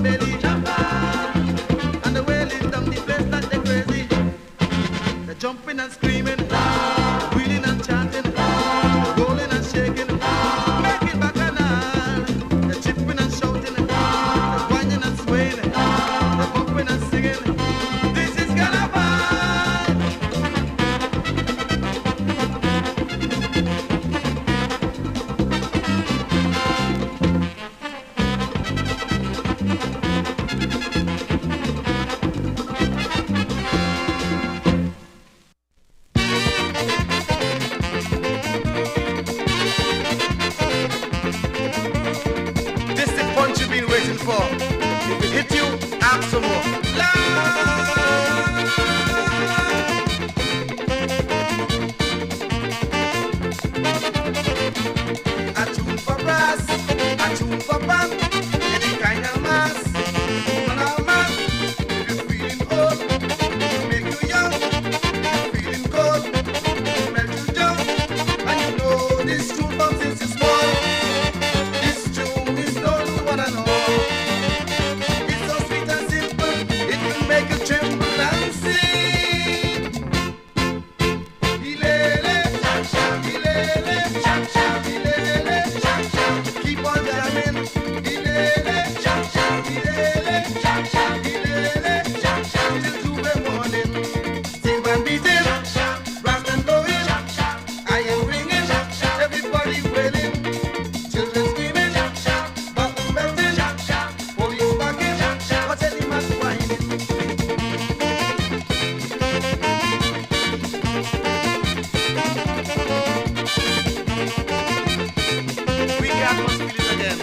belly. And the wailing down the place that they crazy. They're jumping and screaming, wheeling and chanting, rolling and shaking, making bacchanal. They're chipping and shouting, they're whining and swaying, they're bumping and singing. This is Carnival. This is the punch you've been waiting for. If it hit you, ask some more. A tune for brass, a tune for band, any kind of mass. Woman or man, if you're feeling old, it'll make you young. If you're feeling cold, it'll melt you down. And you know this tune from since you're small. This tune is known to one and all. It's so sweet and simple, it will make you tremble and sing. Ilele, sham sham, ilele, sham sham, ilele, sham sham. Keep on jamming. Ilele, sham sham, ilele, sham sham, ilele, sham sham. Till 2 in the morning. Sing and beating, brass and blowing, iron ringing, everybody wailing. Children screaming, buttons belting, police barking, what's any man whining? We got much feeling again.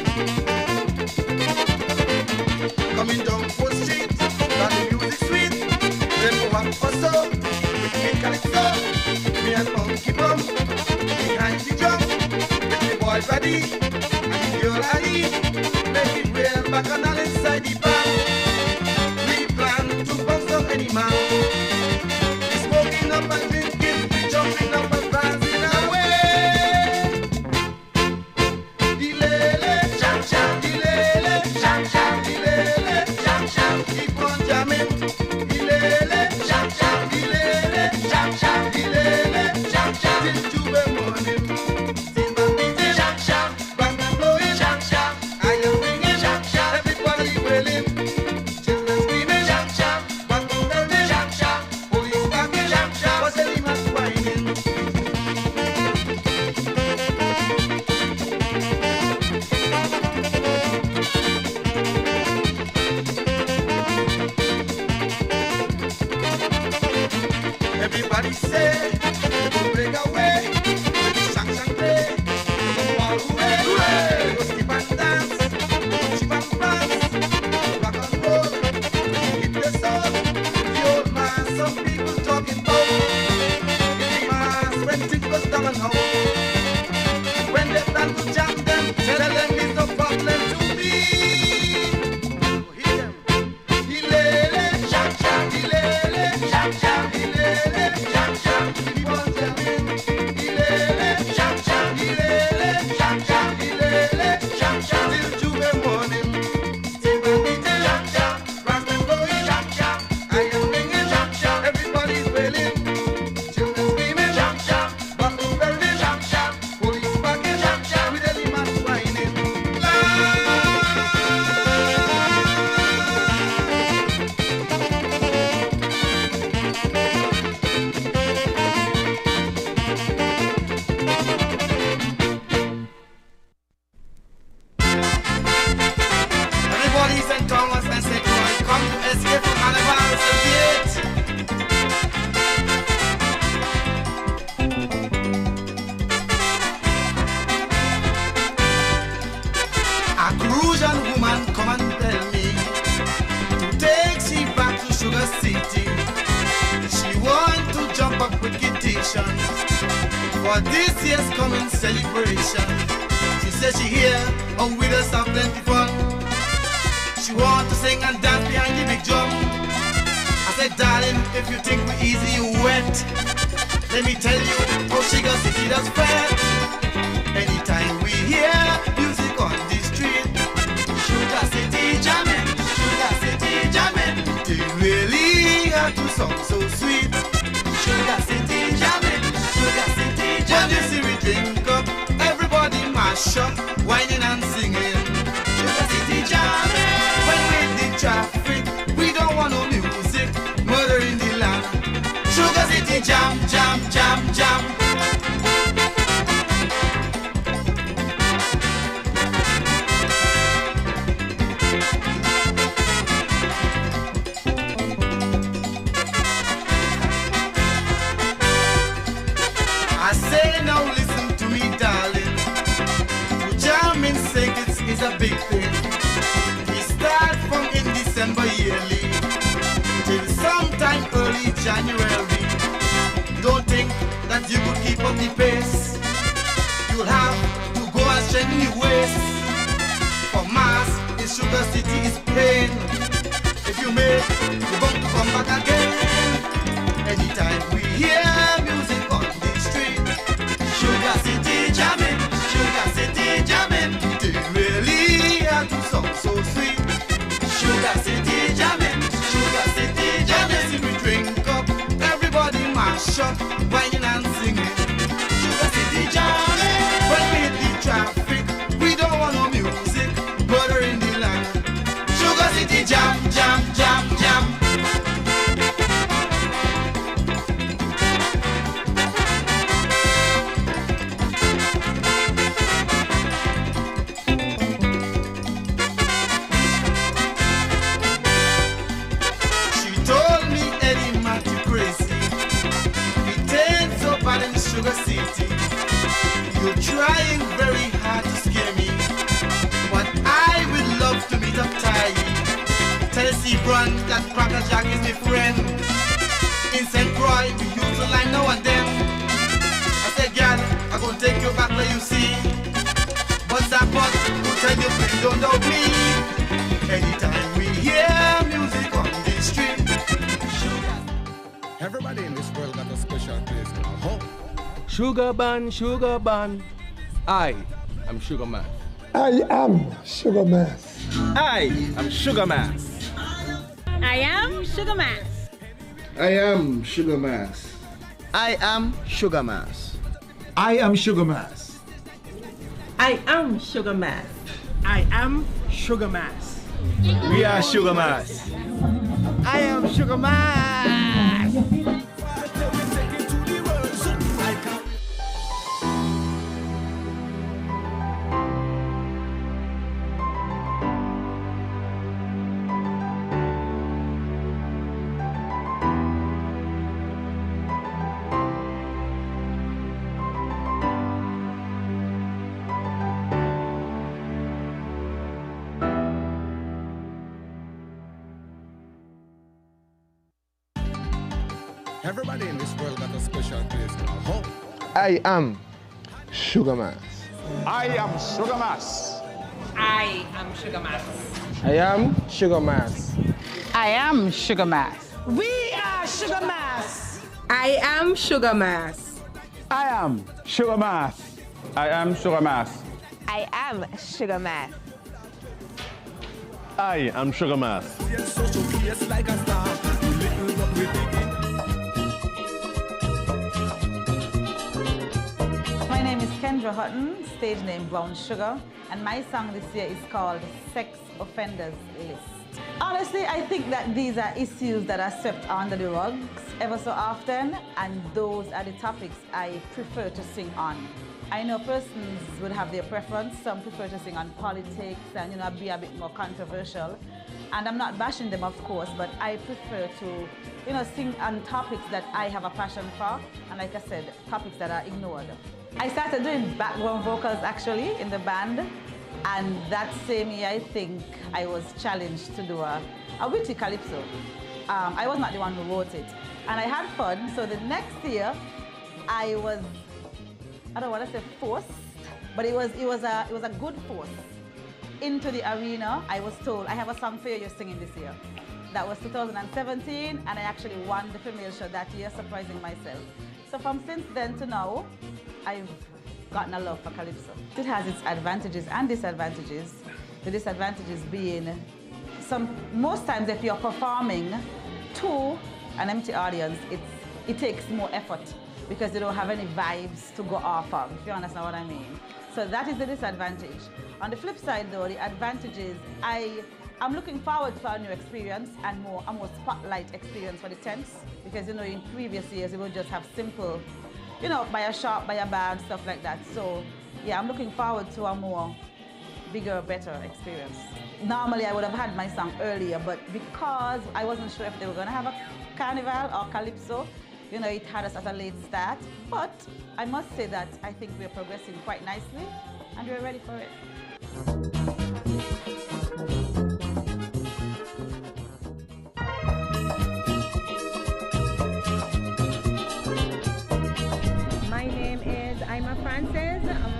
Coming down 4th Street, got the music sweet. Then go up for so, with me Calypso, me and Funky Bum, behind the drum, with the boy Buddy, and the girl Ali, make it real bacchanal inside the band. We plan to bust up any man. We smoking up and drinking, we jumping up and dancing away. Ilele, sham sham, ilele, sham sham, ilele, sham sham. Keep on jamming. Ilele, sham sham, ilele, sham sham, ilele, sham sham. Till 2 in the morning. Sing and beating, sham sham, brass and blowing, sham sham, iron ringing, sham sham. Everybody wailing. Children screaming, sham sham, buttons belting, sham sham, police barking, sham sham. What's any man whining? Everybody say, we gon' break away. With the shang shang play, we gon' all hooray, hooray. We gon' skip and dance, chip and prance, rock and roll, hit the soul. The old man, some people talking about. In the mass, when things goes down and out. When they plan to jam them, tell them it's no problem to me. Hit them. Ilele, sham sham, ilele, sham sham, ilele, sham sham. Keep on jamming. Ilele, sham sham, ilele, sham sham, ilele, sham sham. Till 2 in the morning. Sing and beating, sham sham, brass and blowing, sham sham, iron ringing, sham sham. Everybody's wailing. Children screaming, sham sham, buttons belting, sham sham, police barking, sham sham. With any man whining. Everybody's in Thomas and say, come to escape from Carnival, it's a date. A Crucian woman come and tell me to take she back to Sugar City. She want to jump up with Kittation for this year's coming celebration. She says she here and with us have plenty fun. She want to sing and dance behind the big drum. I said, darling, if you think we're easy, you wet. Let me tell you how Sugar City does fret. Anytime we hear music on the street, Sugar City jamming. song so sweet. Sugar City jamming, Sugar City jamming. When you see we drink up, everybody mash up, whining and singing. Sugar City jamming. When we the traffic, we don't want no music, murder in the land. Sugar City jam, jam, jam, jam. I say now listen to me, darling. Jamming circuits is a big thing. We start from in December yearly till sometime early January. Don't think that you could keep up the pace. You'll have to go and strengthen your waist. For mass in Sugar City is pain. If you make, you're going to come back again. Anytime we hear music on the street, Sugar City jamming, Sugar City jamming. They really have to song so sweet. Sugar City jamming, Sugar City jamming. See we drink up, everybody mash up, whining and singing. Sugar City jamming. When we hit the traffic, we don't want no music, murder in the land. Sugar City jam, jam, jam, jam. Sugar City, you're trying very hard to scare me, but I would love to meet up Ty. Tennessee Brun, that Cracker Jack is my friend. In St. Croix, we use the line now and then. I said, girl, I'm gonna take you back where you see. But that bus will tell you, please don't doubt me. Anytime we hear music on the street, everybody in this world got a special place called home. Sugar bun, I am Sugar Man. I am Sugar Mass. I am Sugar Mass. I am Sugar Mass. I am Sugar Mass. I am Sugar Mass. I am Sugar Mass. I am Sugar Mass. I am Sugar Mass. We are Sugar Mass. I am Sugar Mass. Everybody in this world got a special place called home. I am Sugar Mass. I am Sugar Mass. I am Sugar Mass. I am Sugar Mass. I am Sugar Mass. We are Sugar Mass. I am Sugar Mass. I am Sugar Mass. I am Sugar Mass. I am Sugar Mass. I am Sugar Mass. My name is Kendra Hutton, stage name Brown Sugar, and my song this year is called Sex Offenders List. Honestly, I think that these are issues that are swept under the rugs ever so often, and those are the topics I prefer to sing on. I know persons would have their preference. Some prefer to sing on politics and, be a bit more controversial. And I'm not bashing them, of course, but I prefer to, sing on topics that I have a passion for, and like I said, topics that are ignored. I started doing background vocals actually in the band, and that same year I think I was challenged to do a witty Calypso. I was not the one who wrote it, and I had fun. So the next year I was, I don't want to say forced, but it was a good force into the arena. I was told, I have a song for you you're singing this year. That was 2017, and I actually won the female show that year, surprising myself. So from since then to now, I've gotten a love for Calypso. It has its advantages and disadvantages. The disadvantages being, most times if you're performing to an empty audience, it takes more effort because they don't have any vibes to go off of, if you understand what I mean. So that is the disadvantage. On the flip side though, the advantage is I'm looking forward to a new experience and a more spotlight experience for the tents, because in previous years we would just have simple, by a shop, by a band, stuff like that. So yeah, I'm looking forward to a more bigger, better experience. Normally I would have had my song earlier, but because I wasn't sure if they were going to have a Carnival or Calypso, it had us at a late start. But I must say that I think we're progressing quite nicely and we're ready for it.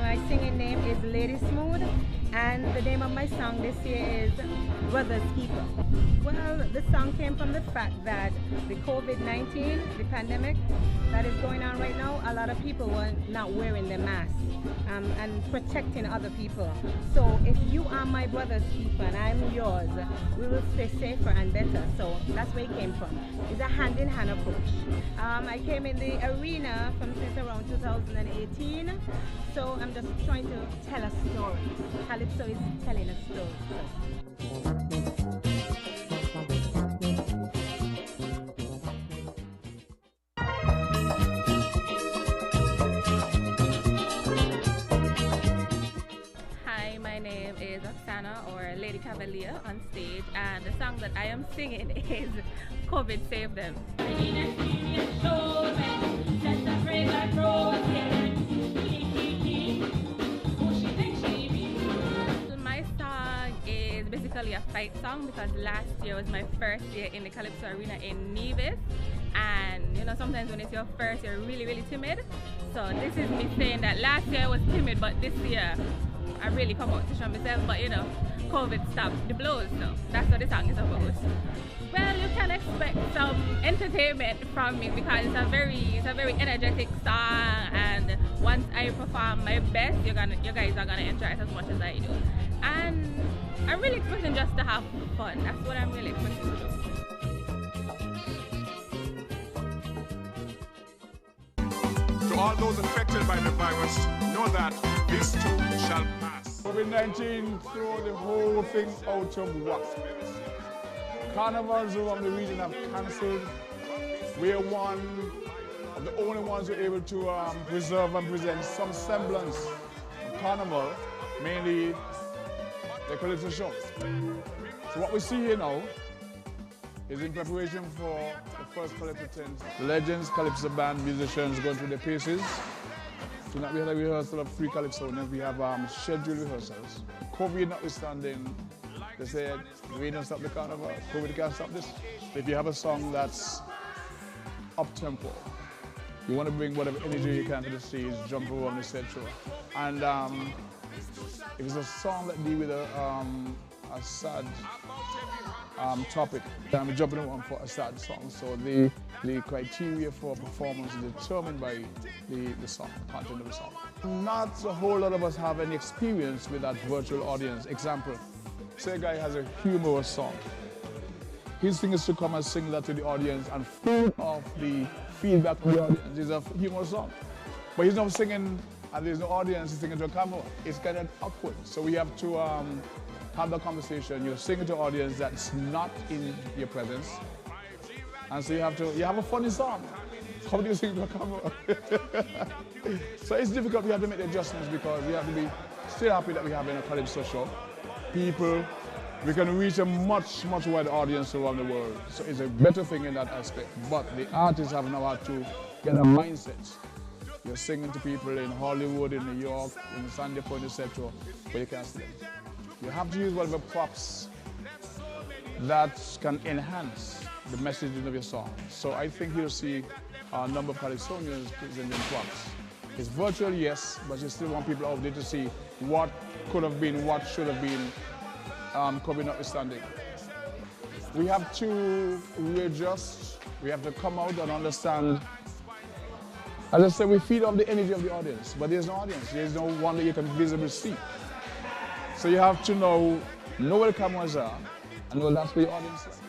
My singing name is Lady Smooth, and the name of my song this year is Brother's Keeper. Well, the song came from the fact that the COVID-19, the pandemic that is going on right now, a lot of people were not wearing their masks and protecting other people. So if you are my brother's keeper and I'm yours, we will stay safer and better. So that's where it came from. It's a hand-in-hand approach. I came in the arena since around 2018. So I'm just trying to tell a story. Calypso is telling a story. Hi, my name is or Lady Cavalier on stage, and the song that I am singing is COVID Save Them. My song is basically a fight song because last year was my first year in the Calypso arena in Nevis, and sometimes when it's your first you're really timid. So this is me saying that last year I was timid, but this year I really come out to show myself, but COVID stopped the blows, so that's what the song is about. Well, you can expect some entertainment from me because it's a very energetic song, and once I perform my best, you guys are gonna enjoy it as much as I do. And I'm really expecting just to have fun. That's what I'm really expecting to do. To all those affected by the virus, know that this too shall pass. COVID-19 threw the whole thing out of whack. Carnivals around the region have cancelled. We are one of the only ones who are able to preserve and present some semblance of Carnival, mainly the Calypso show. So what we see here now is in preparation for the first Calypso tent. The Legends Calypso band musicians going through their paces. Tonight we had a rehearsal of 3 Calypso, and we have scheduled rehearsals. COVID notwithstanding, they said, we don't stop the Carnival, COVID can't stop this. If you have a song that's up-tempo, you want to bring whatever energy you can to the stage, jump around, etc. And if it's a song that deals with a sad topic, I'm jumping around for a sad song. So the criteria for performance is determined by the song, content of the song. Not a whole lot of us have any experience with that virtual audience. Example, say a guy has a humorous song. His thing is to come and sing that to the audience and feed off the feedback from the audience. It's a humorous song. But he's not singing and there's no audience, he's singing to a camera. It's kind of awkward. So we have to have the conversation. You're singing to an audience that's not in your presence. And so you have a funny song. How do you sing to a camera? So it's difficult. We have to make the adjustments because we have to be still happy that we have a Calypso show. People, we can reach a much wider audience around the world. So it's a better thing in that aspect. But the artists have now had to get a mindset. You're singing to people in Hollywood, in New York, in Sandy Point, etc., but you can't see them. You have to use whatever props that can enhance the messaging of your song. So I think you'll see a number of Calypsonians presenting props. It's virtual, yes, but you still want people out there to see what could have been, what should have been, COVID notwithstanding. We have to readjust. We have to come out and understand. As I said, we feed off the energy of the audience, but there's no audience. There's no one that you can visibly see. So you have to know where the cameras are and know that's where your audience is.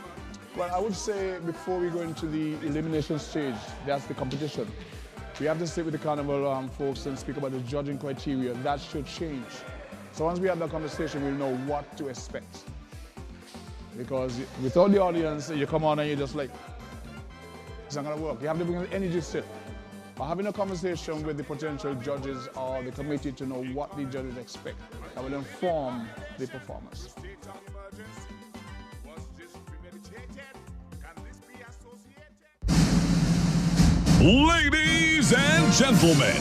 Well, I would say before we go into the elimination stage, that's the competition. We have to sit with the Carnival folks and speak about the judging criteria. That should change. So once we have that conversation, we'll know what to expect. Because without the audience, you come on and you're just like, it's not gonna work. You have to bring the energy sit. By having a conversation with the potential judges or the committee to know what the judges expect, that will inform the performance. Ladies and gentlemen,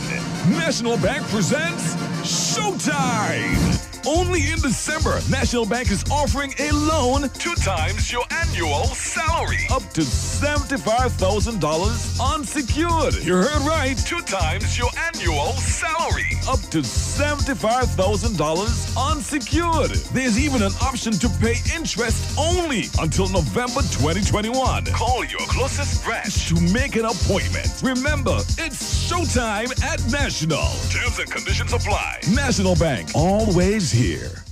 National Bank presents Showtime! Only in December, National Bank is offering a loan 2 times your annual salary, up to $75,000 unsecured. You heard right, 2 times your annual salary, up to $75,000 unsecured. There's even an option to pay interest only until November 2021. Call your closest branch to make an appointment. Remember, it's Showtime at National. Terms and conditions apply. National Bank, always here.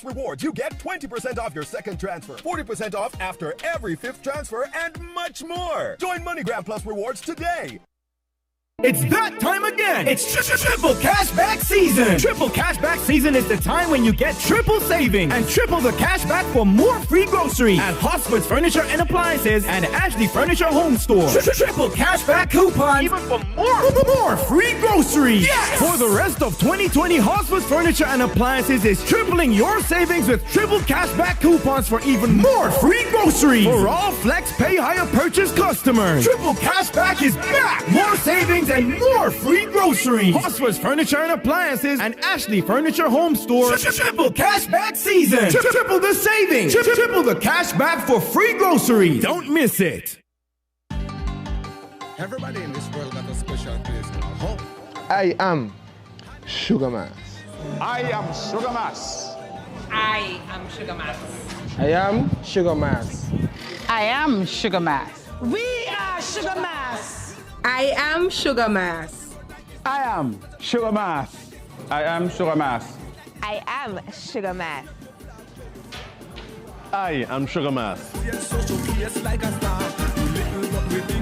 Rewards, you get 20% off your second transfer, 40% off after every 5th transfer, and much more. Join MoneyGram Plus Rewards today. It's that time again! It's triple cashback season! Triple cashback season is the time when you get triple savings and triple the cashback for more free groceries at Hosford's Furniture and Appliances and Ashley Furniture Home Store. Triple cashback coupons, even for more free groceries! Yes! For the rest of 2020, Hosford's Furniture and Appliances is tripling your savings with triple cashback coupons for even more free groceries for all Flex Pay Higher purchase customers. Triple cashback is back! More savings and more free groceries. Hosford's Furniture and Appliances and Ashley Furniture Home Store. Triple cashback season. Triple the savings. Triple the cashback for free groceries. Don't miss it. Everybody in this world got a special place to home. I am Sugar Mass. I am Sugar Mass. I am Sugar Mass. I am Sugar Mass. I am Sugar Mass. We are Sugar Mass. I am Sugar Mass. I am Sugar Mass. I am Sugar Mass. I am Sugar Mass. I am Sugar Mass.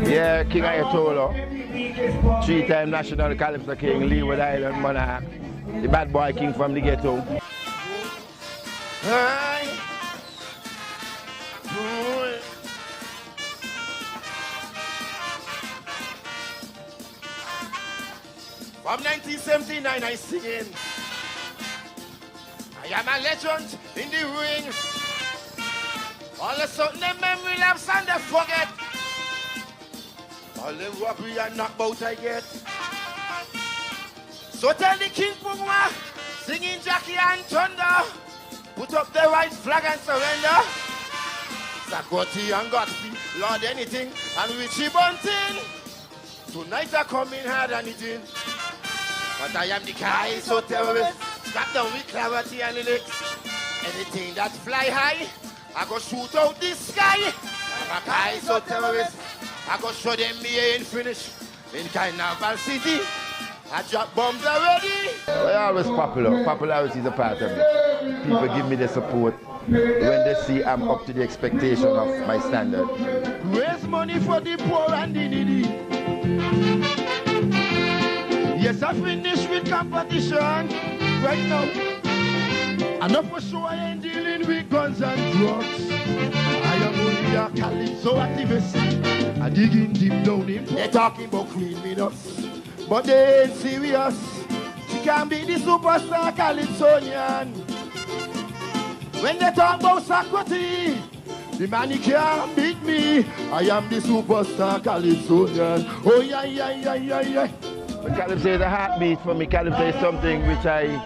Yeah, King Ayatollah. 3-time National Calypso King, Leeward Island Monarch. The bad boy king from the ghetto. From 1979 I singing. I am a legend in the ring. All of a sudden the memory lapse and they forget. All the robbery and knockbout I get. So tell the King Puma, singing Jackie and Thunder, put up the right flag and surrender. Sakoti and Godfrey, Lord anything, and Richie Bunting. Tonight I come in hard and eating. But I am the Calypso terrorist, strapped down with clarity and lyrics. Anything that fly high, I go shoot out the sky. I'm a Calypso terrorist, I go show them me ain't finished. In Carnival City, I drop bombs already. I'm always popular. Popularity is a part of it. People give me the support when they see I'm up to the expectation of my standard. Raise money for the poor and the needy. Yes, I finished with competition right now. I know for sure I ain't dealing with guns and drugs. I am only a Calypso activist. I digging deep down in. They're talking about criminals, but they ain't serious. She can be the superstar Calypsonian. When they talk about Socrates, the man he can't beat me. I am the superstar Calypsonian. Oh yeah, yeah, yeah, yeah, yeah. Calypso is a heartbeat for me. Calypso is something which I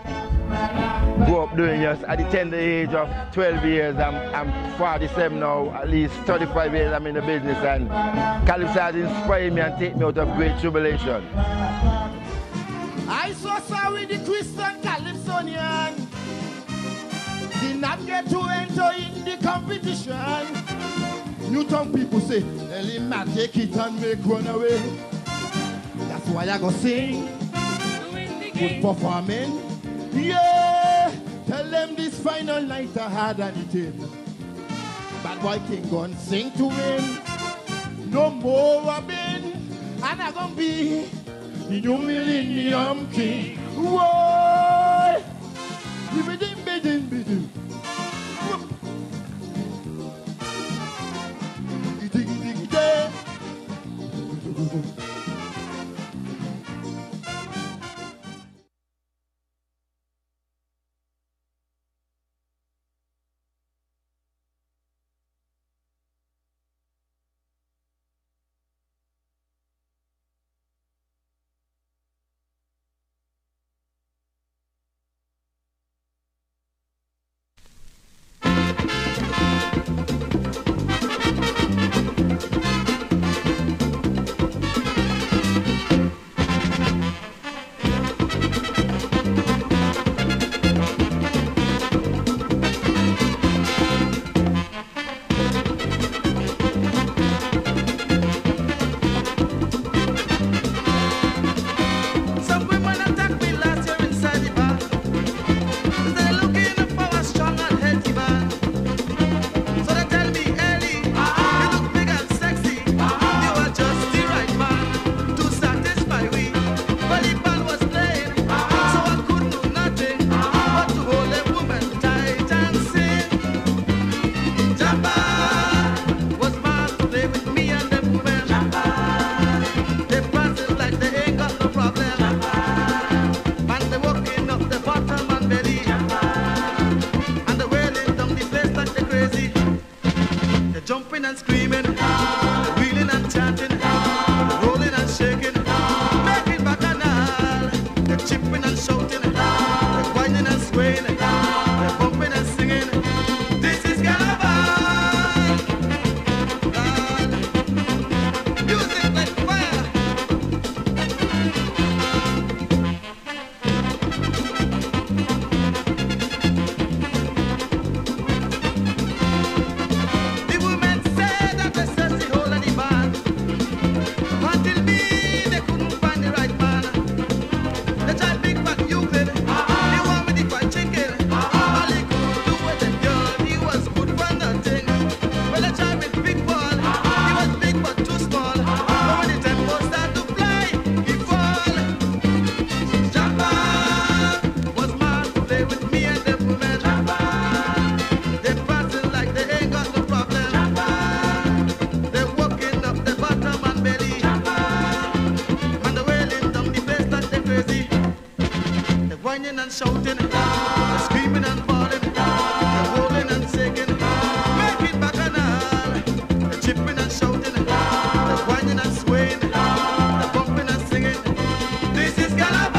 grew up doing just at the tender age of 12 years. I'm 47 now, at least 35 years I'm in the business, and Calypso has inspired me and taken me out of great tribulation. I so sorry the Christian Calypsonian did not get to enter in the competition. Newtown people say, Ellie man take it and make run away. That's why I go sing, good performing. Yeah, tell them this final night I had anything. Bad boy king gon' sing to him. No more Robin, and I gon' be the new millennium king. Whoa, bidim bidim bidim. And shouting, screaming and falling, rolling and shaking, making bacchanal, chipping and shouting, whining and swaying, bumping and singing. This is Carnival.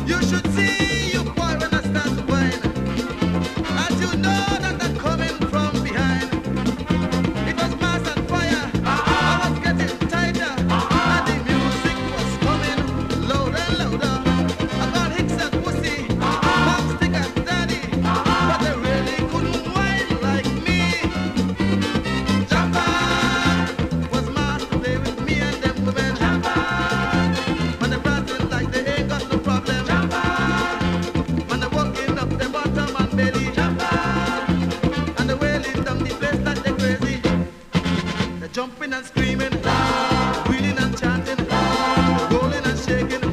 You should see you boy when I start to whine, as you know that I'm coming from behind. It was mass and fire, I was getting tighter, and the music was coming louder and louder. I got hicks and pussy, pop stick and daddy, but they really couldn't whine like me. Jumper was mass to play with me and them women. When they prancing like they ain't got no problem. And they're walking up the bottom and belly. And they're wailing down the place like they're crazy. They're jumping and screaming, wheeling and chanting, rolling and shaking,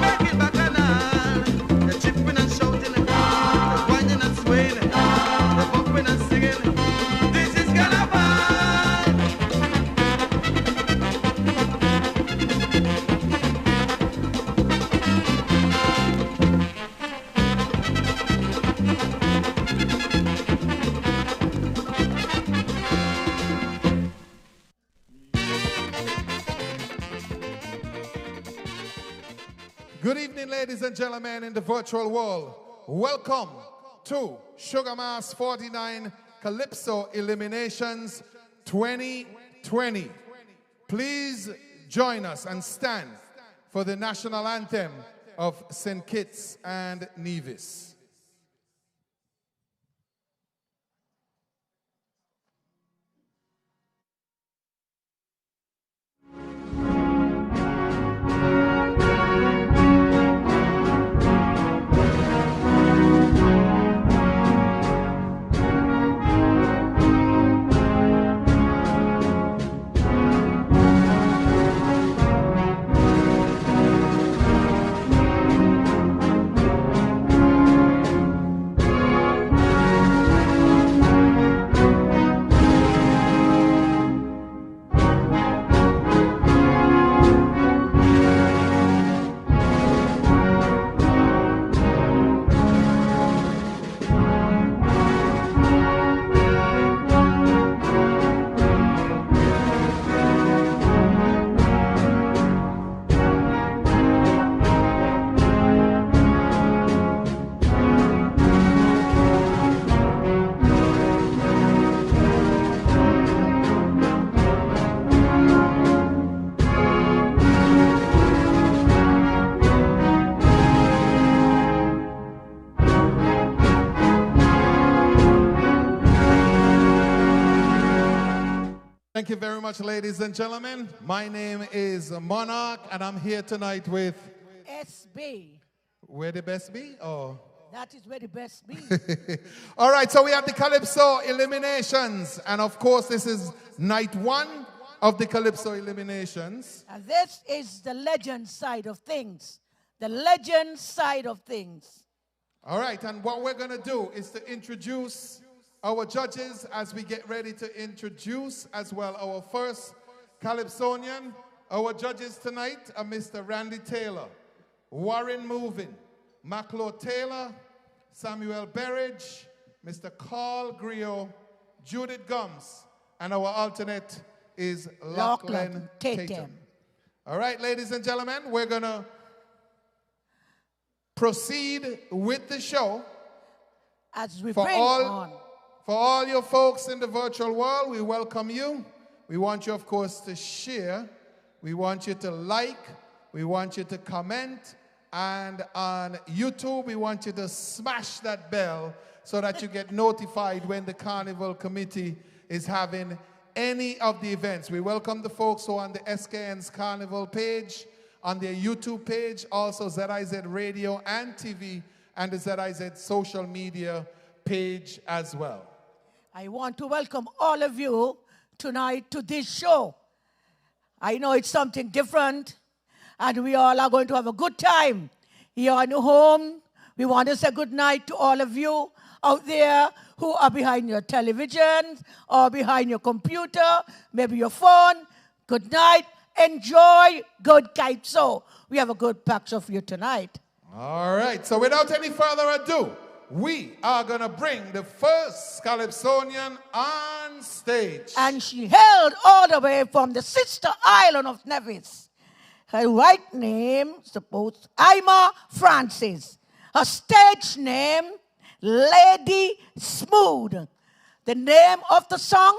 making bacchanal. They're chipping and shouting, they're whining and swaying. ladies and gentlemen in the virtual world, welcome to Sugar Mass 49 Calypso Eliminations 2020. Please join us and stand for the national anthem of St. Kitts and Nevis. Thank you very much, ladies and gentlemen. My name is Monarch, and I'm here tonight with... SB. Where the best be? Oh. That is where the best be. All right, so we have the Calypso Eliminations. And of course, this is night one of the Calypso Eliminations. And this is the legend side of things. The legend side of things. All right, and what we're going to do is to introduce our judges as we get ready to introduce as well our first Calypsonian. Our judges tonight are Mr. Randy Taylor, Warren Movin, Maclo Taylor, Samuel Berridge, Mr. Carl Griot, Judith Gums, and our alternate is Lachlan Tatum. All right, ladies and gentlemen, we're going to proceed with the show. As we bring on. For all your folks in the virtual world, we welcome you. We want you, of course, to share. We want you to like. We want you to comment. And on YouTube, we want you to smash that bell so that you get notified when the Carnival Committee is having any of the events. We welcome the folks who are on the SKN's Carnival page, on their YouTube page, also ZIZ Radio and TV, and the ZIZ social media page as well. I want to welcome all of you tonight to this show. I know it's something different, and we all are going to have a good time here in the home. We want to say good night to all of you out there who are behind your television or behind your computer, maybe your phone. Good night. Enjoy good Calypso. We have a good pack for you tonight. All right. So without any further ado, we are going to bring the first Calypsonian on stage. And she hailed all the way from the sister island of Nevis. Her right name, supposed Ima Francis. Her stage name, Lady Smooth. The name of the song,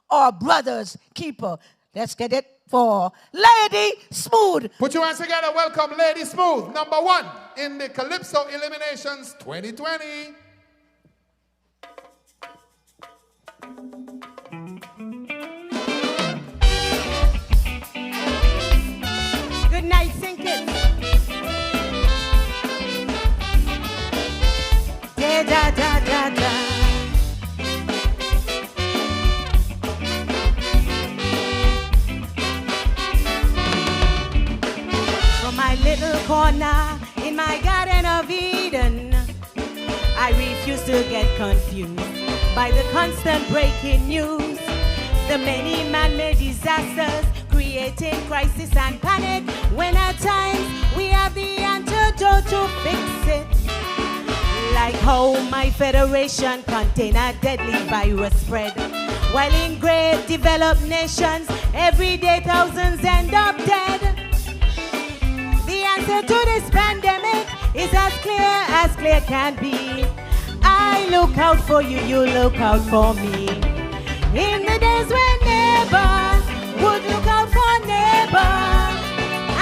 Our Brother's Keeper. Let's get it for Lady Smooth. Put your hands together. Welcome, Lady Smooth, number one in the Calypso Eliminations 2020. Good night, St. Kitts. Da da da da da. My little corner in my garden of Eden, I refuse to get confused by the constant breaking news, the many man-made disasters creating crisis and panic, when at times we have the antidote to fix it. Like how my federation contain a deadly virus spread, while in great developed nations every day thousands end up dead. answer to this pandemic is as clear can be. I look out for you, you look out for me. In the days when neighbor would look out for neighbor,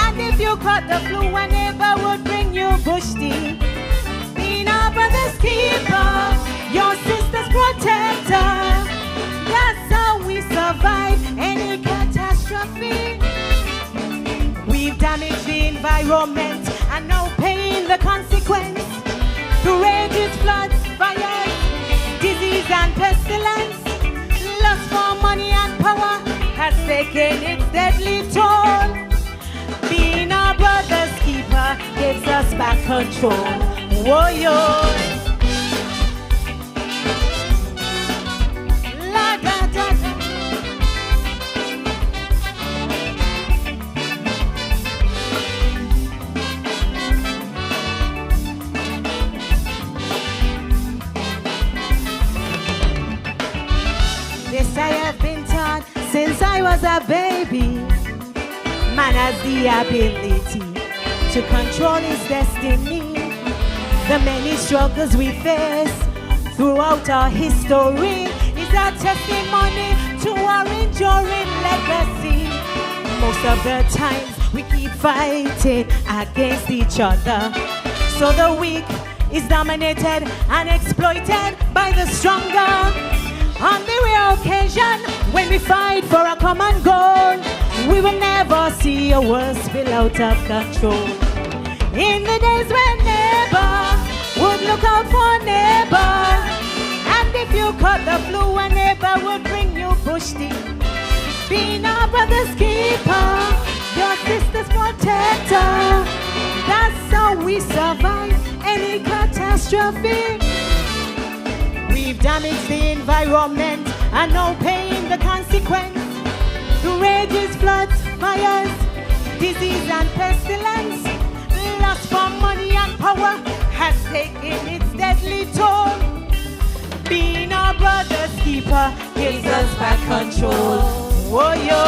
and if you caught the flu, a neighbor would bring you bush tea. Being our brother's keeper, your sister's protector, that's how we survive any catastrophe. We've damaged the environment and now paying the consequence. Through rages, floods, fires, disease and pestilence, lust for money and power has taken its deadly toll. Being our brother's keeper gives us back control. Whoa, yo. La da da da. This I have been taught since I was a baby. Man has the ability to control his destiny. The many struggles we face throughout our history is a testimony to our enduring legacy. Most of the times we keep fighting against each other, so the weak is dominated and exploited by the stronger. On the rare occasion when we fight for a common goal, we will never see a world spill out of control. In the days when neighbor would look out for neighbor, and if you caught the flu, a neighbor would bring you bush tea. Being our brother's keeper, your sister's protector, that's how we survive any catastrophe. We've damaged the environment and now paying the consequence. Through rages, floods, fires, disease and pestilence, lust for money and power has taken its deadly toll. Being our brother's keeper gives us back control. Oh, yo.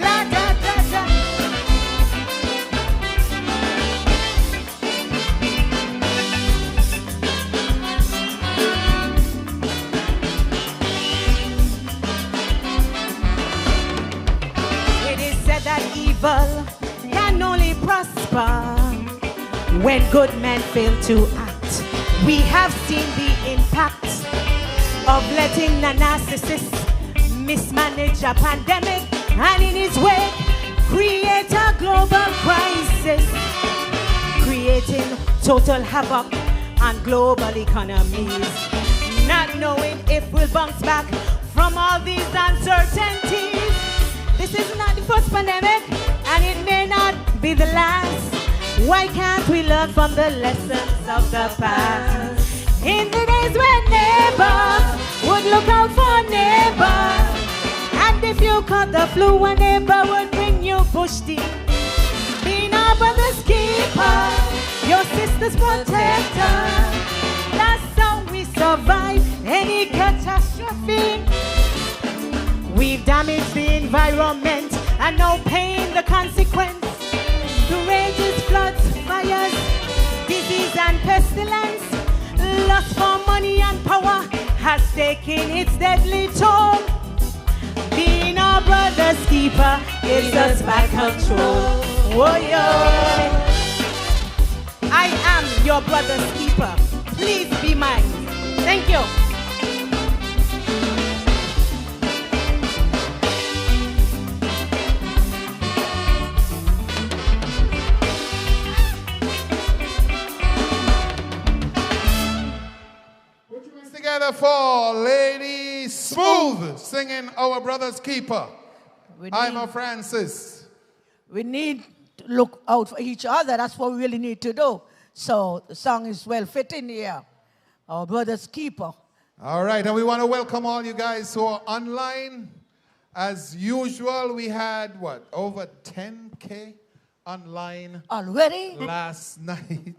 La da da da. That evil can only prosper when good men fail to act. We have seen the impact of letting a narcissist mismanage a pandemic and in his wake create a global crisis, creating total havoc on global economies, not knowing if we'll bounce back from all these uncertainties. This is not the first pandemic, and it may not be the last. Why can't we learn from the lessons of the past? In the days when neighbor would look out for neighbor, and if you caught the flu, a neighbor would bring you bush tea. Being our brother's keeper, your sister's protector, that's how we survive any catastrophe. We've damaged the environment and now paying the consequence. Through rages, floods, fires, disease and pestilence, lust for money and power has taken its deadly toll. Being our brother's keeper gives us back control. Oh, yeah. I am your brother's keeper. Please be mine. Thank you. Together for Lady Smooth, singing Our Brother's Keeper. I'm a Francis. We need to look out for each other. That's what we really need to do. So the song is well fitting here. Our Brother's Keeper. All right, and we want to welcome all you guys who are online. As usual, we had, what, over 10K online already last night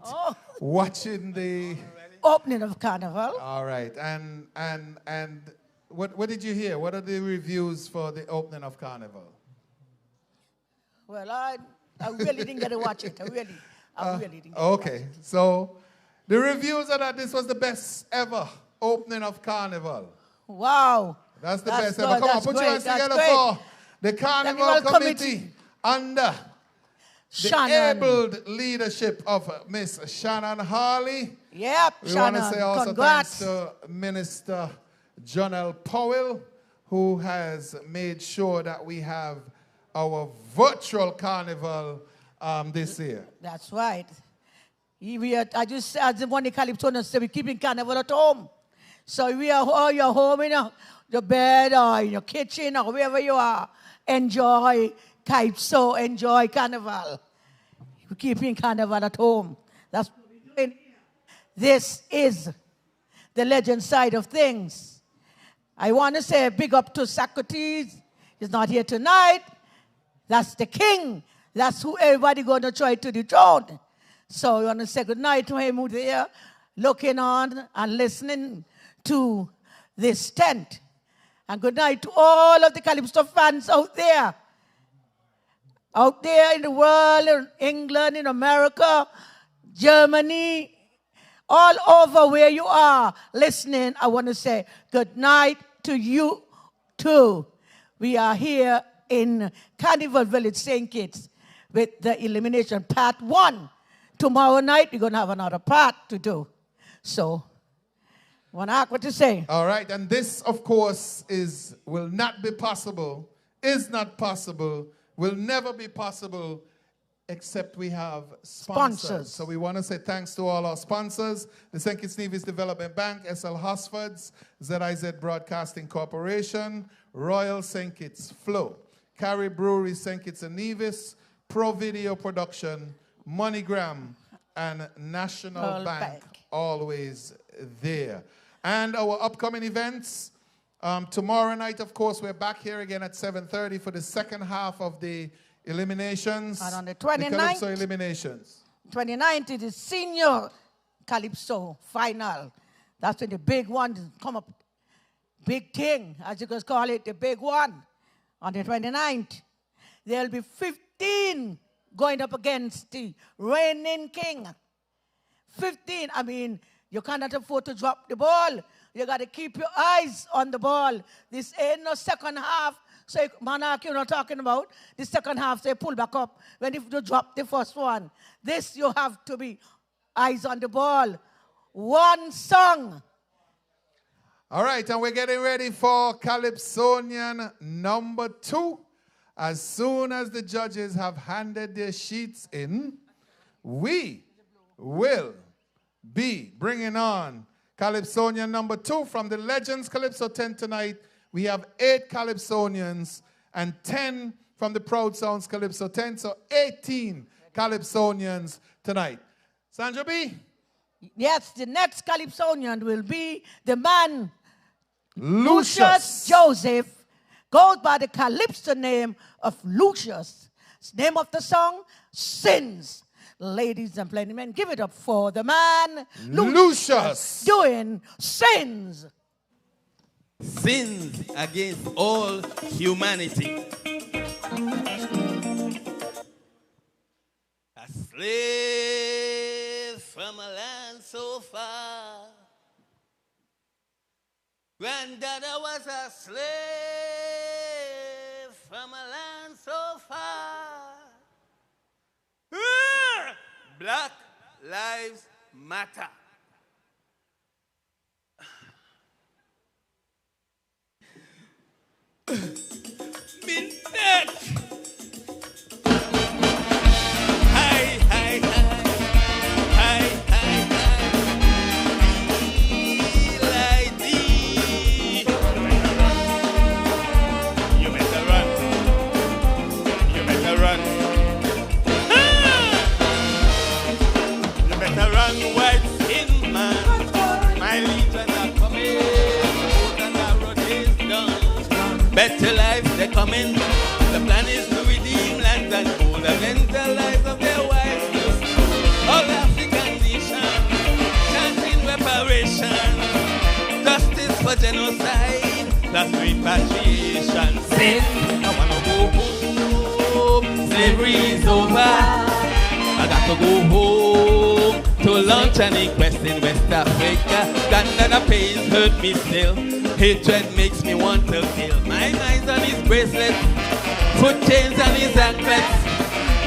watching the opening of Carnival. All right, and what did you hear? What are the reviews for the opening of Carnival? Well, I really didn't get to watch it. I really didn't get to Okay, watch it. so the reviews are that this was the best ever opening of Carnival. Wow. That's the That's best good. ever. Come on, That's put your great. hands That's together great. for the Carnival Committee under the able leadership of Miss Shannon Harley. Yep, We want to say also congrats. thanks to Minister Jonelle Powell, who has made sure that we have our virtual carnival this year. That's right. I just as the one the Calypso said, we're keeping carnival at home. So we are all your home in your bed or in your kitchen or wherever you are. Enjoy Calypso, enjoy carnival. We're keeping carnival at home. That's what we're doing. This is the legend side of things. I want to say a big up to Socrates. He's not here tonight. That's the king. That's who everybody going to try to dethrone. So we want to say good night to him who's there, looking on and listening to this tent. And good night to all of the Calypso fans out there in the world, in England, in America, Germany, all over where you are listening. I want to say good night to you too. We are here in Carnival Village, St. Kitts, with the elimination part 1. Tomorrow night, we're going to have another part to do. So, want to ask what to say. All right, and this, of course, will not be possible, is not possible, will never be possible, except we have sponsors. So we want to say thanks to all our sponsors, the St. Kitts Nevis Development Bank, SL Hosfords, ZIZ Broadcasting Corporation, Royal St. Kitts Flow, Carrie Brewery, St. Kitts and Nevis, Pro Video Production, MoneyGram, and National Bank, always there. And our upcoming events, tomorrow night, of course, we're back here again at 7:30 for the second half of the eliminations. And on the the 29th, Calypso eliminations. 29th is the senior Calypso final. That's when the big one come up. Big thing, as you guys call it, the big one. On the 29th, there'll be 15 going up against the reigning king. 15, I mean, you cannot afford to drop the ball. You got to keep your eyes on the ball. This ain't no second half. So, Monarch, you're not talking about the second half, so you pull back up when if you drop the first one. This, you have to be eyes on the ball. One song. All right, and we're getting ready for Calypsonian number 2. As soon as the judges have handed their sheets in, we will be bringing on Calypsonian number 2 from the Legends Calypso tent tonight. We have 8 Calypsonians and 10 from the Proud Sounds Calypso tent, so 18 Calypsonians tonight. Sandra B? Yes, the next Calypsonian will be the man Lucious Joseph, goes by the Calypso name of Lucious. Name of the song, Sins. Ladies and gentlemen, give it up for the man Lucious doing Sins. Sins against all humanity. A slave from a land so far. Granddaddy was a slave from a land so far. Black Lives Matter. Been dead. Hi, hi, hi. Hi, hi, hi. Like thee. You better run. You better run. You better run, white skin man. My legions are coming. And the road is done. Better lives they're coming. The plan is to redeem lands and gold against the lives of their wives. All African nation, chanting reparation, justice for genocide, plus repatriation. Sin, I wanna go home. slavery's over. I got to go home to launch an inquest in West Africa. Grandad Payne hurt me still. Hatred makes me want to kill. My mind's on his bracelets, foot chains on his anklets.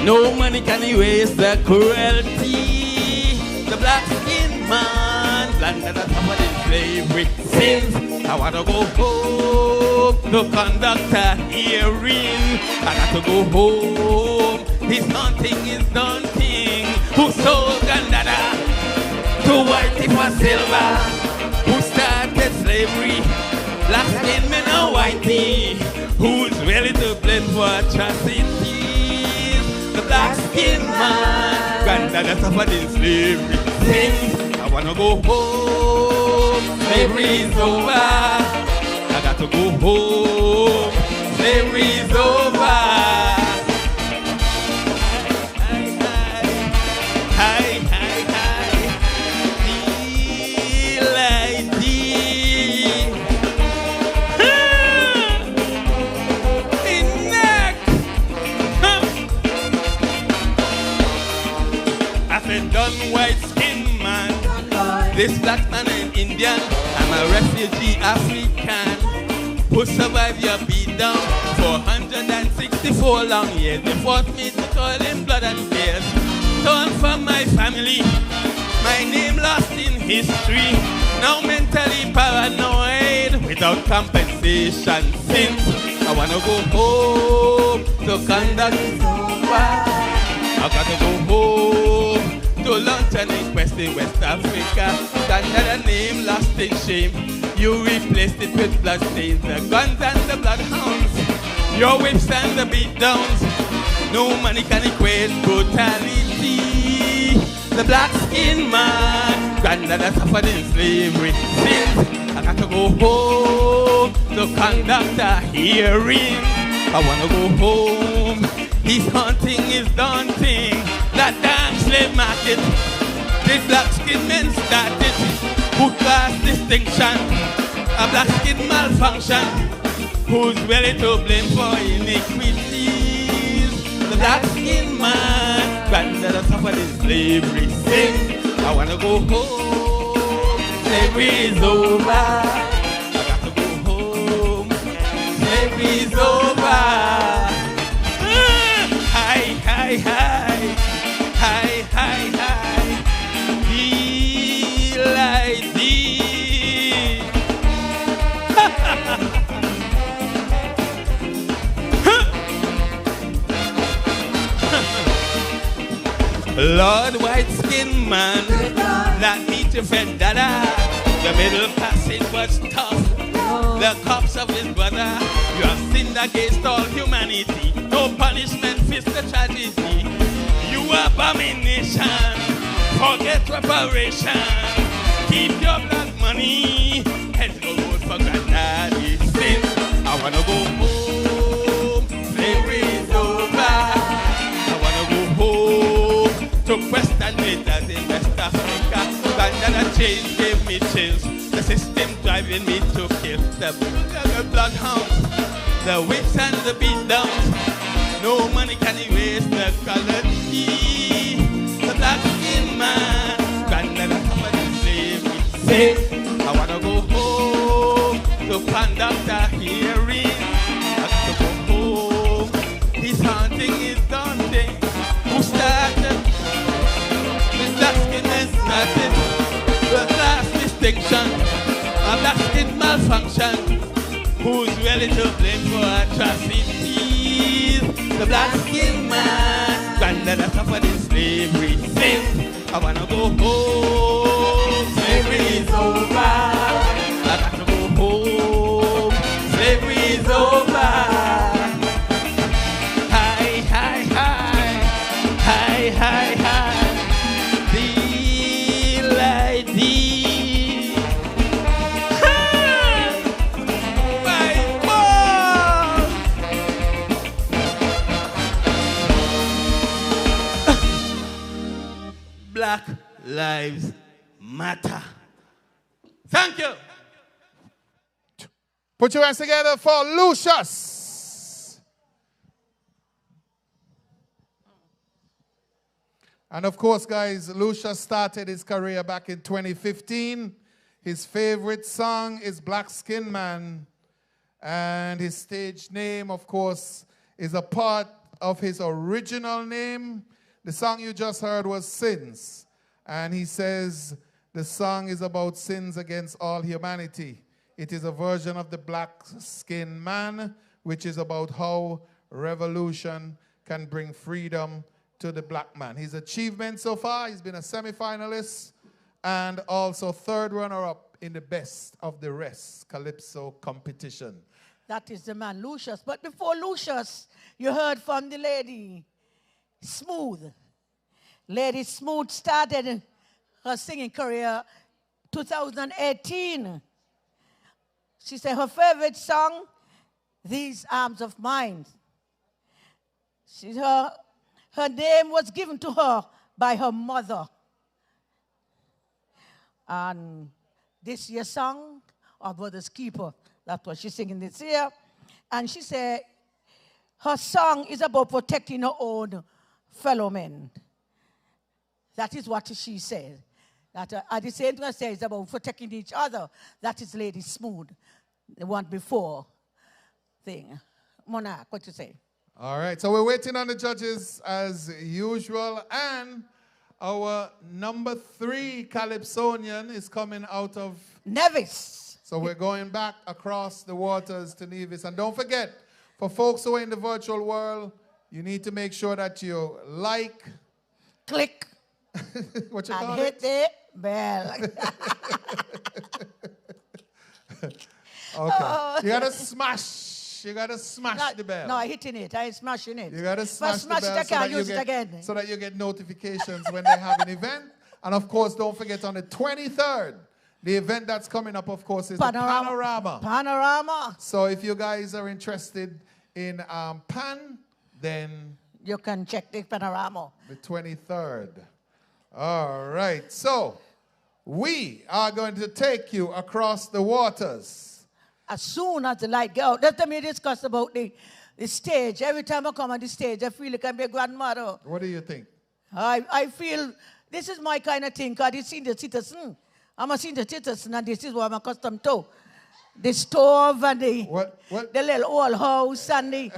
No money can erase the cruelty. The black-skinned man, Grandad suffered in slavery since. I want to go home to conduct a hearing. I got to go home. His hunting is daunting. Who sold Gandada to whitey for silver? Who started slavery? Black skin men and whitey. Who's ready to blame for atrocities? The black skin man. Gandada suffered in slavery since. I wanna go home. Slavery's over. I got to go home. Slavery's over. This black man an Indian, I'm a refugee African who survived your beat down for 164 long years. They forced me to toil in blood and tears, torn from my family, my name lost in history. Now mentally paranoid without compensation since I wanna go home to conduct. I gotta go home to launch an inquest in West Africa. Another name lost in shame. You replaced it with bloodstains, the guns and the bloodhounds, your whips and the beatdowns. No money can equate brutality. The black-skinned man, grandad suffered in slavery since. I got to go home to conduct a hearing. I wanna go home. His hunting is daunting. That damn slave market, the black-skinned men started. Who class distinction, a black-skinned malfunction. Who's ready to blame for iniquities? The black-skinned man, grandad suffered in slavery since. I wanna go home. Slavery's over. I got to go home. Slavery's over. Hi, hi, hi. Hi, hi, hi. Delight thee. Lord, white-skinned man, that meet your friend Dada. The middle passage was tough. The corpse of his brother. You have sinned against all humanity. No punishment fits the tragedy. You abomination. Forget reparation. Keep your black money. Head go road for granddaddy sin. I wanna go home. Slavery's over. I wanna go home to Western leaders in West Africa. Granddaddy change gave me chills. The system driving me to kill. The bloodhounds, the whips and the beatdowns. No money can erase the quality. The black-skinned man, grandad suffered in slavery. Say, I wanna go home to conduct a hearing. I got to go home. His hunting is daunting. Who started? The black-skinned man started. The class distinction, a black-skinned malfunction. Who's ready to blame for atrocities? The black-skinned man, grandad suffered in slavery since. I wanna go home. Slavery's over. I got to go home. Slavery's over. Hi, hi, hi. Hi, hi, hi. Delight thee. Black Lives Matter. Thank you. Put your hands together for Lucious. And of course, guys, Lucious started his career back in 2015. His favorite song is Black Skin Man. And his stage name, of course, is a part of his original name. The song you just heard was Sins. And he says the song is about sins against all humanity. It is a version of the Black Skin Man, which is about how revolution can bring freedom to the black man. His achievements so far, he's been a semi-finalist and also third runner-up in the Best of the Rest Calypso competition. That is the man, Lucious. But before Lucious, you heard from the lady, Smooth. Lady Smooth started her singing career 2018. She said her favorite song, These Arms of Mine. Her name was given to her by her mother. And this year's song, Our Brother's Keeper, that's what she's singing this year. And she said her song is about protecting her own fellow men. That is what she said. That at the same time, I say it's about protecting each other. That is Lady Smooth, the one before thing. Monarch, what you say? All right, so we're waiting on the judges as usual, and our number 3 Calypsonian is coming out of Nevis. So we're going back across the waters to Nevis. And don't forget, for folks who are in the virtual world, you need to make sure that you like, click, what you and call hit it? the bell. Okay. You gotta smash. You gotta smash the bell. No, I'm hitting it. I'm smashing it. You gotta smash the bell it, I can't use it again. So that you get notifications when they have an event. And of course, don't forget on the 23rd, the event that's coming up, of course, is the Panorama. Panorama. So if you guys are interested in Pan, then you can check the Panorama. The 23rd. All right. So we are going to take you across the waters. As soon as the light goes out, let me discuss about the stage. Every time I come on the stage, I feel like I'm a grandmother. What do you think? I feel this is my kind of thing, because it's senior citizen. I'm a senior citizen, and this is what I'm accustomed to. The stove and the little old house and the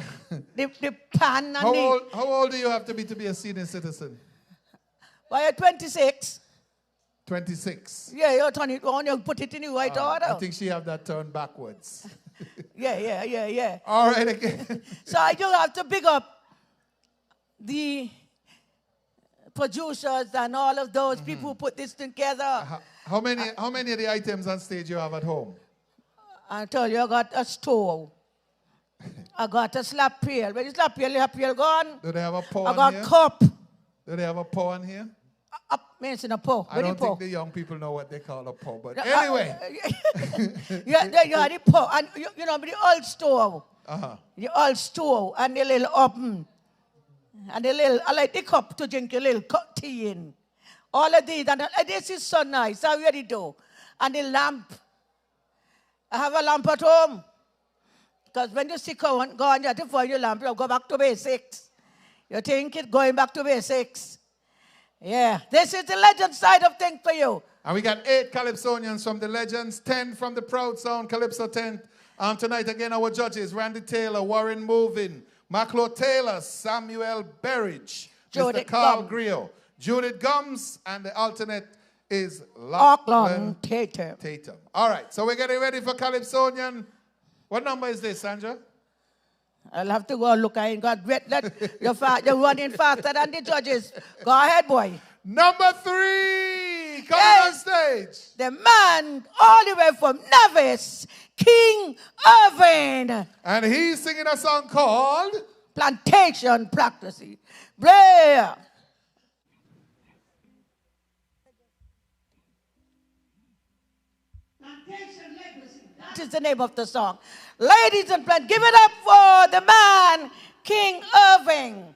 pan and How old do you have to be a senior citizen? Well, you're 26. 26. Yeah, you turn it on, you put it in the right order. I think she have that turned backwards. Yeah. All right, again. So I do have to big up the producers and all of those people who put this together. How many of the items on stage you have at home? I tell you, I got a stove. I got a slap pail. When you slap pail, you have pail gone. Do they have a paw I got here? cup. Do they have a paw in here? Mention a paw. I don't think the young people know what they call a paw, but No, anyway. You have the paw. And you know, the old stove. The old stove and the little oven. And the little, I like the cup to drink a little tea in. All of these. And this is so nice. I really do. And the lamp. I have a lamp at home. Because when you see go on, you have to find your lamp. You go back to basics. You think it's going back to basics. Yeah. This is the legend side of things for you. And we got 8 Calypsonians from the Legends, 10 from the Proud Sound, Calypso 10. Tonight, again, our judges, Randy Taylor, Warren Movin, Maclo Taylor, Samuel Berridge, Mr. Carl Griot, Judith Gums, and the alternate is Lachlan Tatum. All right, so we're getting ready for Calypsonian. What number is this, Sandra? I'll have to go look. I ain't got great. You're running faster than the judges. Go ahead, boy. Number 3, coming on stage. The man all the way from Nevis, King Irving. And he's singing a song called Plantation Practice. Blair. That is the name of the song. Ladies and gentlemen, give it up for the man, King Irving.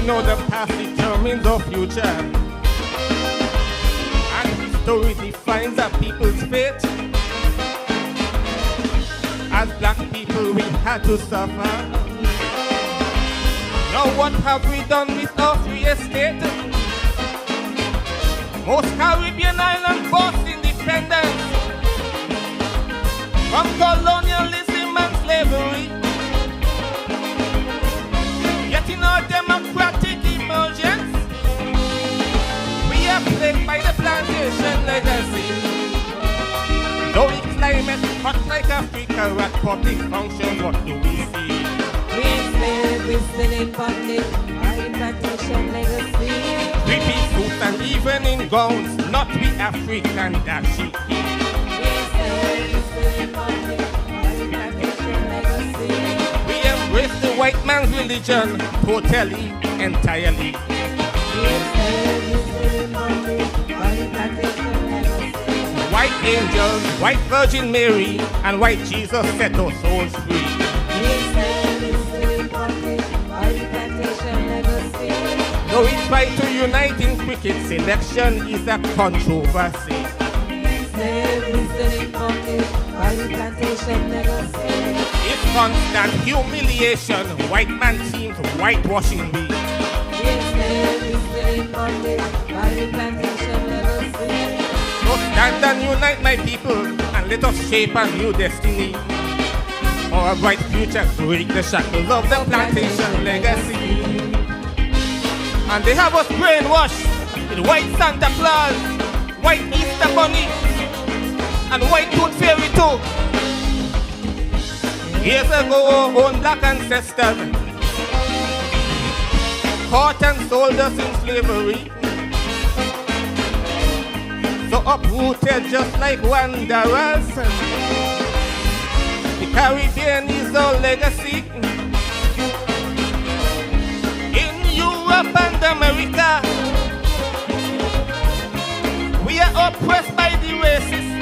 know the past determines our future, and history defines our people's fate. As black people we had to suffer. Now what have we done with our free estate? Most Caribbean islands boast independence from colonialism and slavery. Yet in our democratic emergence, we are plagued by the plantation legacy. Though the climate hot like Africa at public functions, what do we see? We enslaved, we still in bondage, our plantation legacy. Three-piece suits and even in gowns, not we African that she We enslaved, we still in bondage, our plantation legacy. We embrace the white man's religion, totally, entirely. We enslaved, we still in bondage, our plantation legacy. White angels, white Virgin Mary, and white Jesus set our souls free. Though we try to unite in cricket, selection is a controversy. It's constant humiliation, white man teams whitewashing me. So stand and unite my people, and let us shape a new destiny. For a bright future, break the shackles of the plantation legacy. And they have us brainwashed with white Santa Claus, white Easter Bunny, and white Tooth Fairy too. Years ago, our own black ancestors caught and sold us in slavery. So uprooted just like wanderers. The Caribbean is our legacy. In Europe and America, we are oppressed by the racists.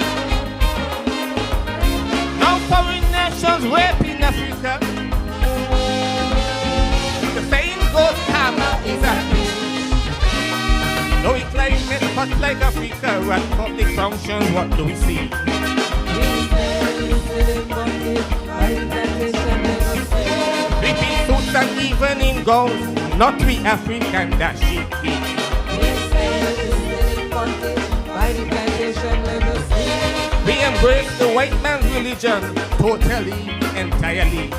Now foreign nations rape in Africa. The saying goes, karma is a bitch. Though we climate hot like Africa, at public functions, what do we see? Three-piece suits and even in gowns, not we African that she be. We embrace the white man's religion, totally, entirely.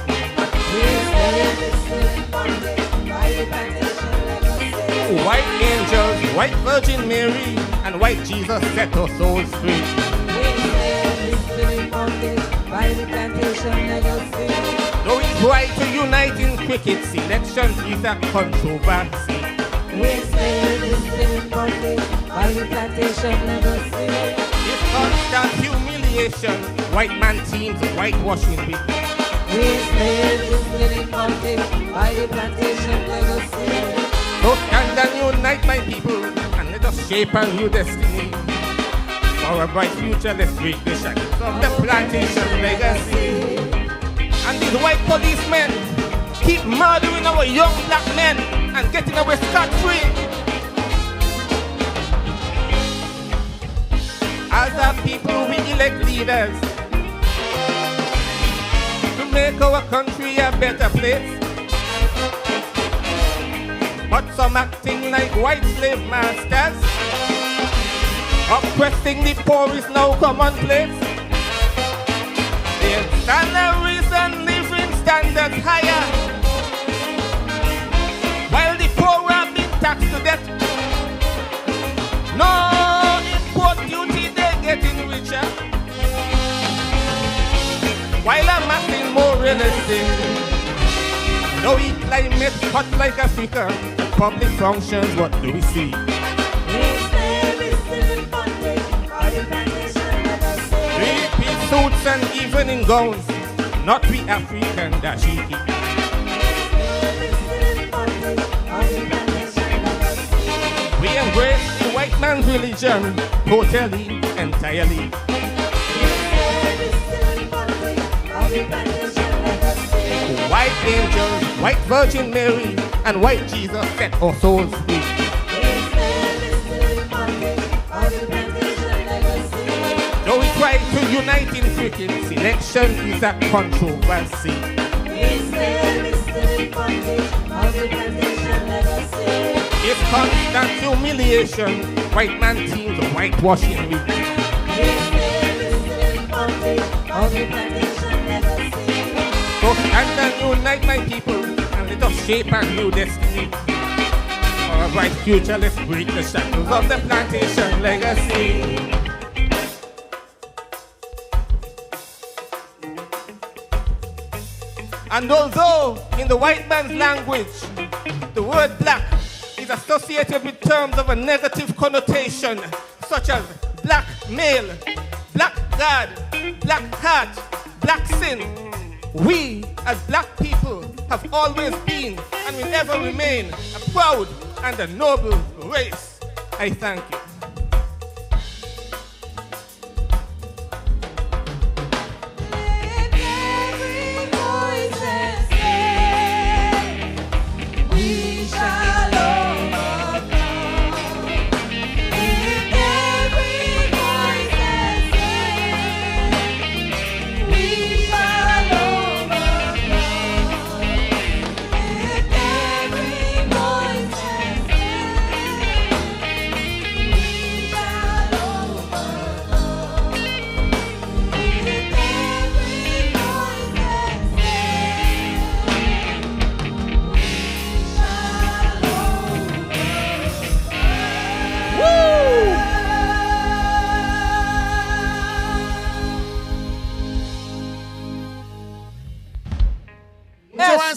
White angels, white Virgin Mary, and white Jesus set our souls free. Though we try to unite in cricket, selection is a controversy. It's constant humiliation, white man teams whitewashing me. So stand and unite my people, and let us shape a new destiny. For a bright future, let's break the shackles of the plantation legacy. And these white policemen keep murdering our young black men and getting away scot-free. As a people, we elect leaders to make our country a better place. But some acting like white slave masters, oppressing the poor is now commonplace. Their salaries and living standards higher, while the poor are being taxed to death. No import duty, they're getting richer, while amassing more real estate. No climate hot like Africa, public functions, what do we see? Three-piece suits and even in gowns, not we African dashiki. We embrace the white man's religion, totally, entirely. White angels, white Virgin Mary, and white Jesus set our souls free. Though we try to unite in cricket, selection is a controversy. It's constant humiliation, white man teams of whitewashing we. So stand and unite my people, and let us shape a new destiny. For a bright future, let's break the shackles of the plantation legacy. And although in the white man's language, the word black is associated with terms of a negative connotation, such as black male, black God, black heart, black sin, we as black people have always been and will ever remain a proud and a noble race. I thank you.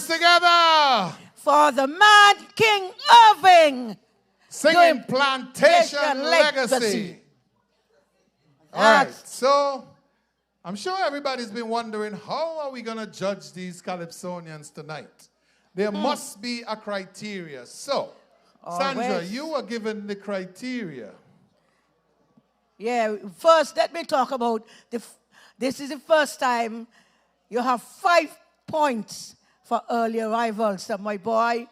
Together for the man King Irving singing Plantation Legacy. All right, so I'm sure everybody's been wondering, how are we going to judge these Calypsonians tonight? There must be a criteria. So, Sandra, you were given the criteria. Yeah, first let me talk about, this is the first time you have 5 points for early arrivals. So my boy,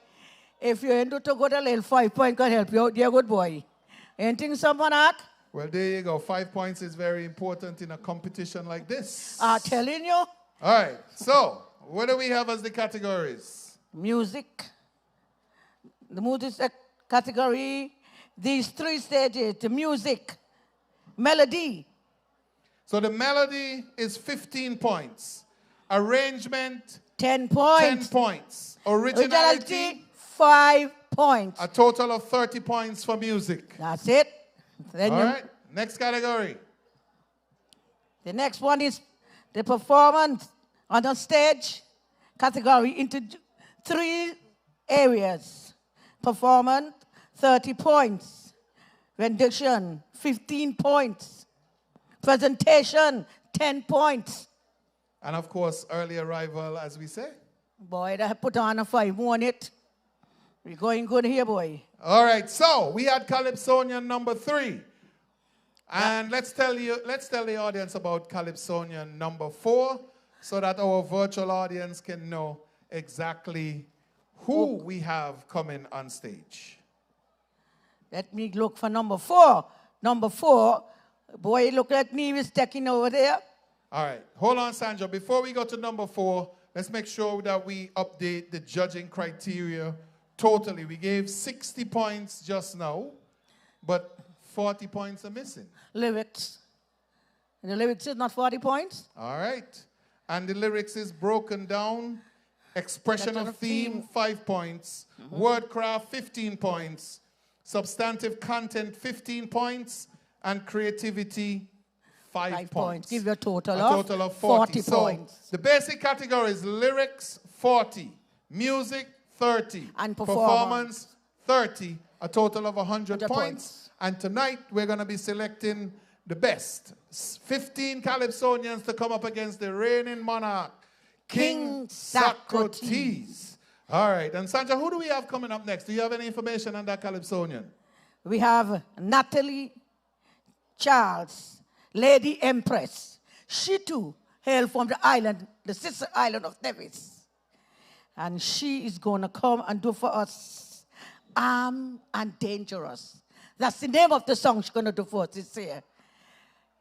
if you're into to go to little 5 point can help you out, dear good boy. Anything someone at? Well, there you go. 5 points is very important in a competition like this. I'm telling you. All right. So, what do we have as the categories? Music. The music category. These 3 stages. The music. Melody. So the melody is 15 points. Arrangement, 10 points. 10 points. Originality, 5 points. A total of 30 points for music. That's it. Then all right. Next category. The next one is the performance on the stage category into 3 areas. Performance, 30 points. Rendition, 15 points. Presentation, 10 points. And of course, early arrival, as we say. Boy, that put on a 5 on it. We're going good here, boy. All right, so we had Calypsonian number 3. And let's tell the audience about Calypsonian number 4 so that our virtual audience can know exactly who we have coming on stage. Let me look for number 4. Number 4, boy, look at me, he's taking over there. All right, hold on, Sandra. Before we go to number 4, let's make sure that we update the judging criteria totally. We gave 60 points just now, but 40 points are missing. Lyrics. The lyrics is not 40 points? All right. And the lyrics is broken down. Expression of theme, 5 points. Wordcraft, 15 points. Substantive content, 15 points. And creativity, 5 points. Give you a total of 40 points. So the basic category is lyrics, 40. Music, 30. And performance, 30. A total of 100 points. And tonight, we're going to be selecting the best. 15 Calypsonians to come up against the reigning monarch, King Socrates. All right. And Sandra, who do we have coming up next? Do you have any information on that Calypsonian? We have Natalie Charles, Lady Empress. She too hailed from the island, the sister island of Nevis. And she is going to come and do for us Armed and Dangerous. That's the name of the song she's going to do for us this year.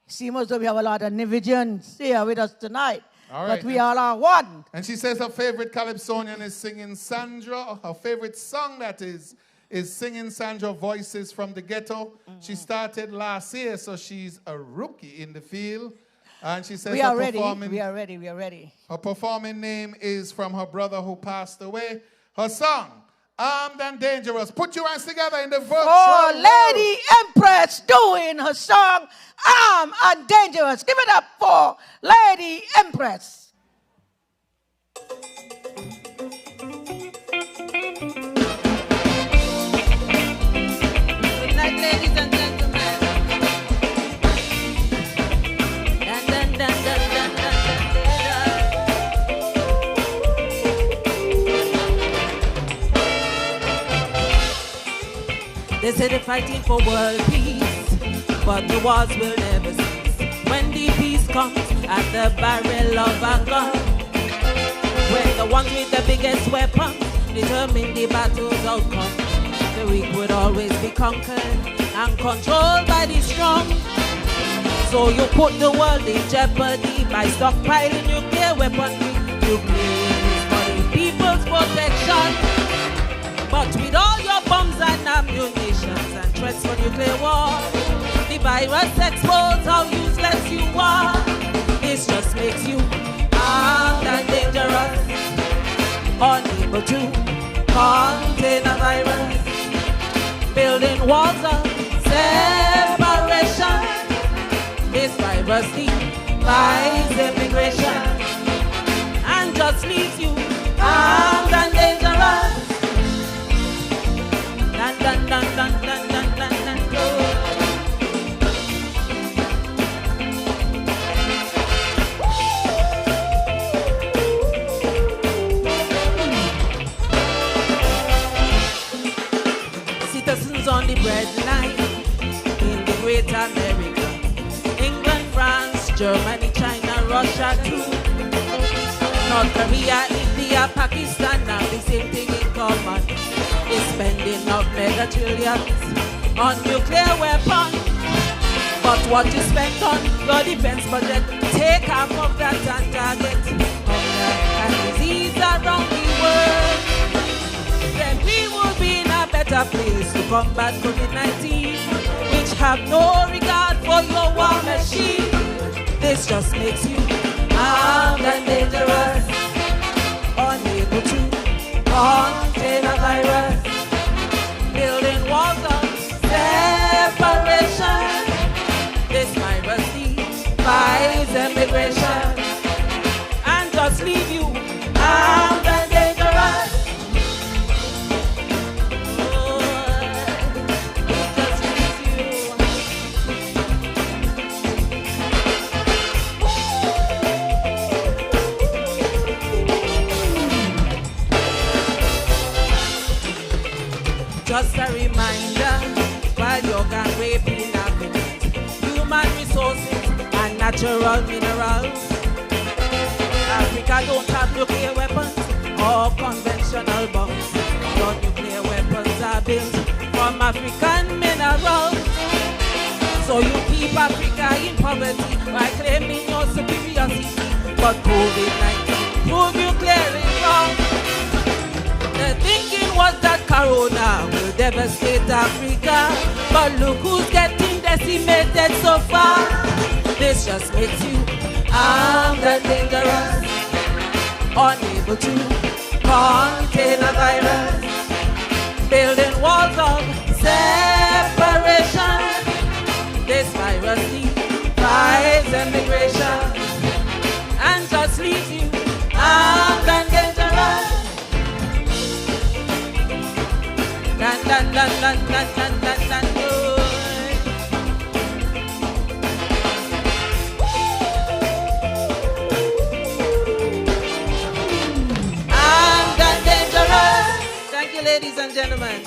Seems as though we have a lot of Nividians here with us tonight. All right. But we all are one. And she says her favorite Calypsonian is singing Sandra. Her favorite song, that is singing Sandra Voices from the Ghetto. She started last year, so she's a rookie in the field. And she says We are ready. We are ready. We are ready. Her performing name is from her brother who passed away. Her song, Armed and Dangerous. Put your hands together in the virtual Oh, world. Lady Empress doing her song, Armed and Dangerous. Give it up for Lady Empress. Good night, ladies and gentlemen. Dun, dun, dun, dun, dun, dun, dun. They say they're fighting for world peace, but the wars will never cease. When the peace comes at the barrel of a gun, when the ones with the biggest weapons determine the battle's outcome, the weak would always be conquered and controlled by the strong. So you put the world in jeopardy by stockpiling nuclear weaponry. Nuclear is for the people's protection. But with all your bombs and ammunitions and threats for nuclear war, the virus exposes how useless you are. This just makes you armed and dangerous, unable to contain a virus, building walls of separation. This virus defies immigration and just leaves you armed and dangerous. Dun, dun, dun, dun, dun, dun, dun, dun, citizens on the breadline in the great America, England, France, Germany, China, Russia too, North Korea, India, Pakistan, now the same thing in common. Is spending of mega trillions on nuclear weapons. But what you spend on your defense budget, take half of that and target hunger and disease around the world. Then we will be in a better place to combat COVID-19, which have no regard for your war machine. This just makes you armed and dangerous, unable to contain a virus, building walls of separation. This virus defies immigration and just leave you armed and dangerous. Oh, it just leaves you. Just a reminder, while you're gang raping happiness, human resources and natural minerals. Africa don't have nuclear weapons or conventional bombs. Your nuclear weapons are built from African minerals. So you keep Africa in poverty by claiming your superiority. But COVID-19 prove you clearly wrong. The thinking was that Corona will devastate Africa, but look who's getting decimated so far. This just makes you armed and dangerous, unable to contain a virus, building walls of separation. This virus defies immigration and just leaves you armed and dangerous. Dun, dun, dun, dun, dun, dun, dun, dun, armed and dangerous. Thank you, ladies and gentlemen.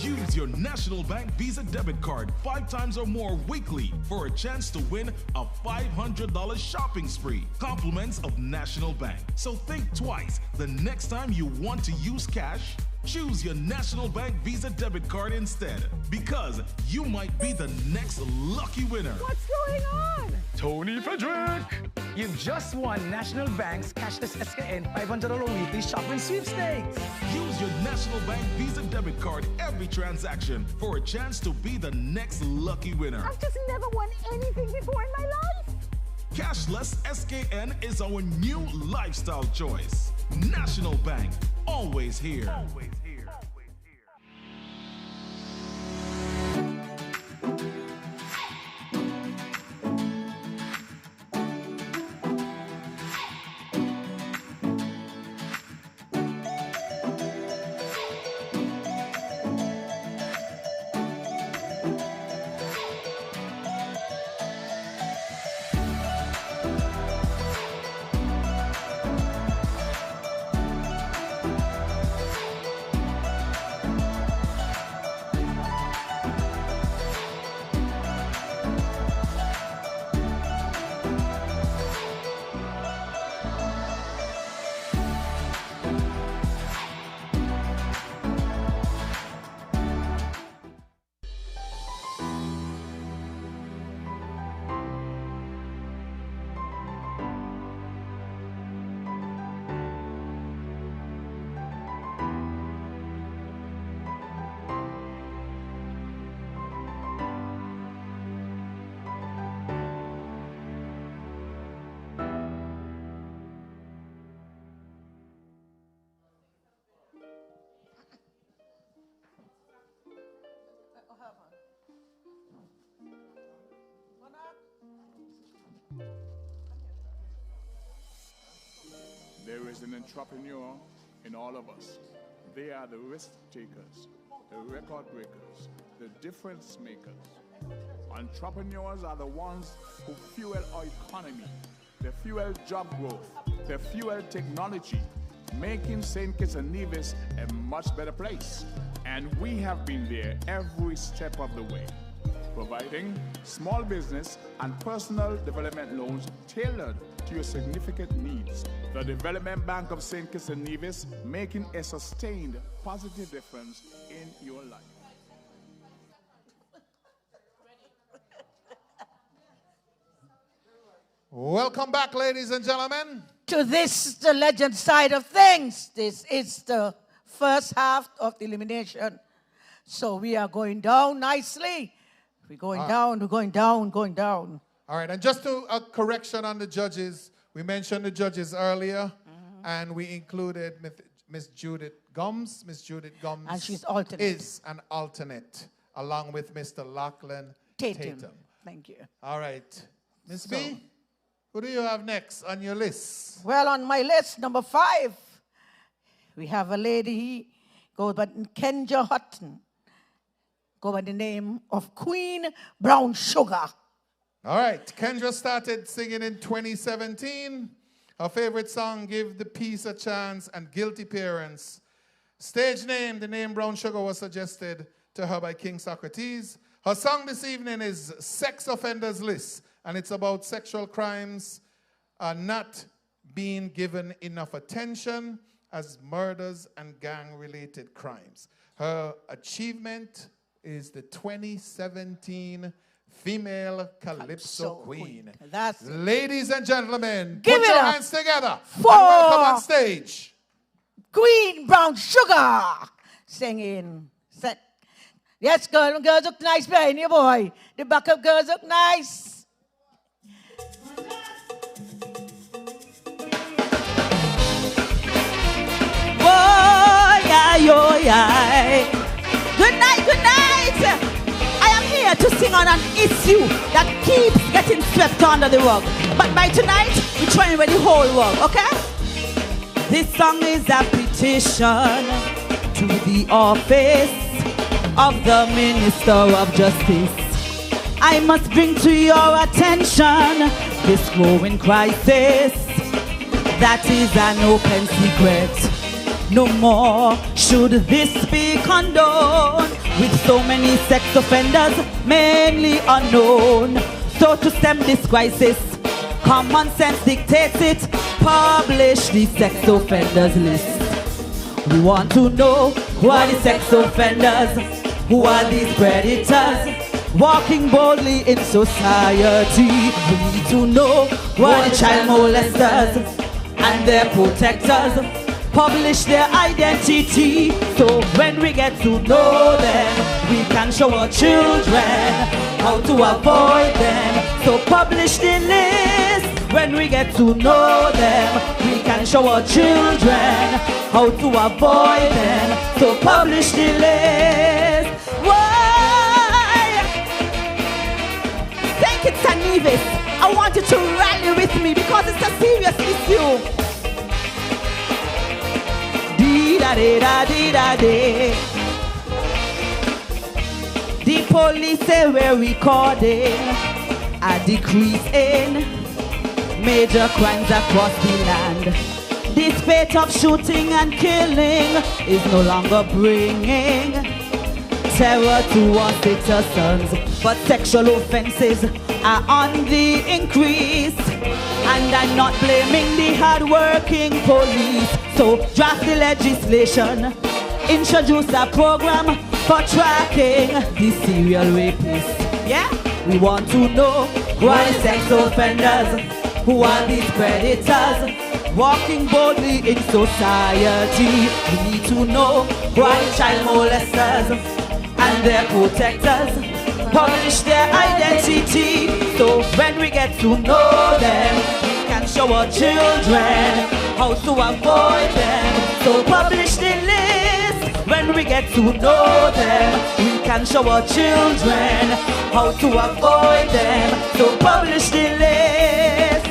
Use your National Bank Visa debit card 5 times or more weekly for a chance to win a $500 shopping spree. Compliments of National Bank. So think twice the next time you want to use cash. Choose your National Bank Visa debit card instead, because you might be the next lucky winner. What's going on? Tony Frederick! You just won National Bank's cashless SKN $500 weekly shopping sweepstakes. Use your National Bank Visa debit card every transaction for a chance to be the next lucky winner. I've just never won anything before in my life. Cashless SKN is our new lifestyle choice. National Bank, always here. Always here. There is an entrepreneur in all of us. They are the risk takers, the record breakers, the difference makers. Entrepreneurs are the ones who fuel our economy. They fuel job growth. They fuel technology, making St. Kitts and Nevis a much better place. And we have been there every step of the way, providing small business and personal development loans tailored to your significant needs. The Development Bank of St. Kitts and Nevis, making a sustained positive difference in your life. Welcome back, ladies and gentlemen. To this, the legend side of things. This is the first half of the elimination. So we are going down nicely. We're going down, we're going down, going down. All right, and just a correction on the judges. We mentioned the judges earlier, and we included Miss Judith Gums. Miss Judith Gums and she's alternate. Is an alternate, along with Mr. Lachlan Tatum. Thank you. All right. Miss B, who do you have next on your list? Well, on my list, number 5, we have a lady go by Kendra Hutton, go by the name of Queen Brown Sugar. All right, Kendra started singing in 2017. Her favorite song, Give the Peace a Chance, and Guilty Parents. Stage name, the name Brown Sugar, was suggested to her by King Socrates. Her song this evening is Sex Offenders List, and it's about sexual crimes not being given enough attention as murders and gang-related crimes. Her achievement is the 2017 Female Calypso Queen. Ladies and gentlemen, put your hands together and welcome on stage Queen Brown Sugar singing. Yes, girls look nice behind you, boy. The backup girls look nice. Oh, yeah, yo, yeah. Good night, good night. To sing on an issue that keeps getting swept under the rug. But by tonight, we're trying with the whole world, okay? This song is a petition to the office of the Minister of Justice. I must bring to your attention this growing crisis that is an open secret. no more should this be condoned. With so many sex offenders, mainly unknown. So to stem this crisis, common sense dictates it. Publish the sex offenders list. We want to know who are the sex offenders, who are these predators, walking boldly in society. We need to know who are the child molesters and their protectors. Publish their identity, so when we get to know them, we can show our children how to avoid them. So publish the list. When we get to know them, we can show our children how to avoid them. So publish the list. Why? Take it, Nevis. I want you to rally with me because it's a serious issue. Dee-da-dee-da-dee-da-dee. The police say we're recording a decrease in major crimes across the land. This spate of shooting and killing is no longer bringing terror to our citizens, but sexual offenses are on the increase. And I'm not blaming the hard-working police. So draft the legislation, introduce a program for tracking the serial rapists. Yeah, we want to know who are the sex offenders, who are these predators, walking boldly in society. We need to know who are the child molesters and their protectors. Publish their identity, so when we get to know them, we can show our children how to avoid them. So publish the list. When we get to know them, we can show our children how to avoid them. So publish the list.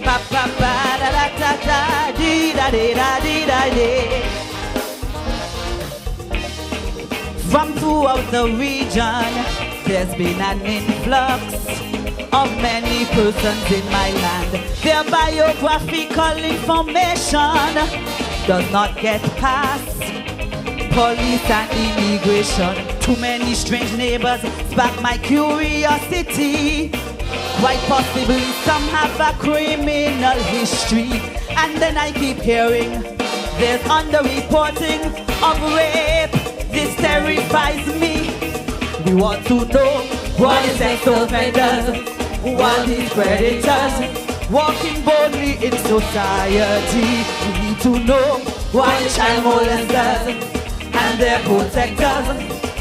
Pa pa pa da da da da dee da dee da dee da dee. From throughout the region, there's been an influx of many persons in my land. Their biographical information does not get past police and immigration. Too many strange neighbors spark my curiosity. Quite possibly some have a criminal history. And then I keep hearing there's underreporting of rape. This terrifies me. We want to know who are the sex offenders, who are these predators, walking boldly in society. We need to know who are the child molesters and their protectors.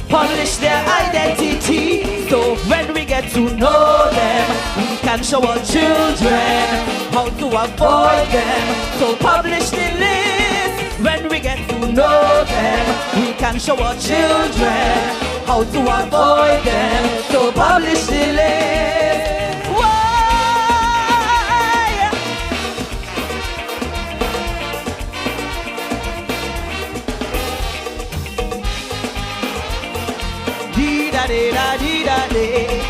Publish their identity, so when we get to know them, we can show our children how to avoid them. So publish the list. When we get to know them, we can show our children how to avoid them. So publish the list. Why? Dee da dee da dee da dee.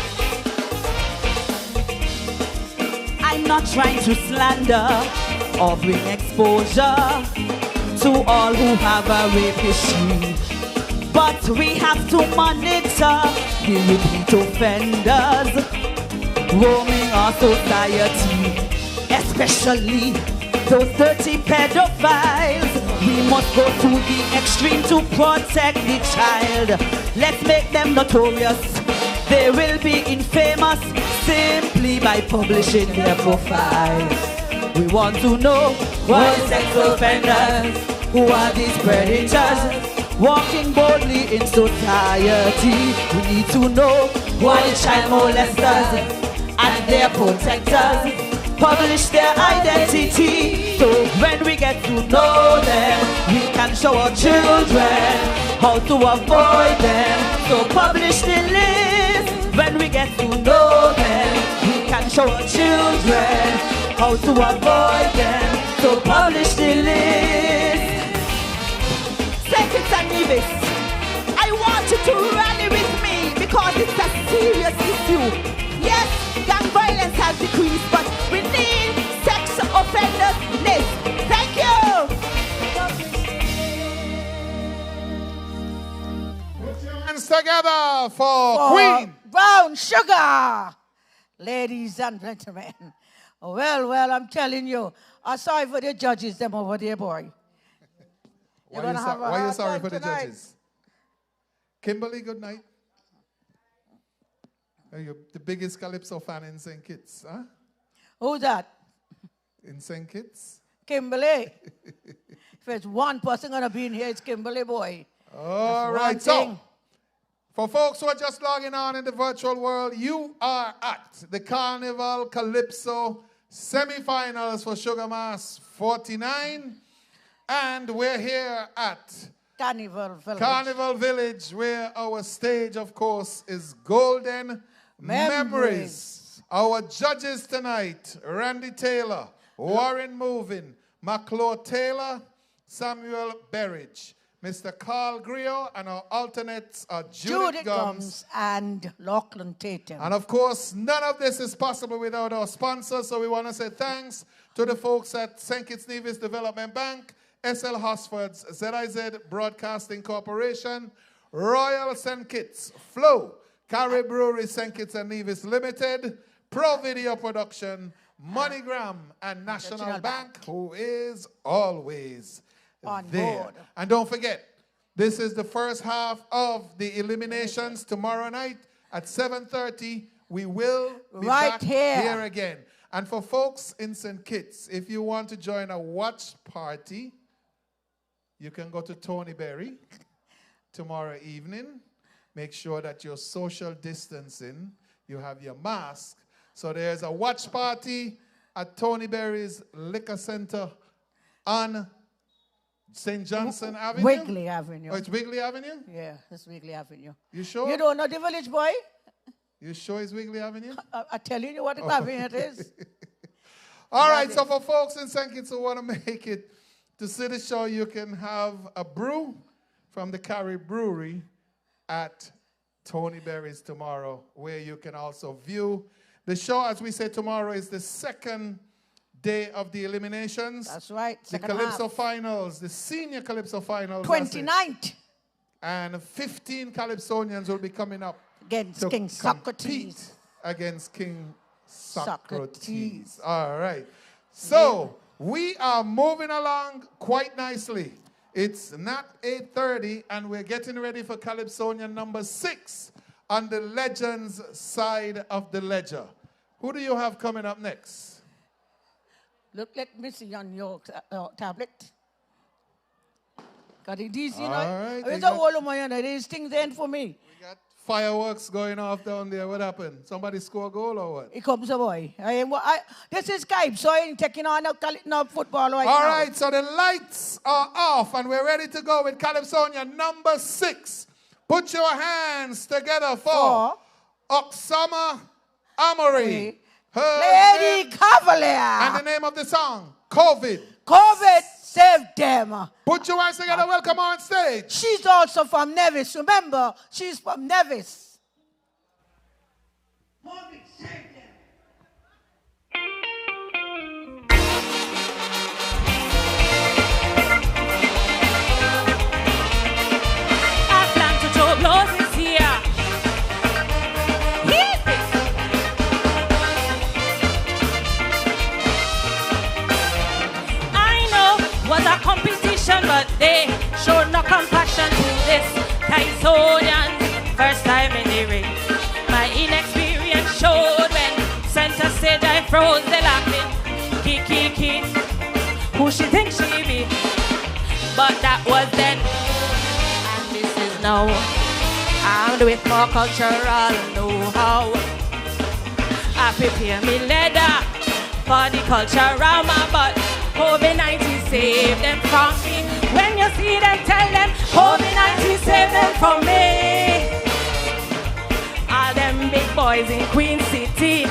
I'm not trying to slander or bring exposure to all who have a rape history, but we have to monitor the repeat offenders roaming our society, especially those dirty pedophiles. We must go to the extreme to protect the child. Let's make them notorious. They will be infamous simply by publishing their profiles. We want to know who are the sex offenders, who are these predators, walking boldly in society. We need to know who are the child molesters and their protectors. Publish their identity, so when we get to know them, we can show our children how to avoid them. So publish the list. When we get to know them, we can show our children how to avoid them. So publish the list. Secretary Nevis, I want you to rally with me because it's a serious issue. Yes, gang violence has decreased, but we need sex offenders list. Thank you. Hands together for Queen Brown Sugar. Ladies and gentlemen. Well, I'm telling you, I'm sorry for the judges, them over there, boy. Why are you sorry for the judges? Kimberly, good night. Are you the biggest Calypso fan in St. Kitts, huh? Who's that? In St. Kitts? Kimberly. If there's one person going to be in here, it's Kimberly, boy. All right, so for folks who are just logging on in the virtual world, you are at the Carnival Calypso semifinals for Sugar Mass 49. And we're here at Carnival Village, where our stage, of course, is Golden Memories. Our judges tonight, Randy Taylor, Warren Movin, McClure Taylor, Samuel Berridge, Mr. Carl Griot, and our alternates are Judith Gums and Lachlan Tatum. And of course, none of this is possible without our sponsors, so we want to say thanks to the folks at St. Kitts Nevis Development Bank, SL Hosford's, ZIZ Broadcasting Corporation, Royal St. Kitts, Flow, Carrie Brewery St. Kitts and Nevis Limited, Pro Video Production, MoneyGram, and National Bank, who is always on there. board. And don't forget, this is the first half of the eliminations. Tomorrow night at 7:30, we will be back here again. And for folks in St. Kitts, if you want to join a watch party, you can go to Tony Berry tomorrow evening. Make sure that you're social distancing. You have your mask. So there's a watch party at Tony Berry's Liquor Center on St. Johnson Avenue? Wigley Avenue. Oh, it's Wigley Avenue? Yeah, it's Wigley Avenue. You sure? You don't know the village, boy? You sure it's Wigley Avenue? I'm telling you what the avenue it is. All right, so for folks in St. Kitts who want to make it to see the show, you can have a brew from the Carrie Brewery at Tony Berry's tomorrow, where you can also view the show. As we say, tomorrow is the second day of the eliminations. That's right. The Calypso finals, the senior Calypso finals. 29th. And 15 Calypsonians will be coming up against King Socrates. Against King Socrates. All right. So we are moving along quite nicely. It's not 8:30, and we're getting ready for Calypsonian number 6 on the Legends side of the ledger. Who do you have coming up next? Look, let me see on your tablet. Got it easy, you know. All right. There's a whole of my hand. These things end for me. We got fireworks going off down there. What happened? Somebody score a goal or what? It comes a boy. This is Skype, so I ain't taking on no football right now. All right, so the lights are off, and we're ready to go with Calypsonia number 6. Put your hands together for Oksama Amory. Lady Cavalier. And the name of the song, COVID. COVID saved them. Put your hands together. Welcome on stage. She's also from Nevis. Remember, she's from Nevis. COVID saved them. I plan to throw blows this year. Was a competition, but they showed no compassion to this Calypsonian. First time in the ring, my inexperience showed when center stage I froze. They laughing, Kiki, who she thinks she be? But that was then, and this is now. I'm with more cultural know-how. I prepare me leather for the cultural man, but COVID-19 saved them from me. When you see them, tell them COVID-19 saved them from me. All them big boys in Queen City,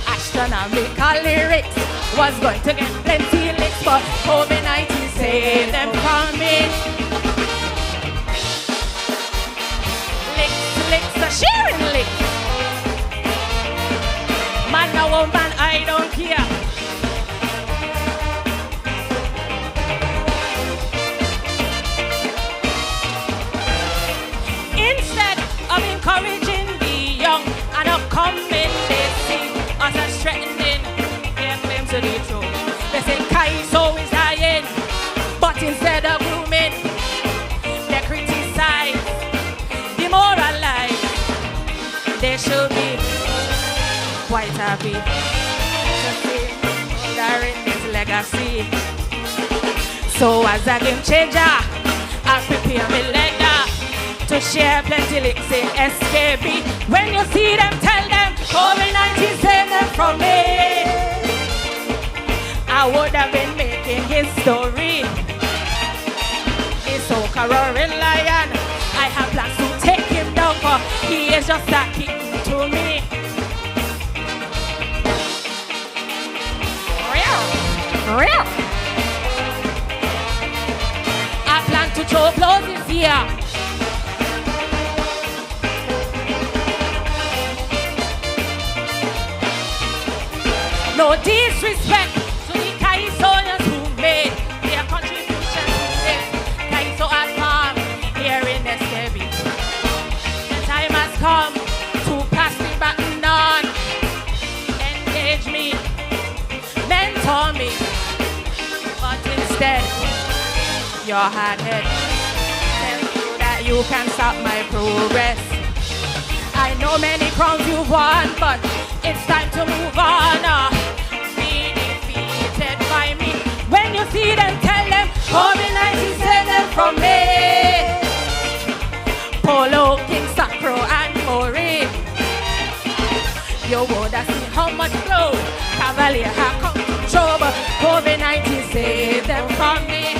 astronomical lyrics, was going to get plenty licks, but COVID-19 saved them from me. Licks, a shit. here. Instead of encouraging the young and upcoming, they see us as threatening their claim to the throne. They say Calypso is dying, but instead of grooming, they criticize, demoralize. They should be quite happy to see during this legacy. So as a game changer, I prepare me letter to share plenty links in SKB. When you see them, tell them COVID-19 save them from me. I would have been making history. He's so roaring lion. I have plans to take him down, for he is just a king to me. Real. I plan to throw blows this year. No disrespect to the Calypsonians who made their contribution to this Calypso art farm here in SKB. The time has come to pass the baton on, engage me, mentor me, but instead, your hard head tells you that you can stop my progress. I know many crowns you've won, but it's time to move on. Be defeated by me. When you see them, tell them COVID-19 save them from me. Polo, King, Sacro, and Mori. You would have seen how much flow Cavalier have come to trouble. COVID-19 save them from me.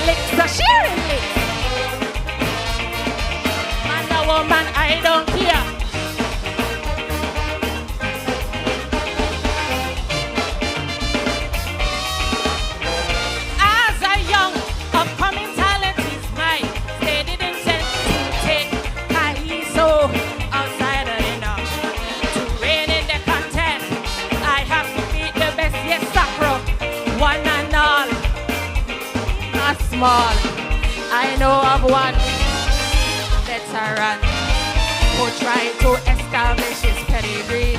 Licks are sharing licks. Man or woman, I don't care. As a young, upcoming talent is mine. They didn't intend to take Calypso outside of the norm. To reign in the contest, I have to beat the best, yes, Sacro, one and all. Not small. I know of one veteran who tried to establish his pedigree.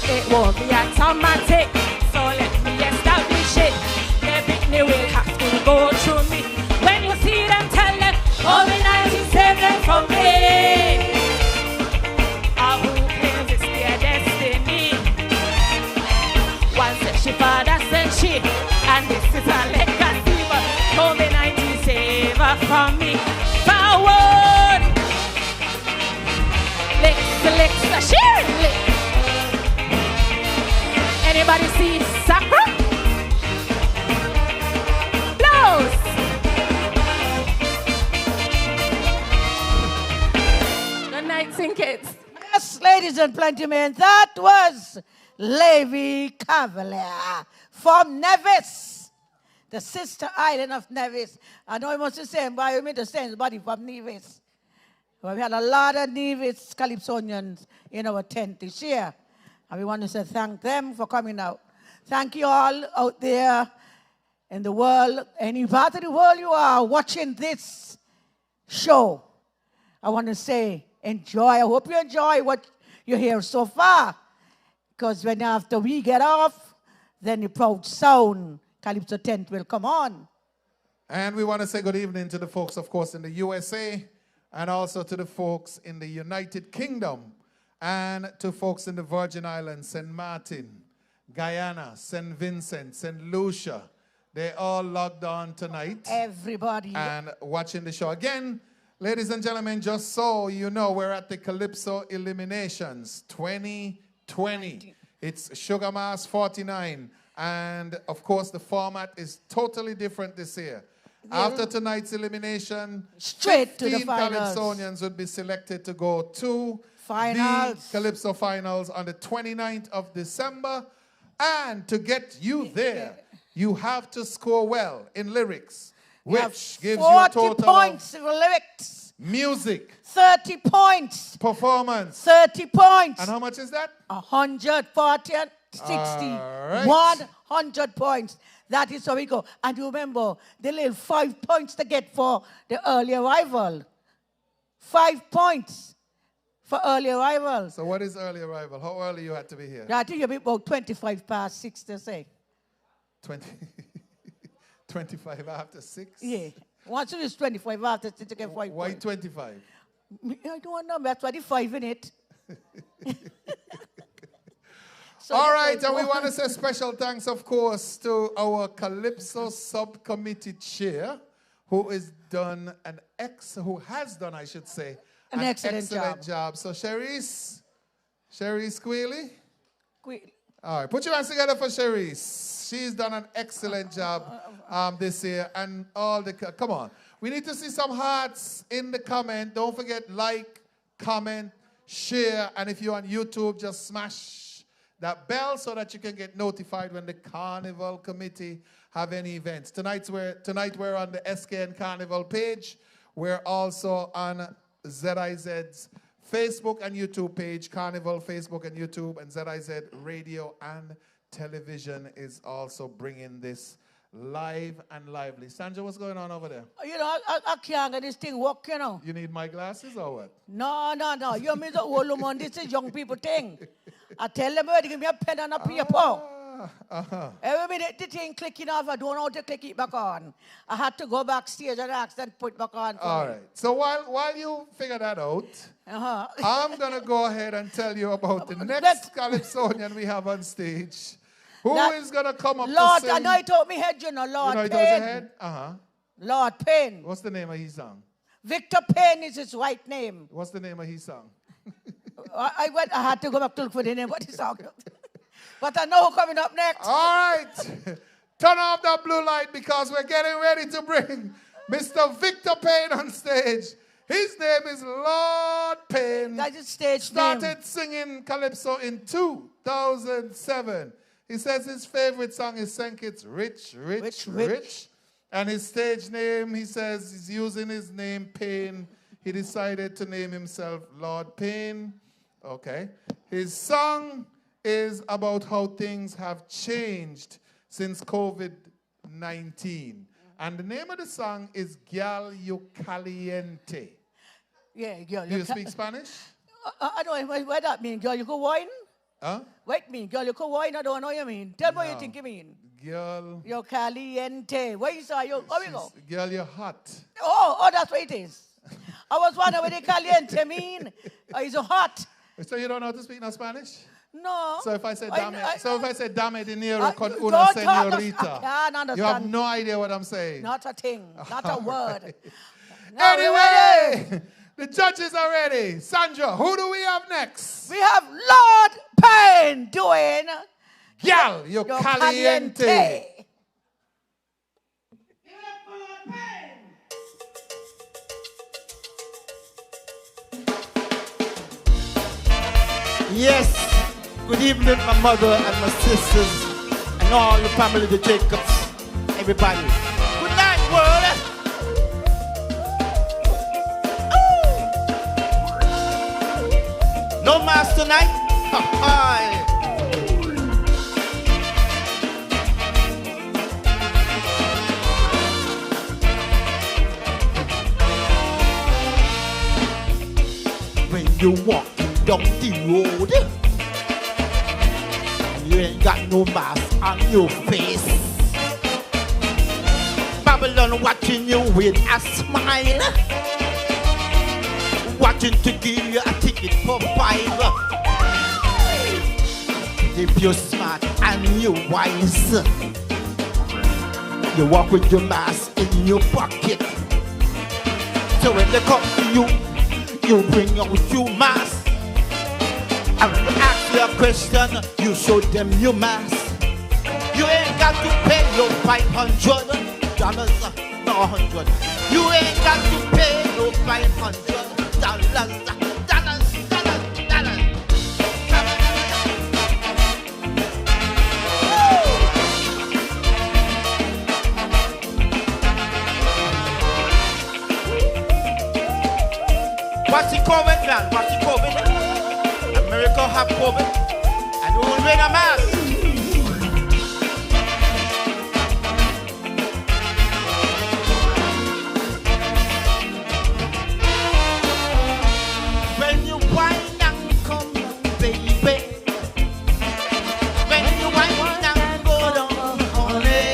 It won't be automatic, so let me establish it. The Britney will have to go through me. When you see them, tell them COVID-19 save them from me. Or who claims it's their destiny. One said she father said she, and this is a legacy, but COVID-19 save her from me. Forward! Licks, sharing licks. Anybody see Sacra? Blows! Good night, sing kids. Yes, ladies and gentlemen, that was Lady Cavalier from Nevis, the sister island of Nevis. I know I must say, but I mean to say anybody from Nevis. Well, we had a lot of Nevis Calypsonians in our tent this year. And we want to say thank them for coming out. Thank you all out there in the world, any part of the world you are watching this show. I want to say enjoy. I hope you enjoy what you hear so far. Because when after we get off, then the proud sound, Calypso tent will come on. And we want to say good evening to the folks, of course, in the USA, and also to the folks in the United Kingdom, and to folks in the Virgin Islands, St. Martin, Guyana, St. Vincent, St. Lucia. They're all logged on tonight. Everybody. And watching the show. Again, ladies and gentlemen, just so you know, we're at the Calypso Eliminations 2020. It's Sugar Mass 49. And, of course, the format is totally different this year. Yeah. After tonight's elimination, straight to the finals. 15 Calypsonians would be selected to go to finals. The Calypso Finals on the 29th of December. And to get you there, you have to score well in lyrics, which gives you a total 40 points in lyrics. Music. 30 points. Performance. 30 points. And how much is that? 140 and 60. Right. 100 points. That is how we go. And you remember, they leave 5 points to get for the early arrival. 5 points for early arrival. So what is early arrival? How early you had to be here? I think you'll be about 25 past 6 to say. 25 after 6? Yeah. Once it is 25 after 6, you get 5 Why points. 25? I don't know. That's 25 in it. So all right, and we want to say special thanks, of course, to our Calypso subcommittee chair, who has done an excellent job. So Cherise Queely. All right, put your hands together for Cherise. She's done an excellent job this year, and all the come on. We need to see some hearts in the comment. Don't forget, like, comment, share, and if you're on YouTube, just smash that bell so that you can get notified when the Carnival committee have any events. Tonight we're on the SKN Carnival page. We're also on ZIZ's Facebook and YouTube page, Carnival Facebook and YouTube, and ZIZ Radio and Television is also bringing this live and lively. Sandra, what's going on over there? You know, I can't get this thing work, you know. You need my glasses or what? No. You mean the old woman, this is young people thing. I tell them, they give me a pen and a paper. Every minute the thing clicking off, I don't know how to click it back on. I had to go backstage and ask them put it back on. All right. So while you figure that out, I'm going to go ahead and tell you about the next Calypsonian we have on stage. Who is going to come up Lord, to sing? I know it told me head, you know, Lord you know Payne. Head? Lord Payne. What's the name of his song? Victor Payne is his right name. What's the name of his song? I had to go back to look for the name of the song. But I know who's coming up next. All right. Turn off that blue light because we're getting ready to bring Mr. Victor Payne on stage. His name is Lord Payne. That's his stage Started name. singing Calypso in 2007. He says his favorite song is Senkit's Rich, Rich, Rich. And his stage name, he says he's using his name Payne. He decided to name himself Lord Payne. Okay. His song is about how things have changed since COVID-19. And the name of the song is Gal Yo Caliente. Yeah, girl. Do you speak Spanish? I don't know what that means. Girl, you go wine? Huh? Wait me, girl, you go wine? I don't know what you mean. Tell me what you think you mean. Girl. Yo caliente. Where you say? How we go? Girl, you're hot. Oh, that's what it is. I was wondering what the caliente mean. It's hot. So you don't know how to speak no Spanish? No. So if I say dame dinero con una señorita, you have no idea what I'm saying. Not a thing. Not a word. Anyway, the judges are ready. Sandra, who do we have next? We have Lord Payne doing Gal Yo Caliente. Yes. Good evening, my mother and my sisters, and all the family, the Jacobs, everybody. Good night, world. Ooh. No mass tonight? Hi. When you walk down the road, you ain't got no mask on your face. Babylon watching you with a smile, watching to give you a ticket for 5. If you're smart and you're wise, you walk with your mask in your pocket. So when they come to you, you bring out your mask. And when they ask you a question, you show them your mask. You ain't got to pay your $500, no 100. You ain't got to pay no $500. What's the COVID, man? What's the COVID? America have COVID. And we will wear a mask. When you whine and come, baby. When you whine and go down, honey.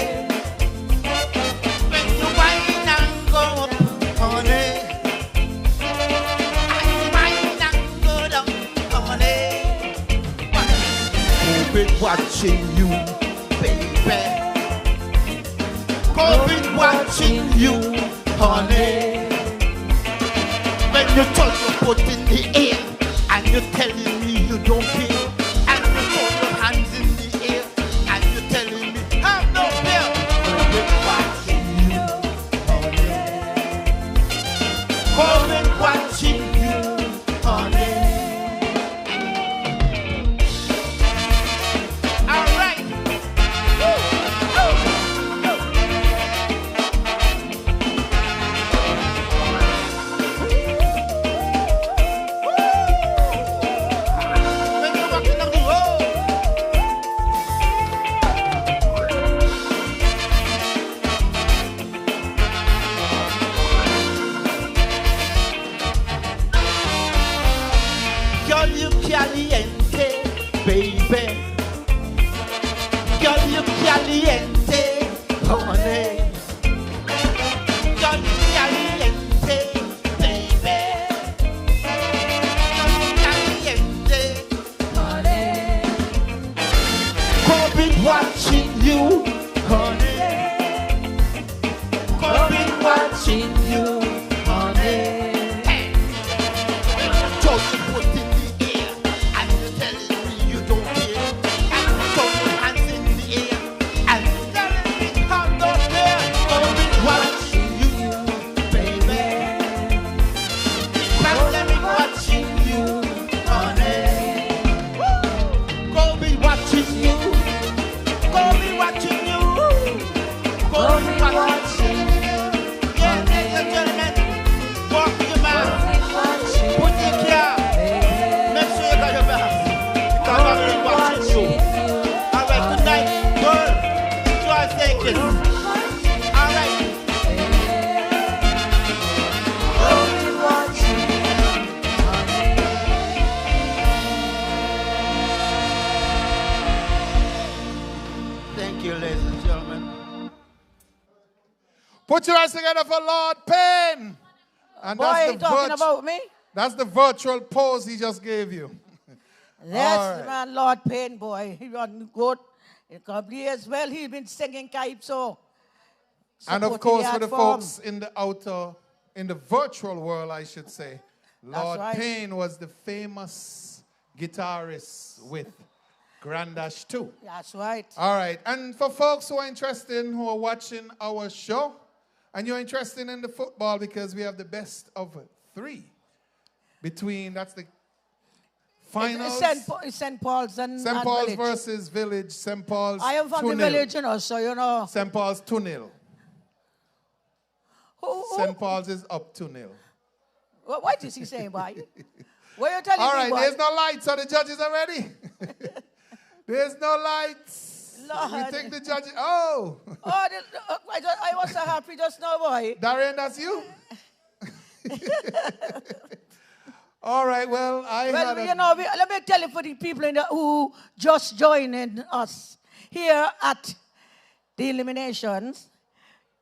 When you whine and go up, honey. And whine and go down, honey. COVID watching you, baby. COVID watching you, honey. When you touch your foot in the air and you're telling me you don't care, and you throw your hands in the air and you're telling me have no fear. COVID watching you, honey. COVID watching you, honey. All right. Girl, you caliente, baby. Girl, you caliente, honey. Girl, you caliente, baby. Girl, you caliente, honey. COVID watching you, honey. COVID watching you, honey. Just put in the air and you're telling me you don't care. And you throw your hands in the air and you're telling me I'm not there. COVID watching you, baby. Pandemic watching you, honey. COVID watching you. COVID watching you. COVID watching you. Yeah, ladies and gentlemen, walk your man. Put your care. Make sure you got your back. Because I'm really watching you. All right, good night, girl. Enjoy staying kiss. All right. Thank you, ladies and gentlemen. Put your hands together for Lord Payne. And Boy, that's you talking about me? That's the virtual pose he just gave you. That's All the right. man, Lord Payne, boy. He run good. In Cavalier as well, he's been singing Calypso. And of supporting course, the for the art form. folks in the virtual world, I should say, Lord right. Payne was the famous guitarist with Grandash 2. That's right. All right. And for folks who are interested, who are watching our show, and you're interested in the football because we have the best of 3 between, that's the finals. It's St. Paul's and St. Paul's Village. versus Village. St. Paul's I am from the 2-0. village, you know, so you know. St. Paul's 2-0. St. Paul's is up 2-0. What is he saying, boy? What are you telling All me, right, boy? there's no lights, so the judges are ready. There's no lights. Lord. We think the judges. Oh. I was so happy just now, boy. Darian, that's you? All right, well, let me tell you for the people who just joining us here at the eliminations,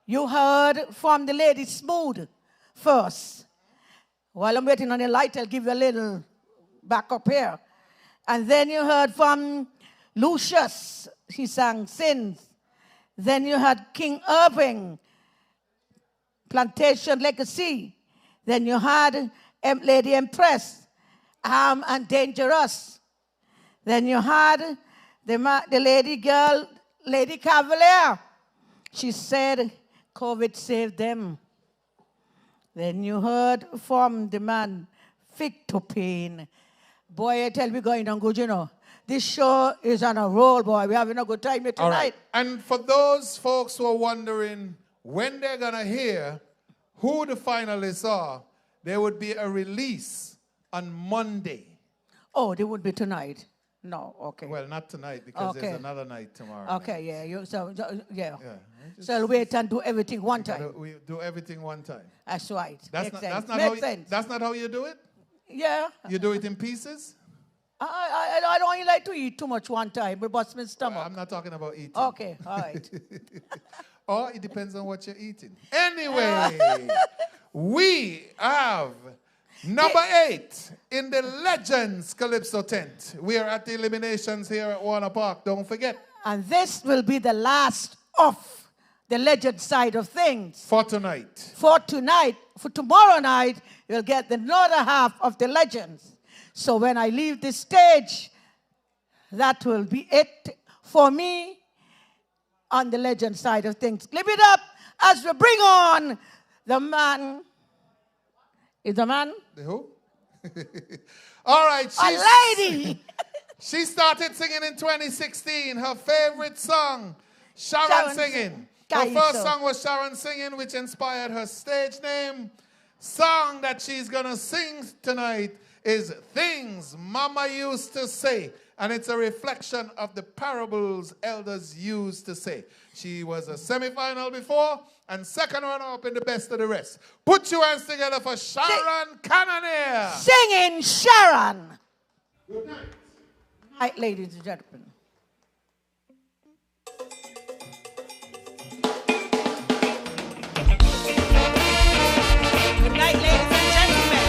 you heard from the lady Smooth first. While I'm waiting on the light, I'll give you a little backup here. And then you heard from Lucious, he sang Sins. Then you had King Irving, Plantation Legacy. Then you had Lady Empress, Armed and Dangerous. Then you had the lady girl, Lady Cavalier. She said, COVID saved them. Then you heard from the man, Fit to Payne. Boy, I tell me going on good, you know. This show is on a roll, boy. We're having a good time here tonight. All right. And for those folks who are wondering when they're going to hear who the finalists are, there would be a release on Monday. Oh, they would be tonight. No, okay. Well, not tonight because there's another night tomorrow. Okay, night. yeah. So I'll wait and do everything one time. We do everything one time. That's right. That's Makes not, sense. Makes sense. That's not how you do it? Yeah. You do it in pieces? I don't like to eat too much one time, but bust my stomach. I'm not talking about eating. Okay, all right. Or it depends on what you're eating. Anyway, we have number 8 in the Legends Calypso tent. We are at the eliminations here at Warner Park. Don't forget. And this will be the last of the Legend side of things. For tonight. For tonight. For tomorrow night, you'll get the other half of the Legends. So when I leave this stage, that will be it for me on the Legend side of things. Clip it up as we bring on the man. Is the man? The who? All right. A lady. She started singing in 2016. Her favorite song, Sharon singing. Her first song was Sharon Singing, which inspired her stage name. Song that she's going to sing tonight is Things Mama Used to Say. And it's a reflection of the parables elders used to say. She was a semi-final before and second runner-up in the best of the rest. Put your hands together for Sharon Cannon here. Singing Sharon. Good night. Good night, ladies and gentlemen. Good night, ladies and gentlemen.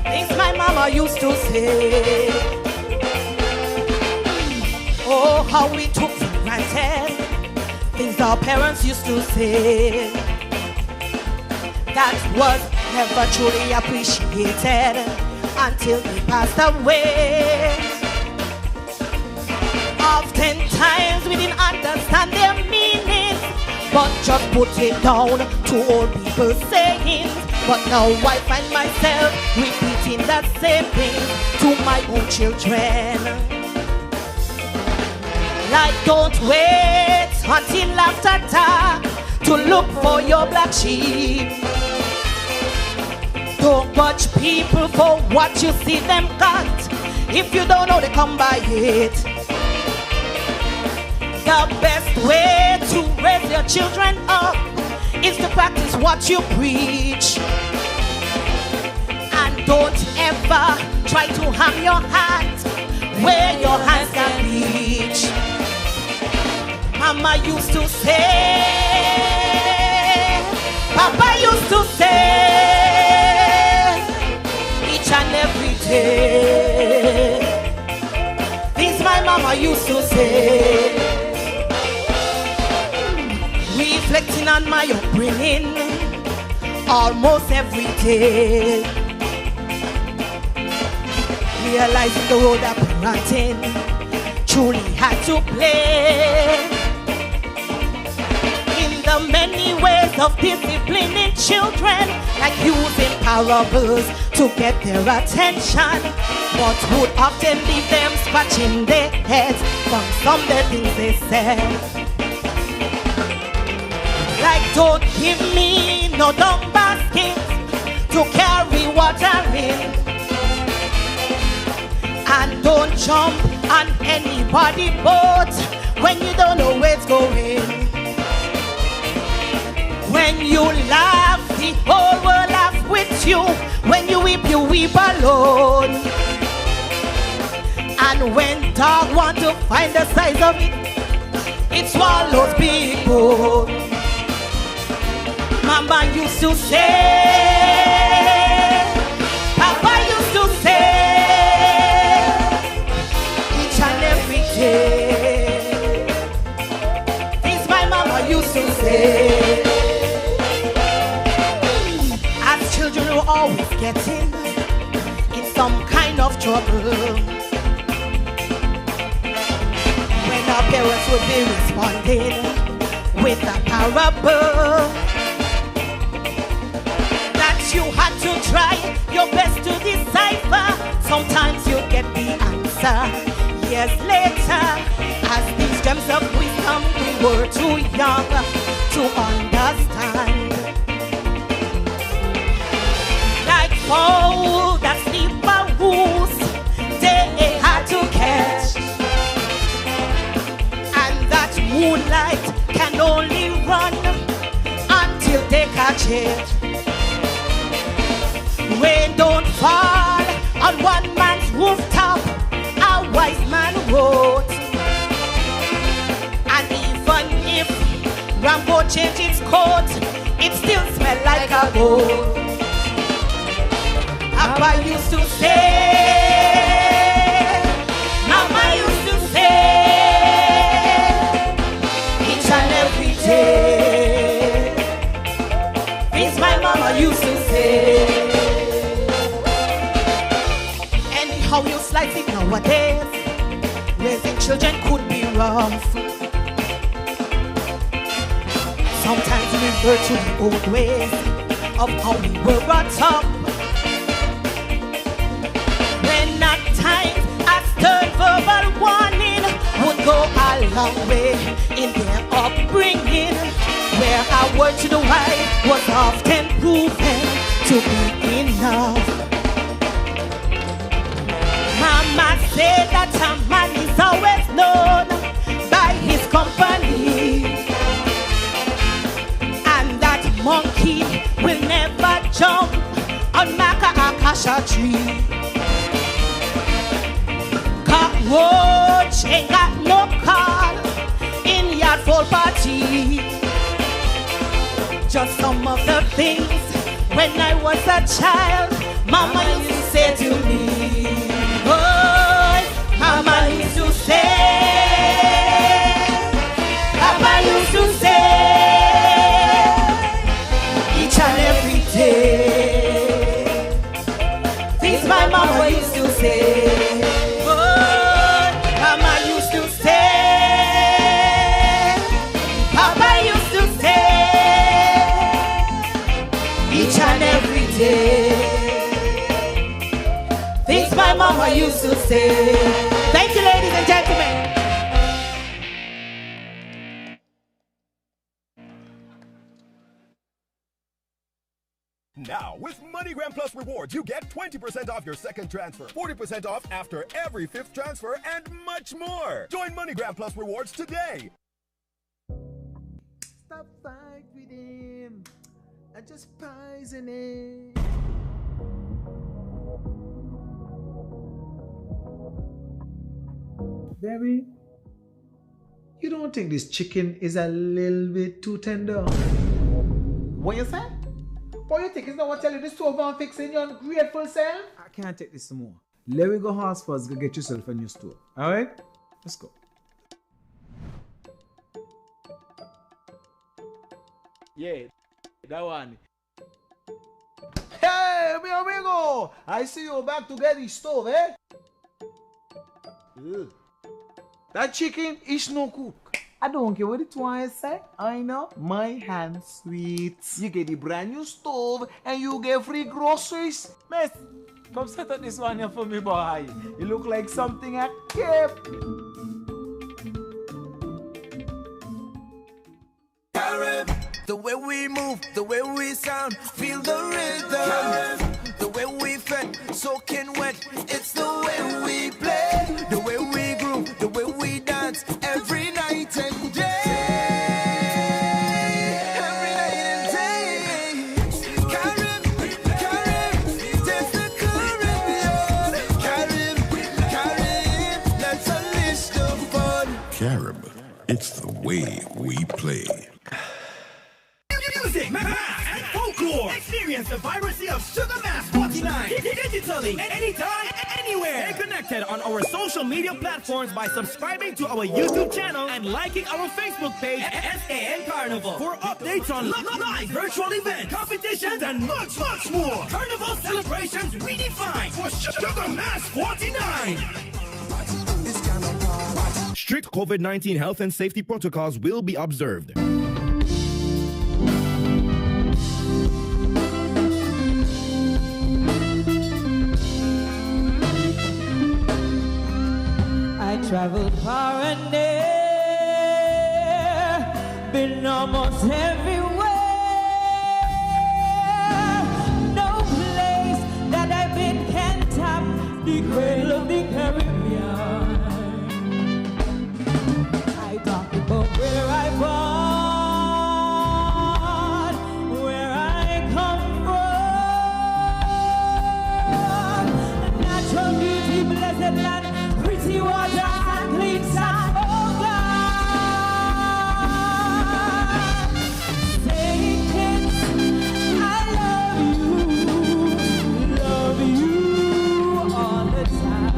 Things my mama used to say. Oh, how we took for granted. Things our parents used to say. That was never truly appreciated until they passed away. Oftentimes we didn't understand their meanings, but just put it down to old people saying. But now I find myself repeating that same thing to my own children. Like, don't wait until after dark to look for your black sheep. Don't watch people for what you see them got. If you don't know, they come by it. The best way to raise your children up is to practice what you preach. And don't ever try to harm your heart where your hands can reach. Mama used to say, Papa used to say, each and every day, things my mama used to say. Reflecting on my upbringing almost every day, realizing the role that parenting truly had to play in the many ways of disciplining children, like using parables to get their attention, but would often leave them scratching their heads from some of the things they said. Like, don't give me no dumb baskets to carry water in, and don't jump on anybody's boat when you don't know where it's going. When you laugh, the whole world laughs with you. When you weep alone. And when dog want to find the size of it, it swallows big bone. Mama used to say, Papa used to say, each and every day, things my mama used to say. As children were always getting in some kind of trouble, when our parents would be responding with a parable, you had to try your best to decipher. Sometimes you get the answer years later, as these gems of wisdom we were too young to understand. Like fowl that sleep by roost, they had to catch. And that moonlight can only run until they catch it. Rain don't fall on one man's rooftop, a wise man wrote. And even if Rambo changed its coat, it still smells like a goat. Papa used to say, Mama used to say, each and every day. This my mama used to say. Anyhow you slice it nowadays, raising children could be rough. Sometimes we revert to the old ways of how we were brought up. When at times a stern verbal warning would go a long way in their upbringing, where a word to the wise was often proven to be enough. Mama said that a man is always known by his company, and that monkey will never jump on Maka Akasha tree. Cockroach ain't got no call in yard full party. Just some of the things when I was a child, Mama used to say to me. Oh, Mama used to say, Papa used to say, each and every day. Things my mama used to say. Oh, Mama used to say, Papa used to say, each and every day. Things my mama used to say. Thank you, ladies and gentlemen. Now, with MoneyGram Plus rewards, you get 20% off your second transfer, 40% off after every fifth transfer, and much more. Join MoneyGram Plus rewards today. Stop fight with him and just poison him. Baby, you don't think this chicken is a little bit too tender? What you say? What you think is not what tell you this stove and fixing your ungrateful self? I can't take this more. Let me go house first, go get yourself a new stove. Alright? Let's go. Yeah, that one. Hey, mi amigo! I see you back to get the stove, eh? Ugh. That chicken is no cook. I don't care what it was say. I know my hand sweet. You get the brand new stove and you get free groceries. Miss, come set up this one here for me, boy. You look like something I kept. The way we move, the way we sound, feel the rhythm. The way we fit, soaking wet, it's the way we play. The way we groove, the way we dance, every night and day. Every night and day. Carib, taste the Caribbean. Carib, let's unleash the fun. Carib, it's the way we play. Music, math, and folklore. Experience the vibrancy of Sugar Mass 49 digitally, anytime, anywhere. Stay connected on our social media platforms by subscribing to our YouTube channel and liking our Facebook page SAN Carnival for updates on live virtual events, competitions, and much more. Carnival celebrations redefined for Sugar Mass 49. Strict COVID-19 health and safety protocols will be observed. I traveled far and near been almost everywhere. No place that I've been can top the cradle of the Caribbean. I talk about where I born, where I come from. Natural beauty, blessed land, pretty water and clean sand. Oh God, Saint Kitts, I love you all the time.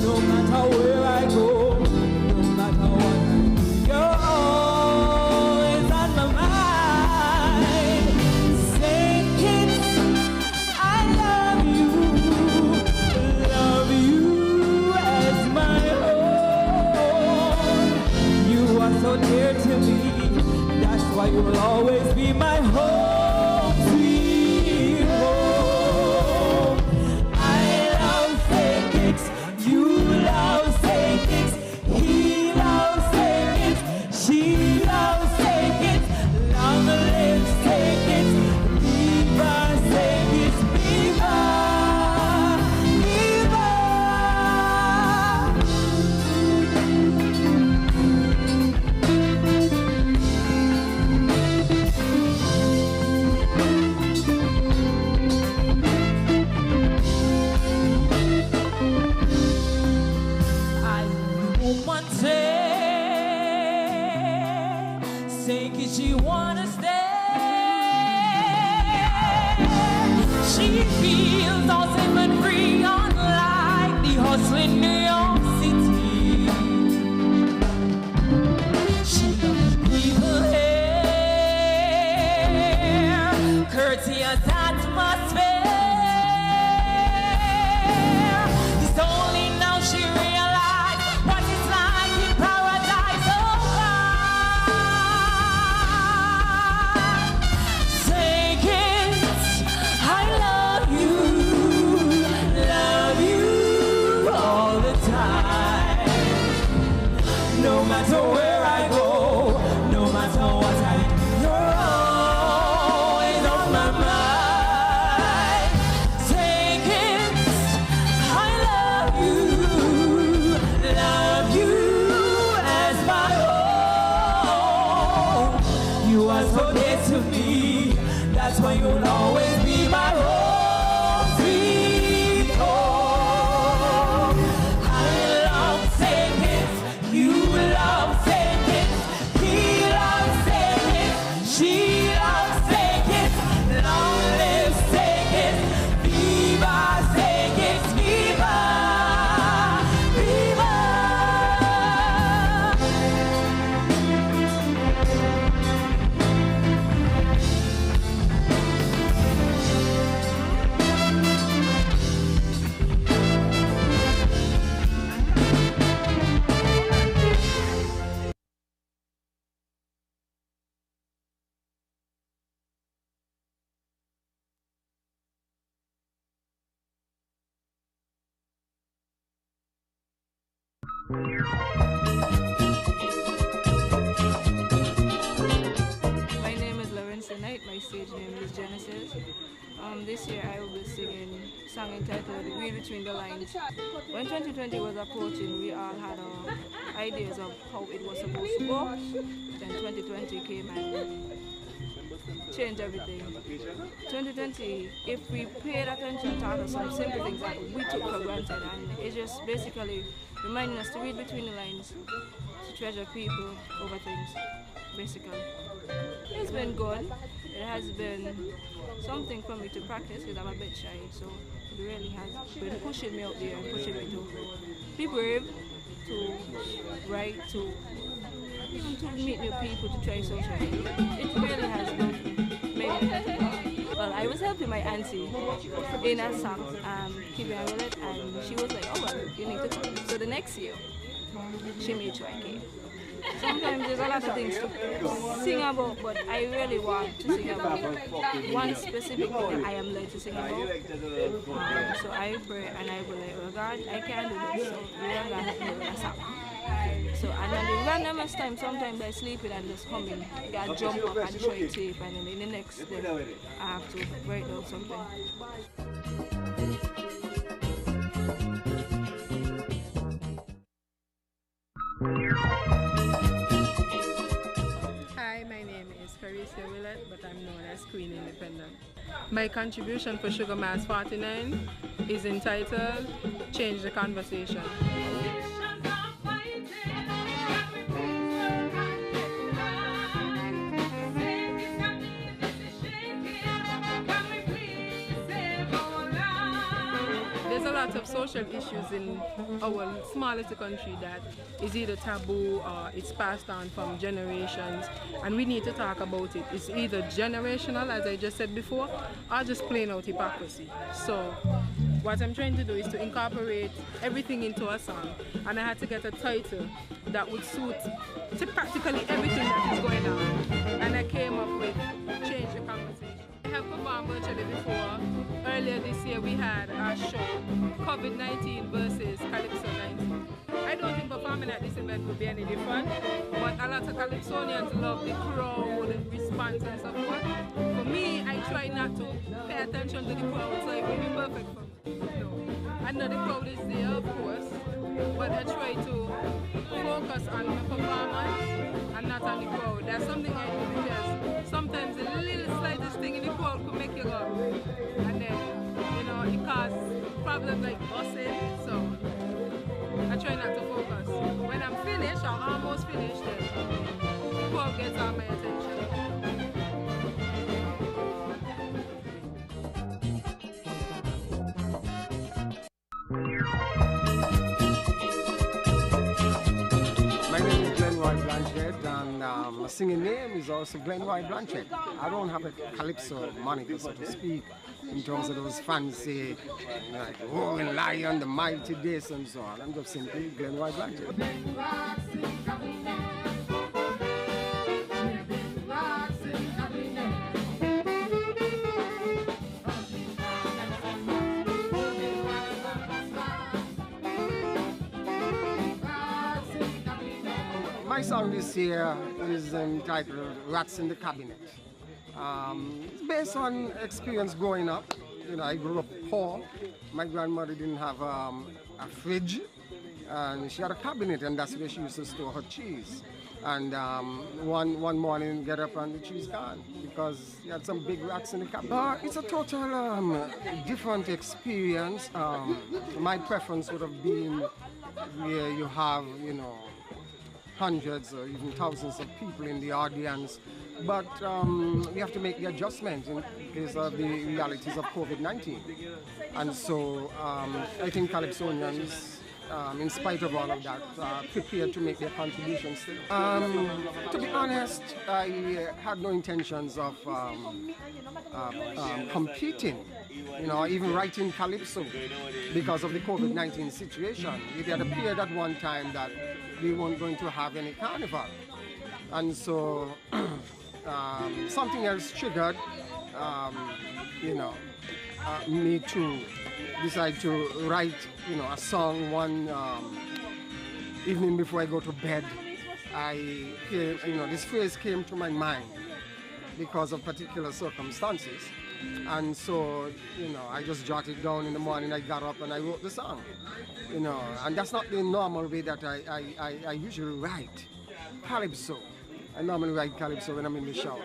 No matter where I go, no matter what I do, you're always on my mind. Saint Kitts, I love you as my own. You are so dear to me, that's why you'll always be my home, sweet home. I love Saint Kitts, you love Saint Kitts, he loves Saint Kitts, she loves Saint Kitts. Long live Saint Kitts, viva Saint Kitts, viva, viva. I knew one day, Saint Kitts, she wanna stay. She feels all safe and free, unlike the hustling New York City. She loves people here, courteous atmosphere. It's only now she realized what it's like in paradise. Oh God, Saint Kitts, I love you all the time. No matter where I go, no matter what I do, you're always on my mind. Saint Kitts, I love you as my own. You are so dear to me, that's why you'll always be my home, sweet home. I love Saint Kitts, you love Saint Kitts, he loves Saint Kitts, she loves Saint Kitts. Long live Saint Kitts, viva Saint Kitts, viva, viva. My name is Lorenzo Knight, my stage name is Genesis. This year I will be singing a song entitled Read Between the Lines. When 2020 was approaching, we all had our ideas of how it was supposed to go. Then 2020 came and changed everything. 2020, if we paid attention to some simple things that we took for granted, and it's just basically reminding us to read between the lines, to treasure people over things, basically. It's been good. It has been something for me to practice because I'm a bit shy, so it really has been pushing me out there and pushing me to be brave, to write, to meet new people, to try social. It really has made me. Well, I was helping my auntie in a song, keeping with it, and she was like, oh well, you need to come. So the next year, she made sure I came. Sometimes there's a lot of things to sing about, but I really want to sing about one specific thing that I am led to sing about. So I pray and I will like, oh God, I can't do this, so you're going to help me with a song. So So, and at the randomest time, sometimes I sleep it and just humming. I jump up and try tape, and then in the next day, I have to write down something. Hi, my name is Carissa Willett, but I'm known as Queen Independent. My contribution for Sugar Mass 49 is entitled Change the Conversation. There's a lot of social issues in our small little country that is either taboo or it's passed on from generations, and we need to talk about it. It's either generational, as I just said before, or just plain out hypocrisy. So what I'm trying to do is to incorporate everything into a song, and I had to get a title that would suit to practically everything that is going on, and I came up with Change the Conversation. I have performed virtually before. Earlier this year we had our show, COVID-19 versus Calypso 19. I don't think performing at this event would be any different, but a lot of Calypsonians love the crowd response and so forth. For me, I try not to pay attention to the crowd, so it will be perfect for me. I know the crowd is there, of course, but I try to focus on my performance and not on the crowd. That's something I do because sometimes the little slightest thing in the crowd could make you go, and then, you know, it causes problems like busing, so I try not to focus. When I'm finished, or almost finished, then the crowd gets all my attention. My name is Glenroy Blanchett, and my singing name is also Glenroy Blanchett. I don't have a Calypso moniker, so to speak, in terms of those fancy, like Roaring Lion, the Mighty This, and so on. I'm just simply Glenroy Blanchett. My song this year is entitled Rats in the Cabinet. It's based on experience growing up. You know, I grew up poor. My grandmother didn't have a fridge, and she had a cabinet, and that's where she used to store her cheese. And one morning, get up and the cheese gone because she had some big rats in the cabinet. It's a total different experience. My preference would have been where you have, you know, hundreds or even thousands of people in the audience, but we have to make the adjustment in case of the realities of COVID-19. And so I think Calypsonians, in spite of all of that, prepared to make their contributions still. To be honest, I had no intentions of competing, you know, even writing Calypso because of the COVID-19 situation. It had appeared at one time that we weren't going to have any carnival. And so something else triggered, you know, me to decide to write, you know, a song one evening before I go to bed. This phrase came to my mind because of particular circumstances. And so, you know, I just jotted it down in the morning. I got up and I wrote the song, you know, and that's not the normal way that I usually write Calypso. I normally write Calypso when I'm in the shower.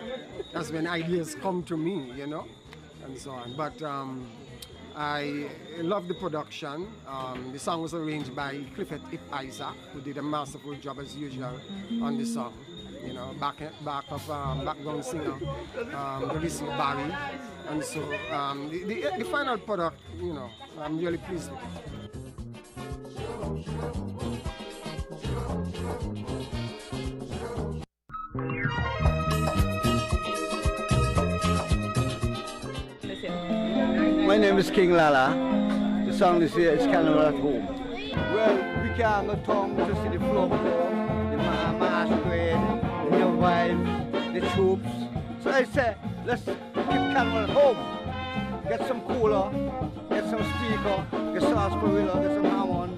That's when ideas come to me, you know, and so on. But I love the production. The song was arranged by Clifford Ip Isaac, who did a masterful job as usual on the song. You know, background singer, Melissa Barry. And so the final product, you know, I'm really pleased with it. My name is King Lala. The song this year is Carnival at Home. Well, we can't go town to see the flow, the masquerade, the wives, the troops. So I say, let's keep Carnival at home. Get some cooler, get some speaker, get some sarsaparilla, get some hammond,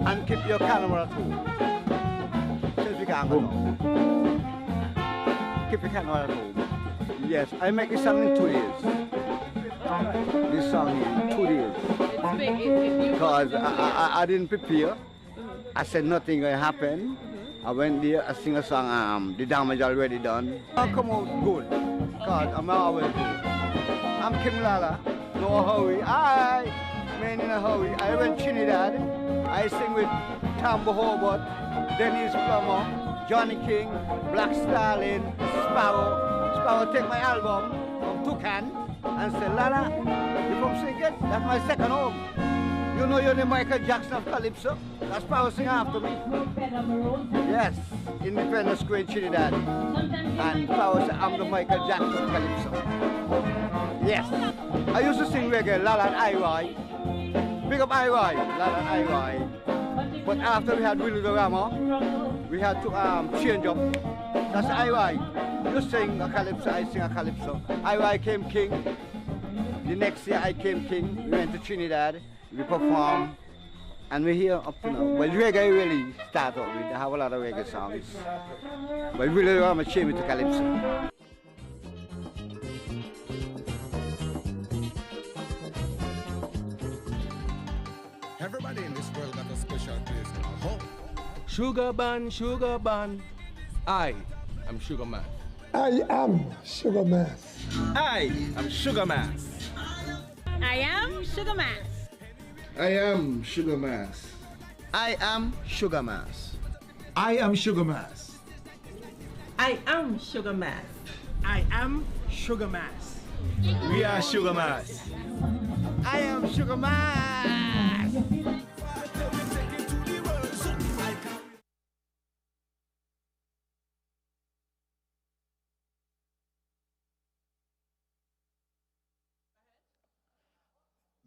and keep your Carnival at home. can't go now. Keep your Carnival at home. Yes, I make this song in 2 days. This song in 2 days. Because I didn't prepare. I said nothing going to happen. I went there, I sing a song, the damage already done. I'll come out good, because I'm always good. I'm King Lala, no hurry. Man in a hurry. I went Trinidad. I sing with Tambo Hobart, Dennis Plummer, Johnny King, Black Stalin, Sparrow. Sparrow take my album from Toucan and say, Lala, you from sing it? That's my second home. You know you're the Michael Jackson of Calypso? That's Sparrow sing after me. Yes, Independence Square in Trinidad. And Sparrow say, I'm the Michael Jackson of Calypso. Yes. I used to sing reggae, Lala and I-Roy. Big up I-Roy, Lala and I-Roy. But after we had Willie the Rama, we had to change up. That's I-Roy. You sing a Calypso, I sing a Calypso. I-Roy came king. The next year I came king. We went to Trinidad. We perform, and we're here up to now. Well, reggae really started off with. I have a lot of reggae songs. But really, I'm a change to Calypso. Everybody in this world got a special place in our home. Sugar bun. I am Sugar Man. I am Sugar Mass. I am Sugar Mass. I am Sugar Mass. I am Sugar Mass. I am Sugar Mass. I am Sugar Mass. I am Sugar Mass. I am Sugar Mass. We are Sugar Mass. I am Sugar Mass.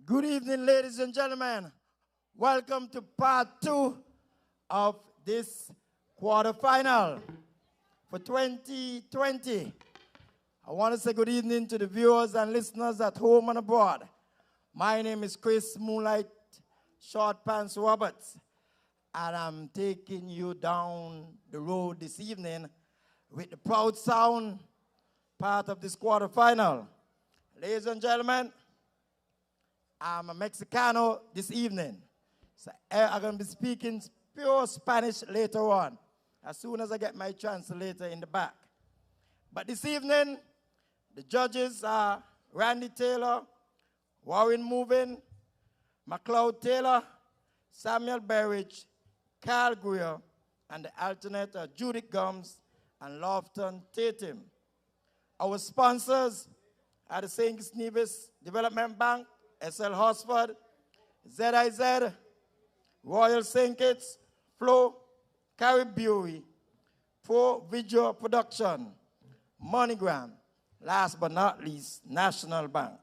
Good evening, ladies and gentlemen. Welcome to part 2 of this quarterfinal for 2020. I want to say good evening to the viewers and listeners at home and abroad. My name is Chris Moonlight Short Pants Roberts, and I'm taking you down the road this evening with the proud sound part of this quarterfinal. Ladies and gentlemen, I'm a Mexicano this evening. So I'm going to be speaking pure Spanish later on, as soon as I get my translator in the back. But this evening, the judges are Randy Taylor, Warren Movin, McLeod Taylor, Samuel Berridge, Carl Greer, and the alternate are Judith Gums and Lofton Tatum. Our sponsors are the St. Nevis Development Bank, SL Hosford, ZIZ, Royal St. Kitts, Flo, Caribbean, Pro Video Production, MoneyGram, last but not least, National Bank.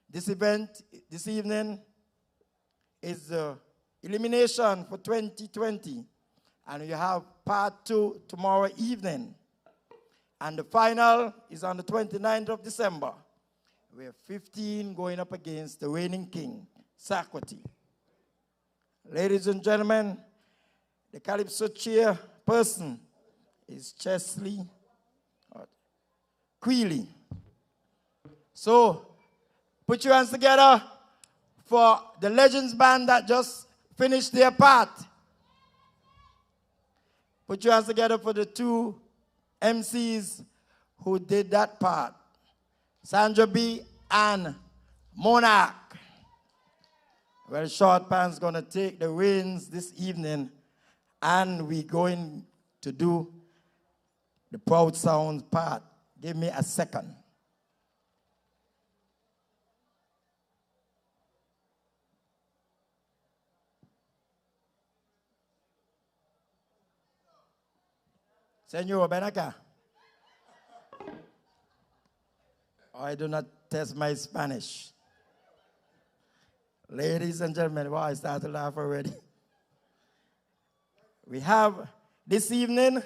This event this evening is the elimination for 2020, and we have part 2 tomorrow evening. And the final is on the 29th of December. We have 15 going up against the reigning king, Sakwati. Ladies and gentlemen, the Calypso chairperson is Chesley Queely. So, put your hands together for the Legends Band that just finished their part. Put your hands together for the 2 MCs who did that part. Sandra B. and Monarch. Well, Short Pants going to take the reins this evening, and we're going to do the Proud Sounds part. Give me a second. Senor, ven acá. I do not test my Spanish. Ladies and gentlemen, wow, I start to laugh already. We have this evening,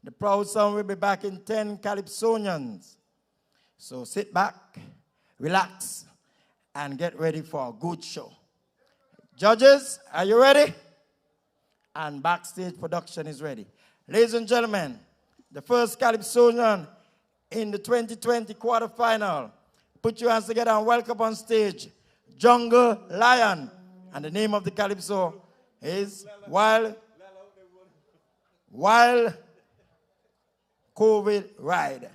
the Proud Sound will be back in 10 Calypsonians. So sit back, relax, and get ready for a good show. Judges, are you ready? And backstage production is ready. Ladies and gentlemen, the first Calypsonian in the 2020 quarterfinal. Put your hands together and welcome on stage Jungle Lion. And the name of the Calypso is Wild COVID Ride.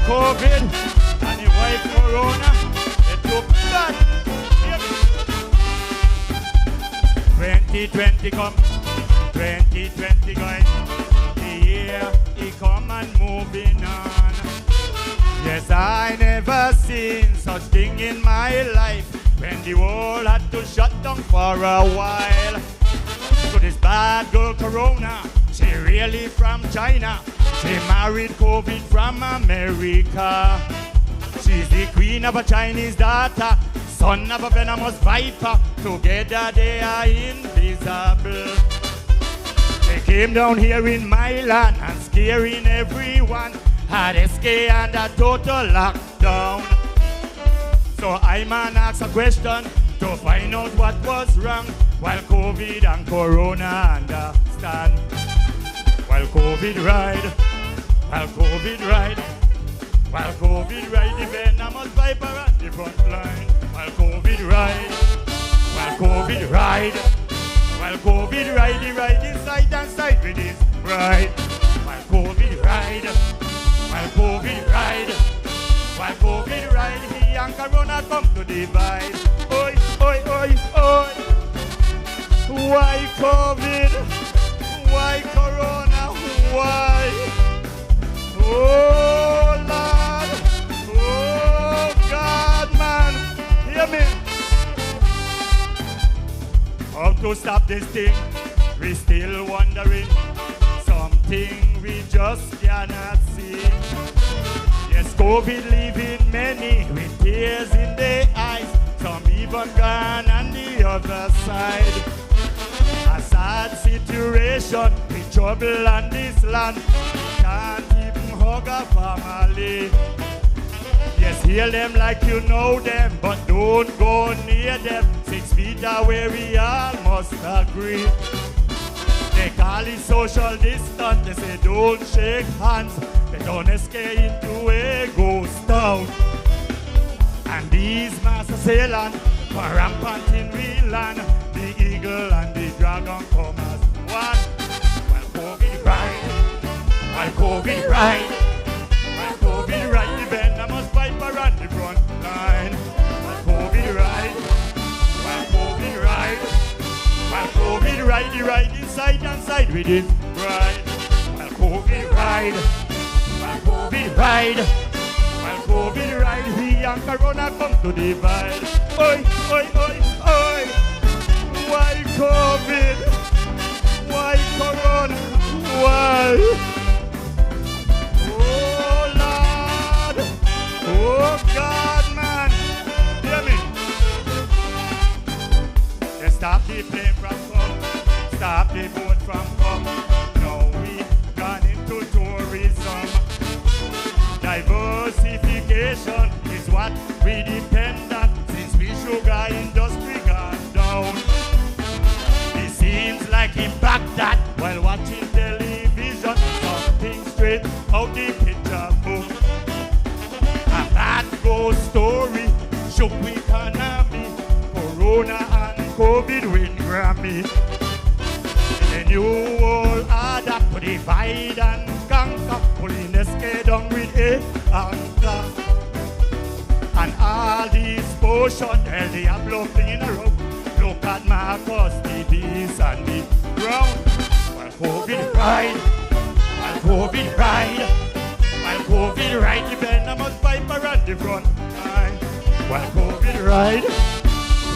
COVID and the wife Corona, it took bad. 2020 come, 2020 going. The year he come and moving on. Yes, I never seen such thing in my life when the world had to shut down for a while. So this bad girl Corona, she really from China. She married COVID from America. She's the queen of a Chinese daughter, son of a venomous viper. Together they are invisible. They came down here in my land and scaring everyone. Had SK and a total lockdown. So I man asked a question to find out what was wrong, while COVID and Corona understand. While COVID ride, while COVID ride, while COVID ride, the venomous viper at the front line. While COVID ride, while COVID ride, while COVID ride, the riding side and side with his bride. While COVID ride, while COVID ride, while COVID ride, he and Corona come to divide. Oi, oi, oi, oi. Why COVID? Why Corona? Why? Oh Lord, oh God, man, hear me. How to stop this thing? We still wondering. Something we just cannot see. Yes, COVID leaving many with tears in their eyes. Some even gone on the other side. A sad situation, with trouble on this land. Can't even hug a family. Yes, hear them like you know them, but don't go near them. 6 feet away, we all must agree. They call it social distance, they say don't shake hands. They don't escape into a ghost town. And these mass assailant, for rampant in real land. The eagle and the dragon come as one. While COVID ride, while COVID ride, while COVID ride, the venomous viper on the front line. While COVID ride, while COVID ride, while COVID ride, the riding side and side with his bride. While COVID ride, while COVID ride, while COVID ride, he and Corona come to divide. Oi, oi, oi, oi. Why COVID? Why Corona? Why? Oh Lord! Oh God, man! Hear me? They stop the plane from come, stop the boat from come. Now we gone into tourism. Diversification is what we depend on since we sugar industry gone down. Seems like him back that while watching television. Something straight out the picture book. A bad ghost story shook economy. Corona and COVID win Grammy. The new world order to divide and conquer. Pulling the skate down with a anchor. And all these potions, they are bluffing in a row. Look at Marcus, the beast and the ground. While COVID ride, while COVID ride, while COVID ride, the venomous viper on the front line. While COVID ride,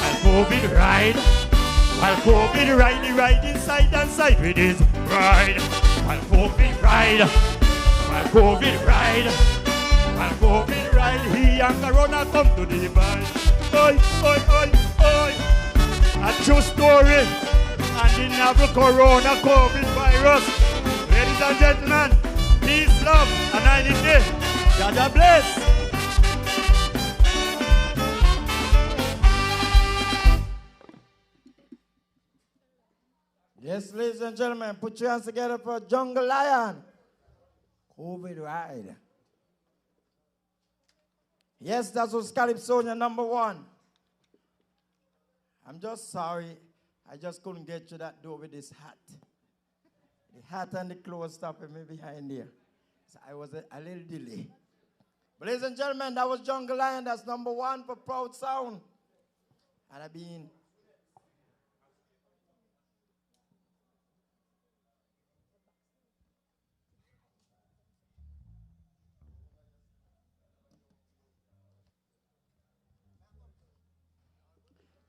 while COVID ride, while COVID ride, the riding side and side with his bride. While COVID ride, while COVID ride, while COVID ride, he and Corona come to divide. Oi, oi, oi, oi. A true story, a and didn't have the corona COVID virus. Ladies and gentlemen, peace, love, and I need this. God bless. Yes, ladies and gentlemen, put your hands together for Jungle Lion. COVID ride. Yes, that was Calypso #1. I'm just sorry, I just couldn't get to that door with this hat. The hat and the clothes stopping me behind there. So I was a little delay. But ladies and gentlemen, that was Jungle Lion. That's #1 for Proud Sound. And I've been...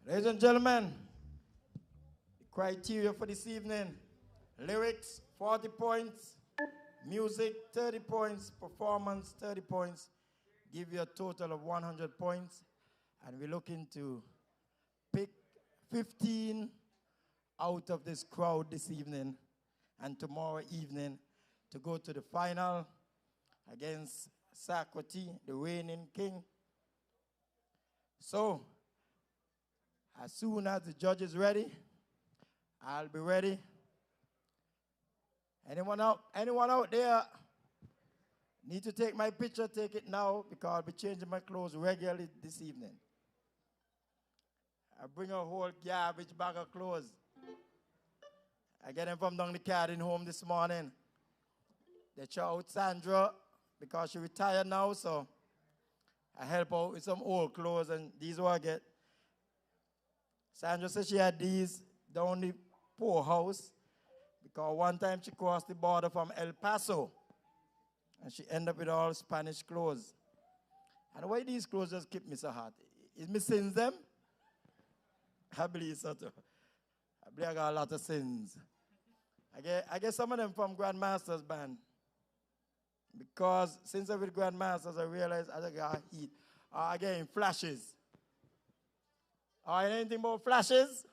Ladies and gentlemen, the criteria for this evening: lyrics, 40 points, music, 30 points, performance, 30 points, give you a total of 100 points. And we're looking to pick 15 out of this crowd this evening and tomorrow evening to go to the final against Sakwati, the reigning king. So, as soon as the judge is ready, I'll be ready. Anyone out there need to take my picture, take it now, because I'll be changing my clothes regularly this evening. I bring a whole garbage bag of clothes. I get them from down the garden home this morning. They throw out Sandra because she retired now, so I help out with some old clothes, and these are what I get. Sandra said she had these down the poorhouse because one time she crossed the border from El Paso and she ended up with all Spanish clothes. And why these clothes just keep me so hot? Is me sins them? I believe so too. I believe I got a lot of sins. I get some of them from Grandmaster's band. Because since I'm with Grandmasters, I realized I got heat. I get flashes. Anything about flashes?